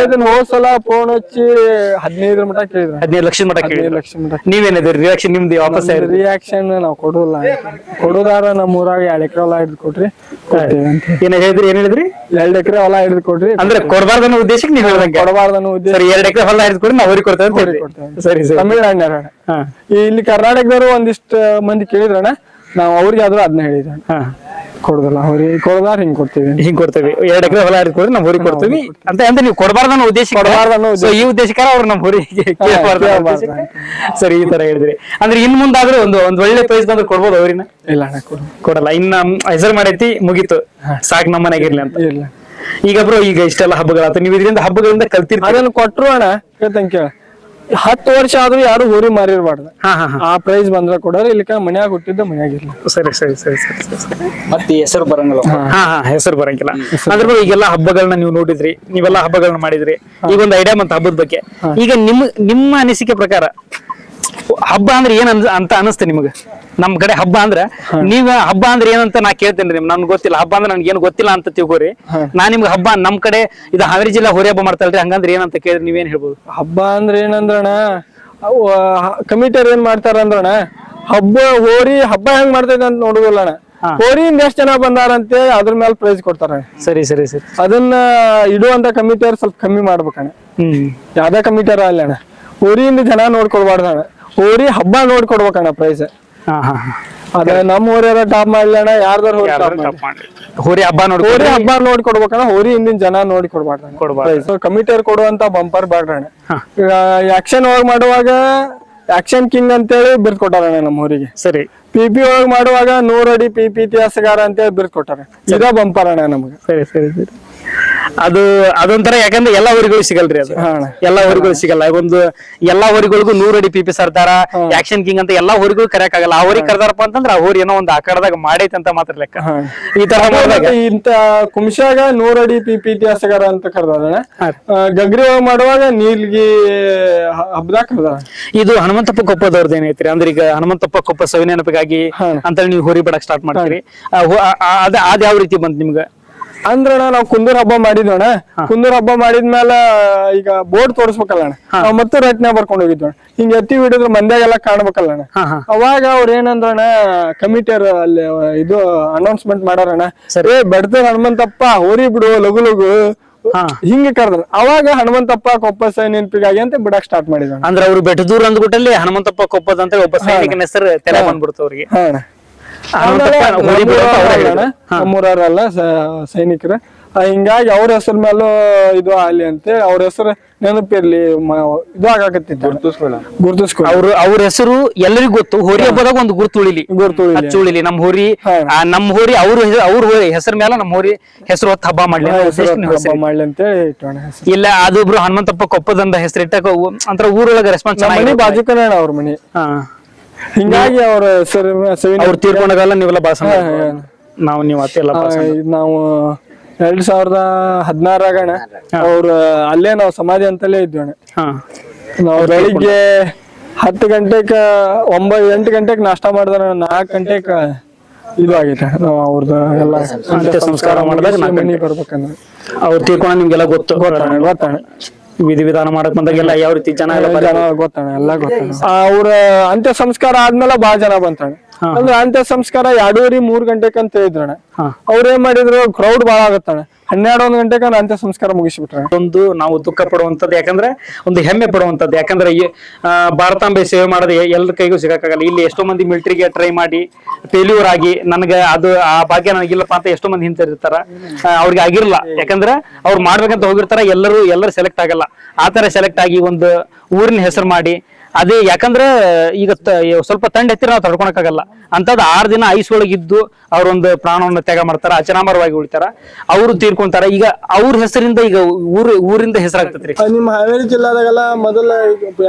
ಹೋದ್ಸಲ ಫೋನ್ ಹಚ್ಚಿ 15 ಮಟ್ಟ ಕೇಳಿದ್ರು. 15 ಲಕ್ಷ ಮಟ್ಟ ಕೇಳಿದ್ರು. ನೀವೇನಿದ್ರಿ ರಿಯಾಕ್ಷನ್ ನಿಮ್ದು? ವಾಪಸ್ ರಿಯಾಕ್ಷನ್ ನಾವು ಕೊಡೋದಾರ ನಮ್ಮ ಊರಾಗ 2 ಎಕರೆ ಹೊಲ ಹಿಡಿದು ಕೊಟ್ರಿ ಏನ್ ಹೇಳಿದ್ರಿ? 2 ಎಕರೆ ಹೊಲ ಹಿಡಿದು ಕೊಟ್ರಿ. ಅಂದ್ರೆ ಕೊಡಬಾರ್ದನ್ನೋ ಉದ್ದೇಶಕ್ಕೆ ನೀವು ಹೇಳ್ದಂಗೆ ಕೊಡಬಾರ್ದನ್ನೋ ಉದ್ದೇಶ. 2 ಎಕರೆ ಹೊಲ ಹಿಡಿದು ಕೊಡಿ, ನಾವು ಹೋರಿ ಕೊಡ್ತೇವೆ. ಸರಿ ಸರಿ. ತಮಿಳ್ನಾಡಿನ ಇಲ್ಲಿ ಕರ್ನಾಟಕದವರು ಒಂದಿಷ್ಟು ಮಂದಿ ಕೇಳಿದ್ರಣ್ಣ. ನಾವ್ ಅವ್ರಿಗೆ ಆದ್ರೂ ಅದನ್ನ ಹೇಳಿದ್ವಿ, ಕೊಡುದಿಲ್ಲ ಹೋರಿ ಕೊಡದಾರ ಹಿಂಗ್ ಕೊಡ್ತೀವಿ 2 ಎಕರೆ ಹೊಲ ಹಿಡಿದು ನಾವು ಹೋರಿ ಕೊಡ್ತೀವಿ ಅಂತ. ಅಂದ್ರೆ ನೀವು ಕೊಡಬಾರ್ದನ್ನೋ ಉದ್ದೇಶ, ಈ ಉದ್ದೇಶಕರ ಅವ್ರು ನಮ್ ಹೋರಿ ಸರಿ ಈ ತರ ಹೇಳಿದ್ರಿ. ಅಂದ್ರೆ ಇನ್ ಮುಂದಾದ್ರೂ ಒಂದ್ ಒಳ್ಳೆ ಪ್ರೈಸ್ ಬಂದ್ರೆ ಕೊಡ್ಬೋದು ಅವ್ರಿನ? ಇಲ್ಲ ಕೊಡಲ್ಲ. ಇನ್ನ ಹೆಸರು ಮಾಡೈತಿ ಮುಗೀತು, ಸಾಕ್ ನಮ್ಮ ಮನೆಗಿರ್ಲಿ ಅಂತ. ಈಗ ಬ್ರೋ ಈಗ ಇಷ್ಟೆಲ್ಲ ಹಬ್ಬಗಳಾತ, ನೀವು ಇದರಿಂದ ಹಬ್ಬಗಳಿಂದ ಕಲ್ತಿರ್ತೀರಿ. ಅದನ್ನ ಕೊಟ್ರು ಅಣ್ಣ ಕೇಳ್ತಂಗ ಕೇಳ 10 ವರ್ಷ ಆದ್ರೂ ಯಾರು ಹೋರಿ ಮಾರಿರ್ಬಾರ್ದು. ಆ ಪ್ರೈಸ್ ಬಂದ್ರ ಕೊಡೋರು. ಇಲ್ಲಿ ಮನ್ಯಾಗ ಹುಟ್ಟಿದ್ದ ಮನ್ಯಾಗಿರ್ಲಿ. ಸರಿ ಸರಿ ಸರಿ ಸರಿ ಸರಿ. ಮತ್ತೆ ಹೆಸರು ಬರಂಗಿಲ್ಲ. ಹೆಸರು ಬರಂಗಿಲ್ಲ. ಅದ್ರ ಈಗೆಲ್ಲ ಹಬ್ಬಗಳನ್ನ ನೀವು ನೋಡಿದ್ರಿ, ನೀವೆಲ್ಲ ಹಬ್ಬಗಳನ್ನ ಮಾಡಿದ್ರಿ. ಈಗ ಒಂದು ಐಡಿಯಾ ಬಂತ ಹಬ್ಬದ ಬಗ್ಗೆ. ಈಗ ನಿಮ್ಮ ಅನಿಸಿಕೆ ಪ್ರಕಾರ ಹಬ್ಬ ಅಂದ್ರೆ ಏನ್ ಅಂತ ಅನಿಸ್ತೆ ನಿಮ್ಗೆ? ನಮ್ ಕಡೆ ಹಬ್ಬ ಅಂದ್ರ ನೀವ್ ಹಬ್ಬ ಅಂದ್ರೆ ಏನಂತ ನಾ ಕೇಳ್ತೇನ್ರಿ. ನನ್ಗೆ ಗೊತ್ತಿಲ್ಲ ಹಬ್ಬ ಅಂದ್ರೆ ನನ್ಗೆ ಏನು ಗೊತ್ತಿಲ್ಲ ಅಂತ ತಿಳ್ಕೊರಿ. ನಾ ನಿಮ್ಗೆ ಹಬ್ಬ ನಮ್ ಕಡೆ ಇದು ಹಾವೇರಿ ಜಿಲ್ಲಾ ಹೋರಿ ಹಬ್ಬ ಮಾಡ್ತಾರಲ್ರಿ, ಹಂಗಂದ್ರೆ ಏನಂತ ಕೇಳಿದ್ರೆ ನೀವೇನ್ ಹೇಳ್ಬೋದು? ಹಬ್ಬ ಅಂದ್ರೆ ಏನಂದ್ರಣ, ಕಮಿಟಿಯರ್ ಏನ್ ಮಾಡ್ತಾರ ಅಂದ್ರಣ, ಹಬ್ಬ ಹೋರಿ ಹಬ್ಬ ಹೆಂಗ್ ಮಾಡ್ತೈತೆ ಅಂತ ನೋಡುದಿಲ್ಲ ಅಣ್ಣ. ಹೋರಿಯಿಂದ ಎಷ್ಟ್ ಜನ ಬಂದಾರಂತೆ ಅದ್ರ ಮೇಲೆ ಪ್ರೈಸ್ ಕೊಡ್ತಾರ. ಸರಿ ಸರಿ ಸರಿ. ಅದನ್ನ ಇಡುವಂತ ಕಮಿಟಿಯವ್ರು ಸ್ವಲ್ಪ ಕಮ್ಮಿ ಮಾಡ್ಬೇಕಣ್ಣ. ಯಾವ್ದೇ ಕಮಿಟಿಯವ್ರ ಅಲ್ಲ ಅಣ್ಣ, ಹೋರಿಯಿಂದ ಜನ ನೋಡ್ಕೊಡ್ಬಾರ್ದಣ್ಣ, ಹೋರಿ ಹಬ್ಬ ನೋಡ್ಕೊಡ್ಬೇಕಣ್ಣ ಪ್ರೈಸ್. ಅದ ನಮ್ಮ ಊರ ಟಾಪ್ ಮಾಡ್ಲಣ್ಣ, ಯಾರ್ದಾರ ಹೋರಿ ಹಬ್ಬ ನೋಡ್ಕೊಡ್ಬೇಕಣ್ಣ, ಹೋರಿ ಹಿಂದಿನ ಜನ ನೋಡಿ ಕೊಡ್ಬಾರ್ದು. ಕಮಿಟಿಯವ್ರು ಕೊಡುವಂತ ಬಂಪರ್ ಬ್ಯಾಡ್ರಣ್ಣ. ಈಗ ಆಕ್ಷನ್ ಒಳಗ್ ಮಾಡುವಾಗ ಆಕ್ಷನ್ ಕಿಂಗ್ ಅಂತೇಳಿ ಬಿರ್ದ್ ಕೊಟ್ಟಾರಣ್ಣ ನಮ್ಮ ಊರಿಗೆ. ಸರಿ. ಪಿಪಿ ಒಳಗ್ ಮಾಡುವಾಗ 100 ಅಡಿ ಪಿಪಿ ಇತಿಹಾಸಗಾರ ಅಂತೇಳಿ ಬಿರ್ದ್ ಕೊಟ್ಟಾರ. ಇದ ಬಂಪರ್ ಅಣ್ಣ ನಮ್ಗೆ. ಸರಿ ಸರಿ ಸರಿ. ಅದೊಂಥರ ಯಾಕಂದ್ರೆ ಎಲ್ಲಾ ಊರಿಗಳು ಸಿಗಲ್ರಿ, ಅದು ಎಲ್ಲಾ ಊರಿಗಳು ಸಿಗಲ್ಲ. ಎಲ್ಲಾ ಊರಿಗಳಿಗೂ 100 ಅಡಿ ಪಿಪಿ ಸರ್ದಾರ, ಆಕ್ಷನ್ ಕಿಂಗ್ ಅಂತ ಎಲ್ಲಾ ಊರಿಗಳು ಕರೆಯಕ್ ಆಗಲ್ಲ. ಆ ಊರಿಗೆ ಕರೆದಾರಪ್ಪ ಅಂತಂದ್ರ ಆ ಊರಿ ಏನೋ ಒಂದು ಆಕಡದಾಗ ಮಾಡೈತೆ ಅಂತ ಮಾತ್ರ ಲೆಕ್ಕ. ಈ ತರ ಇಂತ ಕುಂಶಾಗ 100 ಅಡಿ ಪಿಪಿ ಇತಿಹಾಸಗಾರ ಅಂತ ಕರೆದಾರ. ಗಗ್ರಿ ಮಾಡುವಾಗ ನೀಲ್ಗಿ ಹಬ್ಬದಾಗ ಕರೆದಾರ. ಇದು ಹನುಮಂತಪ್ಪ ಕೊಪ್ಪದವ್ರದ್ದು ಏನೈತ್ರಿ ಅಂದ್ರೆ ಈಗ ಹನುಮಂತಪ್ಪ ಕೊಪ್ಪ ಸವಿ ನೆನಪಿಗಾಗಿ ಅಂತ ನೀವು ಹೋರಿ ಬಿಡಕ್ ಸ್ಟಾರ್ಟ್ ಮಾಡ್ತೀರಿ. ಅದ್ ಯಾವ ರೀತಿ ಬಂತ್ ನಿಮ್ಗ? ಅಂದ್ರಣ್ಣ ನಾವ್ ಕುಂದೂರ್ ಹಬ್ಬ ಮಾಡಿದ್ವಣ್ಣ. ಕುಂದೂರ್ ಹಬ್ಬ ಮಾಡಿದ್ಮೇಲ ಈಗ ಬೋರ್ಡ್ ತೋರಿಸ್ಬೇಕಲ್ಲಣ್ಣ, ನಾವ್ ಮತ್ತೆ ರಚನೆ ಬರ್ಕೊಂಡ್ ಹೋಗಿದ್ವಣ್ಣ. ಹಿಂಗ ಎತ್ತಿ ಹಿಡಿದ್ರ ಮಂದ್ಯಾಗೆಲ್ಲ ಕಾಣ್ಬೇಕಲ್ಲಣ್ಣ. ಅವಾಗ ಅವ್ರ ಏನಂದ್ರಣ್ಣ, ಕಮಿಟಿಯರ್ ಅಲ್ಲಿ ಇದು ಅನೌನ್ಸ್ಮೆಂಟ್ ಮಾಡಾರಣ್ಣ, ಬೆಡ್ತೇರ್ ಹನುಮಂತಪ್ಪ ಹೋರಿ ಬಿಡು ಲಘು ಲಘು ಹಿಂಗ ಕರ್ದ್ರ. ಅವಾಗ ಹನುಮಂತಪ್ಪ ಕೊಪ್ಪ ಸೈ ನೆನಪಿಗಾಗಿ ಅಂತ ಬಿಡಕ್ ಸ್ಟಾರ್ಟ್ ಮಾಡಿದ್ವ. ಅಂದ್ರೆ ಅವ್ರು ಬೆಟ್ಟದೂರ್ ಅಂದ್ಬಿಟ್ಟಲ್ಲಿ ಹನುಮಂತಪ್ಪ ಕೊಪ್ಪದ ಅಂತ ಒಬ್ಬ ಸೈನಿಕನ ಹೆಸರು ತೆರೆ ಬಂದ್ಬಿಡ್ತು ಅವ್ರಿಗೆ. ನಮ್ಮೂರಲ್ಲ ಸೈನಿಕರ, ಹಿಂಗಾಗಿ ಅವ್ರ ಹೆಸರ ಮೇಲೂ ಇದು ಅಲ್ಲಿ ಅಂತ ಅವ್ರ ಹೆಸರು ನೆನಪಿರ್ಲಿ ಇದು ಆಗಾಕತ್ತಿತ್ತು, ಗುರ್ತಿಸ್ಕೊ. ಅವ್ರ ಹೆಸರು ಎಲ್ಲರಿಗೂ ಗೊತ್ತು. ಹೋರಿ ಹಬ್ಬದಾಗ ಒಂದು ಗುರ್ತುಳಿಲಿ ನಮ್ಮ ಹೋರಿ ಅವ್ರ ಹೆಸರ ಮೇಲೆ ನಮ್ಮ ಹೋರಿ ಹೆಸರು ಹೊತ್ತು ಹಬ್ಬ ಮಾಡ್ಲಿ ಅಂತ ಇಲ್ಲ. ಅದೊಬ್ರು ಹನುಮಂತಪ್ಪ ಕೊಪ್ಪದಂದ ಹೆಸರಿಟ್ಟ ಅಂತರ ಊರೊಳಗ ರೆಸ್ಪಾನ್ಸ್ ಮನಿ ಬಾಜುಕನ ಅವ್ರ ಮನಿ. ಹಿಂಗಾಗಿ ಅವ್ರ ಅವ್ರು ತೀರ್ಕೊಂಡಾಗಲ್ಲ ನೀವೆಲ್ಲ ಭಾಷಣ ನೀವು ಅತ್ತೆಲ್ಲ ನಾವು 2016 ಅವ್ರ ಅಲ್ಲೇ ನಾವ್ ಸಮಾಧಿ ಅಂತಲೇ ಇದ್ವಣ್ಣ. ನಾವ್ ಬೆಳಿಗ್ಗೆ 10 ಗಂಟೆಗ 8 ಗಂಟೆಗೆ ನಾಷ್ಟ ಮಾಡಿದ್ರ 4 ಗಂಟೆಗ ಇದು ಆಗೈತೆ. ನಾವ್ ಅವ್ರದ್ದು ಎಲ್ಲ ಅಂತ್ಯ ಸಂಸ್ಕಾರ ಮಾಡಿದಾಗ ಮನಿ ಬರ್ಬೇಕಂದ್ರೆ ಅವ್ರು ತೀರ್ಕೊಂಡ ನಿಮ್ಗೆಲ್ಲ ಗೊತ್ತಣ್ಣ. ವಿಧಿ ವಿಧಾನ ಮಾಡಕ್ ಬಂದಾಗೆಲ್ಲ ಯಾವ ರೀತಿ ಜನ ಗೊತ್ತಣ್ಣ, ಎಲ್ಲ ಗೊತ್ತಣ್ಣ. ಅವ್ರ ಅಂತ್ಯ ಸಂಸ್ಕಾರ ಆದ್ಮೇಲೆ ಬಾಳ ಜನ ಬಂತಣ್ಣ. ಅಂದ್ರೆ ಅಂತ್ಯ ಸಂಸ್ಕಾರ 2:30-3 ಗಂಟೆಕ್ ಅಂತ ಹೇಳಿದ್ರಣ್ಣ. ಅವ್ರ ಏನ್ ಮಾಡಿದ್ರು, ಕ್ರೌಡ್ ಬಾಳ ಆಗತ್ತಣ್ಣ. 12-1 ಗಂಟೆಗೆ ಅಂತ್ಯ ಸಂಸ್ಕಾರ ಮುಗಿಸ್ಬಿಟ್ರೆ ಒಂದು ನಾವು ದುಃಖ ಪಡುವಂತದ್ದು, ಯಾಕಂದ್ರೆ ಒಂದು ಹೆಮ್ಮೆ ಪಡುವಂತದ್ದು. ಯಾಕಂದ್ರೆ ಭಾರತಾಂಬೆ ಸೇವೆ ಮಾಡೋದು ಎಲ್ಲರ ಕೈಗೂ ಸಿಗಕ್ಕಾಗಲ್ಲ. ಇಲ್ಲಿ ಎಷ್ಟೋ ಮಂದಿ ಮಿಲಿಟರಿಗೆ ಟ್ರೈ ಮಾಡಿ ಫೇಲ್ಯೂರ್ ಆಗಿ ನನಗೆ ಅದು ಆ ಭಾಗ್ಯ ನನಗಿಲ್ಲಪ್ಪ ಅಂತ ಎಷ್ಟೋ ಮಂದಿ ಹಿಂತಿರ್ತಾರ. ಅವ್ರಿಗೆ ಆಗಿರಲ್ಲ, ಯಾಕಂದ್ರೆ ಅವ್ರು ಮಾಡ್ಬೇಕಂತ ಹೋಗಿರ್ತಾರ, ಎಲ್ಲರೂ ಸೆಲೆಕ್ಟ್ ಆಗಲ್ಲ. ಆತರ ಸೆಲೆಕ್ಟ್ ಆಗಿ ಒಂದು ಊರಿನ ಹೆಸರು ಮಾಡಿ ಅದೇ. ಯಾಕಂದ್ರೆ ಈಗ ಸ್ವಲ್ಪ ತಂಡ ಎತ್ತಿರ ನಾವು ತಡ್ಕೊಳಕ್ಕಾಗಲ್ಲ ಅಂತದ್ 6 ದಿನ ಐಸ್ ಒಳಗಿದ್ದು ಅವ್ರೊಂದು ಪ್ರಾಣವನ್ನು ತ್ಯಾಗ ಮಾಡ್ತಾರ, ಅಚನಾಮರವಾಗಿ ಉಳಿತಾರ, ಅವರು ತೀರ್ಕೊಂತಾರ. ಈಗ ಅವ್ರ ಹೆಸರಿಂದ ಈಗ ಊರಿಂದ ಹೆಸರಾಗ್ತೈತ್ರಿ. ನಿಮ್ಮ ಹಾವೇರಿ ಜಿಲ್ಲಾದಾಗೆಲ್ಲ ಮೊದಲ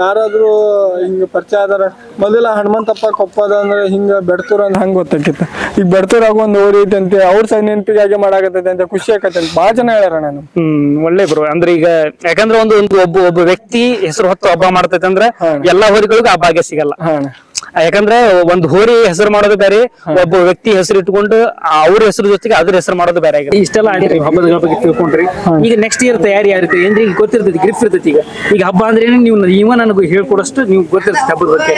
ಯಾರಾದ್ರೂ ಹಿಂಗ ಪರಿಚಯ ಆದಾರ, ಮೊದಲ ಹನುಮಂತಪ್ಪ ಕೊಪ್ಪದ ಅಂದ್ರೆ ಹಿಂಗ ಬೆಡ್ತೂರ್ ಅಂತ ಹಂಗ ಗೊತ್ತಾಕಿತ್ತ. ಈಗ ಬೆಡ್ತೂರಾಗ ಒಂದ್ ಊರಿ ಐತೆ ಅಂತ ಅವ್ರ ಸೈ ನೆನಪಿಗಾಗಿ ಮಾಡಾಕತ್ತೈತೆ ಅಂತ ಖುಷಿ ಆಕತ್ತೆ ಅಂತ ಬಾಳ ಜನ ಹೇಳ್ಯಾರ ನಾನು. ಒಳ್ಳೆ ಬ್ರೋ. ಅಂದ್ರೆ ಈಗ ಯಾಕಂದ್ರೆ ಒಬ್ಬ ವ್ಯಕ್ತಿ ಹೆಸರು ಹೊತ್ತು ಹಬ್ಬ ಮಾಡ್ತೈತೆ ಅಂದ್ರೆ ಎಲ್ಲಾ ಹೋರಿಗಳಿಗೂ ಆ ಭಾಗ್ಯ ಸಿಗಲ್ಲ. ಯಾಕಂದ್ರೆ ಒಂದು ಹೋರಿ ಹೆಸರು ಮಾಡೋದು ಬೇರೆ, ಒಬ್ಬ ವ್ಯಕ್ತಿ ಹೆಸರು ಇಟ್ಕೊಂಡು ಅವ್ರ ಹೆಸರು ಜೊತೆಗೆ ಅದ್ರ ಹೆಸರು ಮಾಡೋದು ಬೇರೆ ಆಗಿದೆ. ಇಷ್ಟೆಲ್ಲ ಆಡಿರಿ, ಹಬ್ಬದ ಬಗ್ಗೆ ತಿಳ್ಕೊಂಡ್ರಿ. ಈಗ ನೆಕ್ಸ್ಟ್ ಇಯರ್ ತಯಾರಿ ಯಾವ ರೀತಿ ಏನ್ರಿ ಈಗ ಗೊತ್ತಿರ್ತೈತಿ, ಗ್ರಿಪ್ ಇರ್ತೈತಿ. ಈಗ ಹಬ್ಬ ಅಂದ್ರೆ ನೀವು ನನಗೂ ಹೇಳ್ಕೊಡಷ್ಟು ನೀವು ಗೊತ್ತಿರ್ತೈತಿ ಹಬ್ಬದ ಬಗ್ಗೆ.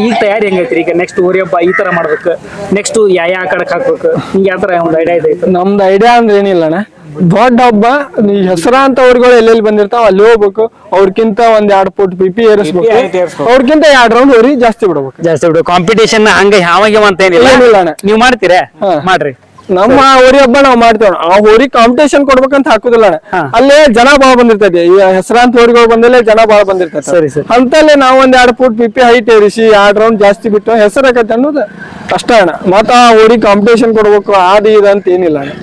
ಈಗ ತಯಾರಿ ಹೆಂಗೈತ್ರಿ? ಈಗ ನೆಕ್ಸ್ಟ್ ಹೋರಿ ಹಬ್ಬ ಈ ತರ ಮಾಡ್ಬೇಕು, ನೆಕ್ಸ್ಟ್ ಯಾವ ಕಡೆಕ್ ಹಾಕ್ಬೇಕು, ಹಿಂಗ ಯಾವ ತರ ಒಂದು ಐಡಿಯಾ ಇದೆ? ನಮ್ದು ಐಡಿಯಾ ಅಂದ್ರೆ ಏನಿಲ್ಲಣ್ಣ, ದೊಡ್ಡ ಹಬ್ಬ ಹೆಸರಾಂತ ಅವ್ರಿಗಳು ಎಲ್ಲೆಲ್ಲಿ ಬಂದಿರ್ತಾವ ಅಲ್ಲಿ ಹೋಗ್ಬೇಕು. ಅವ್ರಕ್ಕಿಂತ 1-2 ಫುಟ್ ಪಿಪಿ ಏರಿಸ್ಬೇಕು, ಅವ್ರಕ್ಕಿಂತ 2 ರೌಂಡ್ ಹೋರಿ ಜಾಸ್ತಿ ಬಿಡ್ಬೇಕು. ಕಾಂಪಿಟೇಷನ್ ಹಂಗ ಯಾವಾಗ ಅಂತ ಏನಿಲ್ಲ, ನೀವು ಮಾಡ್ತೀರಾ? ಮಾಡ್ರಿ. ನಮ್ಮ ಹೋರಿ ಹಬ್ಬ ನಾವ್ ಮಾಡ್ತೇವ. ಆ ಹೋರಿ ಕಾಂಪಿಟೇಷನ್ ಕೊಡ್ಬೇಕಂತ ಹಾಕುದಿಲ್ಲ ಅಣ್ಣ. ಅಲ್ಲೇ ಜನ ಬಾಳ ಬಂದಿರ್ತೈತಿ, ಈ ಹೆಸರಾಂತ ಹೋರಿಗಳು ಬಂದಲ್ಲೇ ಜನ ಬಾಳ ಬಂದಿರ್ತೈತಿ. ಅಂತಲ್ಲೇ ನಾವ್ 1-2 ಫುಟ್ ಪಿಪಿ ಹೈಟ್ ಏರಿಸಿ 2 ರೌಂಡ್ ಜಾಸ್ತಿ ಬಿಟ್ಟು ಹೆಸರಾಕತ್ತೆ ಅನ್ನೋದು ಅಷ್ಟ ಅಣ್ಣ. ಮತ್ತ ಆ ಹೋರಿ ಕಾಂಪಿಟೇಷನ್ ಕೊಡ್ಬೇಕು ಅದು ಇದು ಅಂತ ಏನಿಲ್ಲ ಅಣ್ಣ.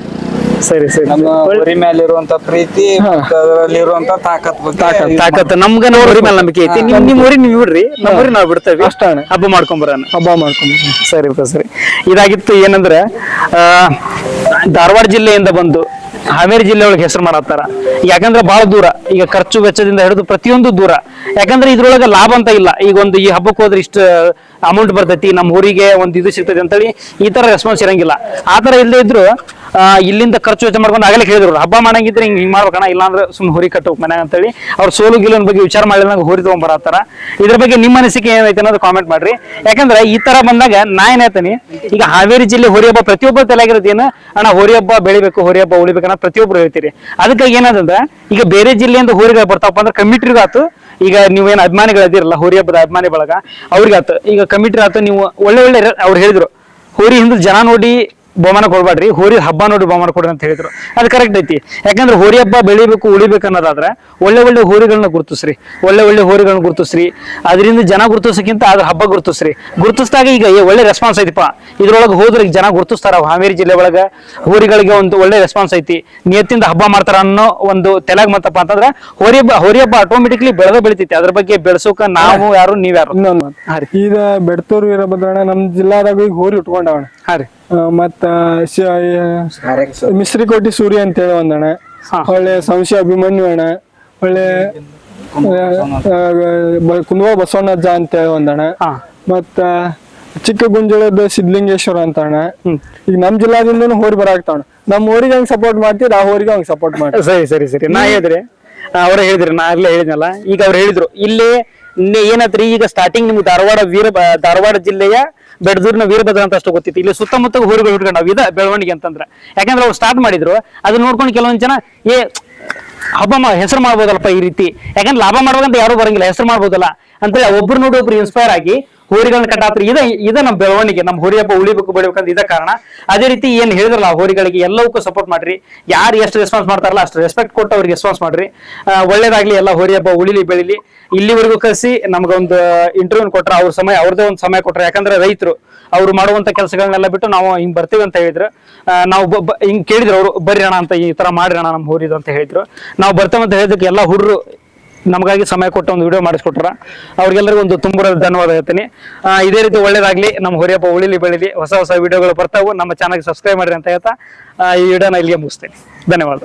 ಸರಿ ಸರಿ. ನಮ್ಮ ಹೋರಿ ಮೇಲೆ ಇರುವಂತ ಪ್ರೀತಿ, ಅದರಲ್ಲಿರುವಂತ ತಾಕತ್ ನಮ್ಗ ಹೋರಿ ಮೇಲೆ ನಂಬಿಕೆ ಐತಿ. ನಿಮ್ ಊರಿ ನೀವು ಬಿಡ್ರಿ, ನಮ್ಮ ಊರಿ ನಾವ್ ಬಿಡ್ತೇವೆ ಅಷ್ಟ ಅಣ್ಣ. ಹಬ್ಬ ಮಾಡ್ಕೊಂಬರೋಣ. ಸರಿ ಸರಿ. ಇದಾಗಿತ್ತು ಏನಂದ್ರೆ ಧಾರವಾಡ ಜಿಲ್ಲೆಯಿಂದ ಬಂದು ಹಾವೇರಿ ಜಿಲ್ಲೆ ಒಳಗೆ ಹೆಸರು ಮಾಡತ್ತಾರ. ಯಾಕಂದ್ರೆ ಬಹಳ ದೂರ, ಈಗ ಖರ್ಚು ವೆಚ್ಚದಿಂದ ಹಿಡಿದು ಪ್ರತಿಯೊಂದು ದೂರ. ಯಾಕಂದ್ರೆ ಇದ್ರೊಳಗೆ ಲಾಭ ಅಂತ ಇಲ್ಲ. ಈಗ ಒಂದು ಈ ಹಬ್ಬಕ್ಕೆ ಹೋದ್ರೆ ಇಷ್ಟು ಅಮೌಂಟ್ ಬರ್ತೈತಿ, ನಮ್ಮ ಊರಿಗೆ ಒಂದು ಇದು ಸಿಗ್ತೈತಿ ಅಂತೇಳಿ ಈ ತರ ರೆಸ್ಪಾನ್ಸ್ ಇರಂಗಿಲ್ಲ. ಆ ತರ ಇಲ್ಲದೆ ಇದ್ರು ಇಲ್ಲಿಂದ ಖರ್ಚು ವೆಚ್ಚ ಮಾಡ್ಕೊಂಡು ಆಗಲೇ ಹೇಳಿದ್ರು, ಹಬ್ಬ ಮಾಡಂಗಿದ್ರೆ ಹಿಂಗ್ ಮಾಡ್ಬೇಕಣ, ಇಲ್ಲಾಂದ್ರೆ ಸುಮ್ಮನೆ ಹೋರಿ ಕಟ್ಟಬೇಕು ಮನ್ಯಾಗ ಅಂತೇಳಿ ಅವ್ರ ಸೋಲು ಗಿಲೋನ್ ಬಗ್ಗೆ ವಿಚಾರ ಮಾಡಿದಾಗ ಹೋರಿ ತಗೊಂಡ್ಬರತ್ತಾರ. ಇದ್ರ ಬಗ್ಗೆ ನಿಮ್ಮ ಅನಿಸಿಕೆ ಏನೈತೆ ಅನ್ನೋದು ಕಾಮೆಂಟ್ ಮಾಡ್ರಿ. ಯಾಕಂದ್ರೆ ಈ ತರ ಬಂದಾಗ ನಾ ಏನ್ ಹೇಳ್ತೀನಿ, ಈಗ ಹಾವೇರಿ ಜಿಲ್ಲೆ ಹೋರಿ ಹಬ್ಬ ಪ್ರತಿಯೊಬ್ಬರ ತಲೆಯಾಗಿರೋದು ಏನು ಅಣ್ಣ, ಹೋರಿ ಹಬ್ಬ ಬೆಳಿಬೇಕು, ಹೋರಿ ಹಬ್ಬ ಉಳಿಬೇಕನ್ನ ಪ್ರತಿಯೊಬ್ರು ಹೇಳ್ತೀರಿ. ಅದಕ್ಕಾಗಿ ಏನಂದ್ರೆ ಈಗ ಬೇರೆ ಜಿಲ್ಲೆಯಿಂದ ಹೋರಿಗಳು ಬರ್ತಾವಪ್ಪ ಅಂದ್ರೆ ಕಮಿಟ್ರಿಗಾತು, ಈಗ ನೀವೇನು ಅಭಿಮಾನಿಗಳದಿರಲ್ಲ ಹೋರಿ ಹಬ್ಬದ ಅಭಿಮಾನಿ ಬಳಗ ಅವ್ರಿಗಾತು, ಈಗ ಕಮಿಟ್ರಿ ಆತು, ನೀವು ಒಳ್ಳೆ ಒಳ್ಳೆ ಅವ್ರು ಹೇಳಿದ್ರು ಹೋರಿ ಹಿಂದೆ ಜನ ನೋಡಿ ಬಹುಮಾನ ಕೊಡ್ಬೇಡ್ರಿ, ಹೋರಿ ಹಬ್ಬ ನೋಡಿ ಬಹುಮಾನ ಕೊಡ್ರಿ ಅಂತ ಹೇಳಿದ್ರು. ಅದು ಕರೆಕ್ಟ್ ಐತಿ. ಯಾಕಂದ್ರೆ ಹೋರಿ ಹಬ್ಬ ಬೆಳಿಬೇಕು ಉಳಿಬೇಕು ಅನ್ನೋದಾದ್ರೆ ಒಳ್ಳೆ ಒಳ್ಳೆ ಹೋರಿಗಳನ್ನ ಗುರುತಿಸ್ರಿ, ಒಳ್ಳೆ ಒಳ್ಳೆ ಹೋರಿಗಳನ್ನ ಗುರುತಿಸ್ರಿ. ಅದರಿಂದ ಜನ ಗುರುತಿಸಕ್ಕಿಂತ ಅದ್ರ ಹಬ್ಬ ಗುರುತಿಸ್ರಿ. ಗುರುತಿಸಿದಾಗ ಈಗ ಒಳ್ಳೆ ರೆಸ್ಪಾನ್ಸ್ ಐತಿಪ್ಪ, ಇದ್ರೊಳಗೆ ಹೋದ್ರೆ ಈಗ ಜನ ಗುರುತಿಸ್ತಾರ. ಹಾವೇರಿ ಜಿಲ್ಲೆ ಒಳಗೆ ಹೋರಿಗಳಿಗೆ ಒಂದು ಒಳ್ಳೆ ರೆಸ್ಪಾನ್ಸ್ ಐತಿ, ನಿಯತ್ತಿಂದ ಹಬ್ಬ ಮಾಡ್ತಾರ ಅನ್ನೋ ಒಂದು ತೆಲಾಗ್ ಮತ್ತಪ್ಪ ಅಂತಂದ್ರೆ ಹೋರಿ ಹಬ್ಬ ಆಟೋಮೆಟಿಕ್ಲಿ ಬೆಳಿತೈತಿ. ಅದ್ರ ಬಗ್ಗೆ ಬೆಳೆಸೋಕ ನಾವು ಯಾರು ನೀವ್ಯಾರು. ಇನ್ನೊಂದ್ ಮಾತು, ಈಗ ಬೆಡ್ತೂರು ವೀರಭದ್ರಣ್ಣ ನಮ್ ಜಿಲ್ಲಾದಾಗ ಈಗ ಹೋರಿ ಉಟ್ಕೊಂಡವಣ. ಮತ್ತ ಮಿಶ್ರಿಕೋಟಿ ಸೂರ್ಯ ಅಂತ ಹೇಳಿ ಒಂದಣ್ಣ, ಒಳ್ಳೆ ಸಂಶಯ ಅಭಿಮನ್ಯು ಅಣ್ಣ, ಒಳ್ಳೆ ಕುಂದವ ಬಸವಣ್ಣಜ್ಜ ಅಂತ ಹೇಳಿ ಒಂದಣ್ಣ, ಮತ್ತ ಚಿಕ್ಕ ಗುಂಜಳದ ಸಿದ್ಲಿಂಗೇಶ್ವರ ಅಂತ ಅಣ್ಣ. ಈಗ ನಮ್ ಜಿಲ್ಲಾದಿಂದ ಹೋರಿ ಬರಾಕ್ತಾವಣ. ನಮ್ ಊರಿಗೆ ಹಂಗ್ ಸಪೋರ್ಟ್ ಮಾಡ್ತೀವಿ, ಆ ಊರಿಗೆ ಹಂಗ್ ಸಪೋರ್ಟ್ ಮಾಡ್ತೀವಿ. ಸರಿ ಸರಿ ಸರಿ ನಾ ಹೇಳಿದ್ರಿ, ಅವ್ರ ಹೇಳಿದ್ರಿ, ನಾ ಆಗ್ಲೇ ಹೇಳಿದ್ನಲ್ಲ. ಈಗ ಅವ್ರು ಹೇಳಿದ್ರು ಇಲ್ಲಿ ಏನತ್ರಿ, ಈಗ ಸ್ಟಾರ್ಟಿಂಗ್ ನಿಮ್ಗೆ ಧಾರವಾಡ ಜಿಲ್ಲೆಯ ಬೆಡದೂರಿನ ವೀರಭದ್ರ ಅಂತ ಅಷ್ಟು ಗೊತ್ತಿತ್ತು. ಇಲ್ಲಿ ಸುತ್ತಮುತ್ತ ಹೋರಿಗಳು ಹಿಡ್ಕೊಂಡಾವ್ ಇದ ಬೆಳವಣಿಗೆ ಅಂತಂದ್ರೆ. ಯಾಕಂದ್ರೆ ಅವ್ರು ಸ್ಟಾರ್ಟ್ ಮಾಡಿದ್ರು, ಅದನ್ನ ನೋಡ್ಕೊಂಡು ಕೆಲವೊಂದ್ ಜನ ಹಬ್ಬ ಹೆಸರು ಮಾಡ್ಬೋದಲ್ಲಪ್ಪ ಈ ರೀತಿ, ಯಾಕಂದ್ರೆ ಲಾಭ ಮಾಡ್ಬೇಕಂತ ಯಾರು ಬರಂಗಿಲ್ಲ, ಹೆಸರು ಮಾಡ್ಬೋದಲ್ಲ ಅಂತೇಳಿ ಒಬ್ರು ನೋಡಿ ಒಬ್ರು ಇನ್ಸ್ಪೈರ್ ಆಗಿ ಹೋರಿಗಳನ್ನ ಕಟ್ಟಾತ್ರಿ. ಇದ ನಮ್ಮ ಬೆಳವಣಿಗೆ, ನಮ್ಮ ಹೋರಿ ಹಬ್ಬ ಉಳಿಬೇಕು ಬೆಳಿಬೇಕಂತ ಇದ ಕಾರಣ. ಅದೇ ರೀತಿ ಏನ್ ಹೇಳಿದ್ರಲ್ಲ ಹೋರಿಗಳಿಗೆ ಎಲ್ಲವಕ್ಕೂ ಸಪೋರ್ಟ್ ಮಾಡ್ರಿ. ಯಾರು ಎಷ್ಟು ರೆಸ್ಪಾನ್ಸ್ ಮಾಡ್ತಾರಲ್ಲ ಅಷ್ಟು ರೆಸ್ಪೆಕ್ಟ್ ಕೊಟ್ಟು ಅವ್ರಿಗೆ ರೆಸ್ಪಾನ್ಸ್ ಮಾಡ್ರಿ. ಒಳ್ಳೇದಾಗ್ಲಿ, ಎಲ್ಲ ಹೋರಿ ಹಬ್ಬ ಉಳಿಲಿ ಬೆಳಿಲಿ. ಇಲ್ಲಿವರೆಗೂ ಕಳಿಸಿ ನಮ್ಗೊಂದು ಇಂಟರ್ವ್ಯೂ ಕೊಟ್ರ, ಅವ್ರ ಅವ್ರದೇ ಒಂದು ಸಮಯ ಕೊಟ್ರ. ಯಾಕಂದ್ರೆ ರೈತರು ಅವ್ರು ಮಾಡುವಂತ ಕೆಲಸಗಳನ್ನೆಲ್ಲ ಬಿಟ್ಟು ನಾವು ಹಿಂಗ್ ಬರ್ತೀವಿ ಅಂತ ಹೇಳಿದ್ರು. ನಾವು ಹಿಂಗ್ ಕೇಳಿದ್ರು ಅವ್ರು, ಬರ್ರಿ ಅಣ್ಣ ಅಂತ, ಈ ತರ ಮಾಡ್ರಿ ಅಣ್ಣ ನಮ್ ಹೋರಿದು ಅಂತ ಹೇಳಿದ್ರು. ನಾವು ಬರ್ತೇವೆ ಅಂತ ಹೇಳಿದಕ್ಕೆ ಎಲ್ಲ ಹುಡ್ರು ನಮಗಾಗಿ ಸಮಯ ಕೊಟ್ಟು ಒಂದು ವಿಡಿಯೋ ಮಾಡಿಸ್ಕೊಟ್ರ. ಅವ್ರಿಗೆಲ್ಲರಿಗೂ ಒಂದು ತುಂಬ ಧನ್ಯವಾದ ಹೇಳ್ತೀನಿ. ಇದೇ ರೀತಿ ಒಳ್ಳೇದಾಗ್ಲಿ, ನಮ್ಮ ಹೋರಿ ಹಬ್ಬ ಉಳಿಲಿ ಬೆಳಿಲಿ. ಹೊಸ ಹೊಸ ವಿಡಿಯೋಗಳು ಬರ್ತಾವು. ನಮ್ಮ ಚಾನಲ್ಗೆ ಸಬ್ಸ್ಕ್ರೈಬ್ ಮಾಡ್ರಿ ಅಂತ ಹೇಳ್ತಾ ಈ ವಿಡಿಯೋನ ಇಲ್ಲಿಗೆ ಮುಗಿಸ್ತೇನೆ. ಧನ್ಯವಾದ.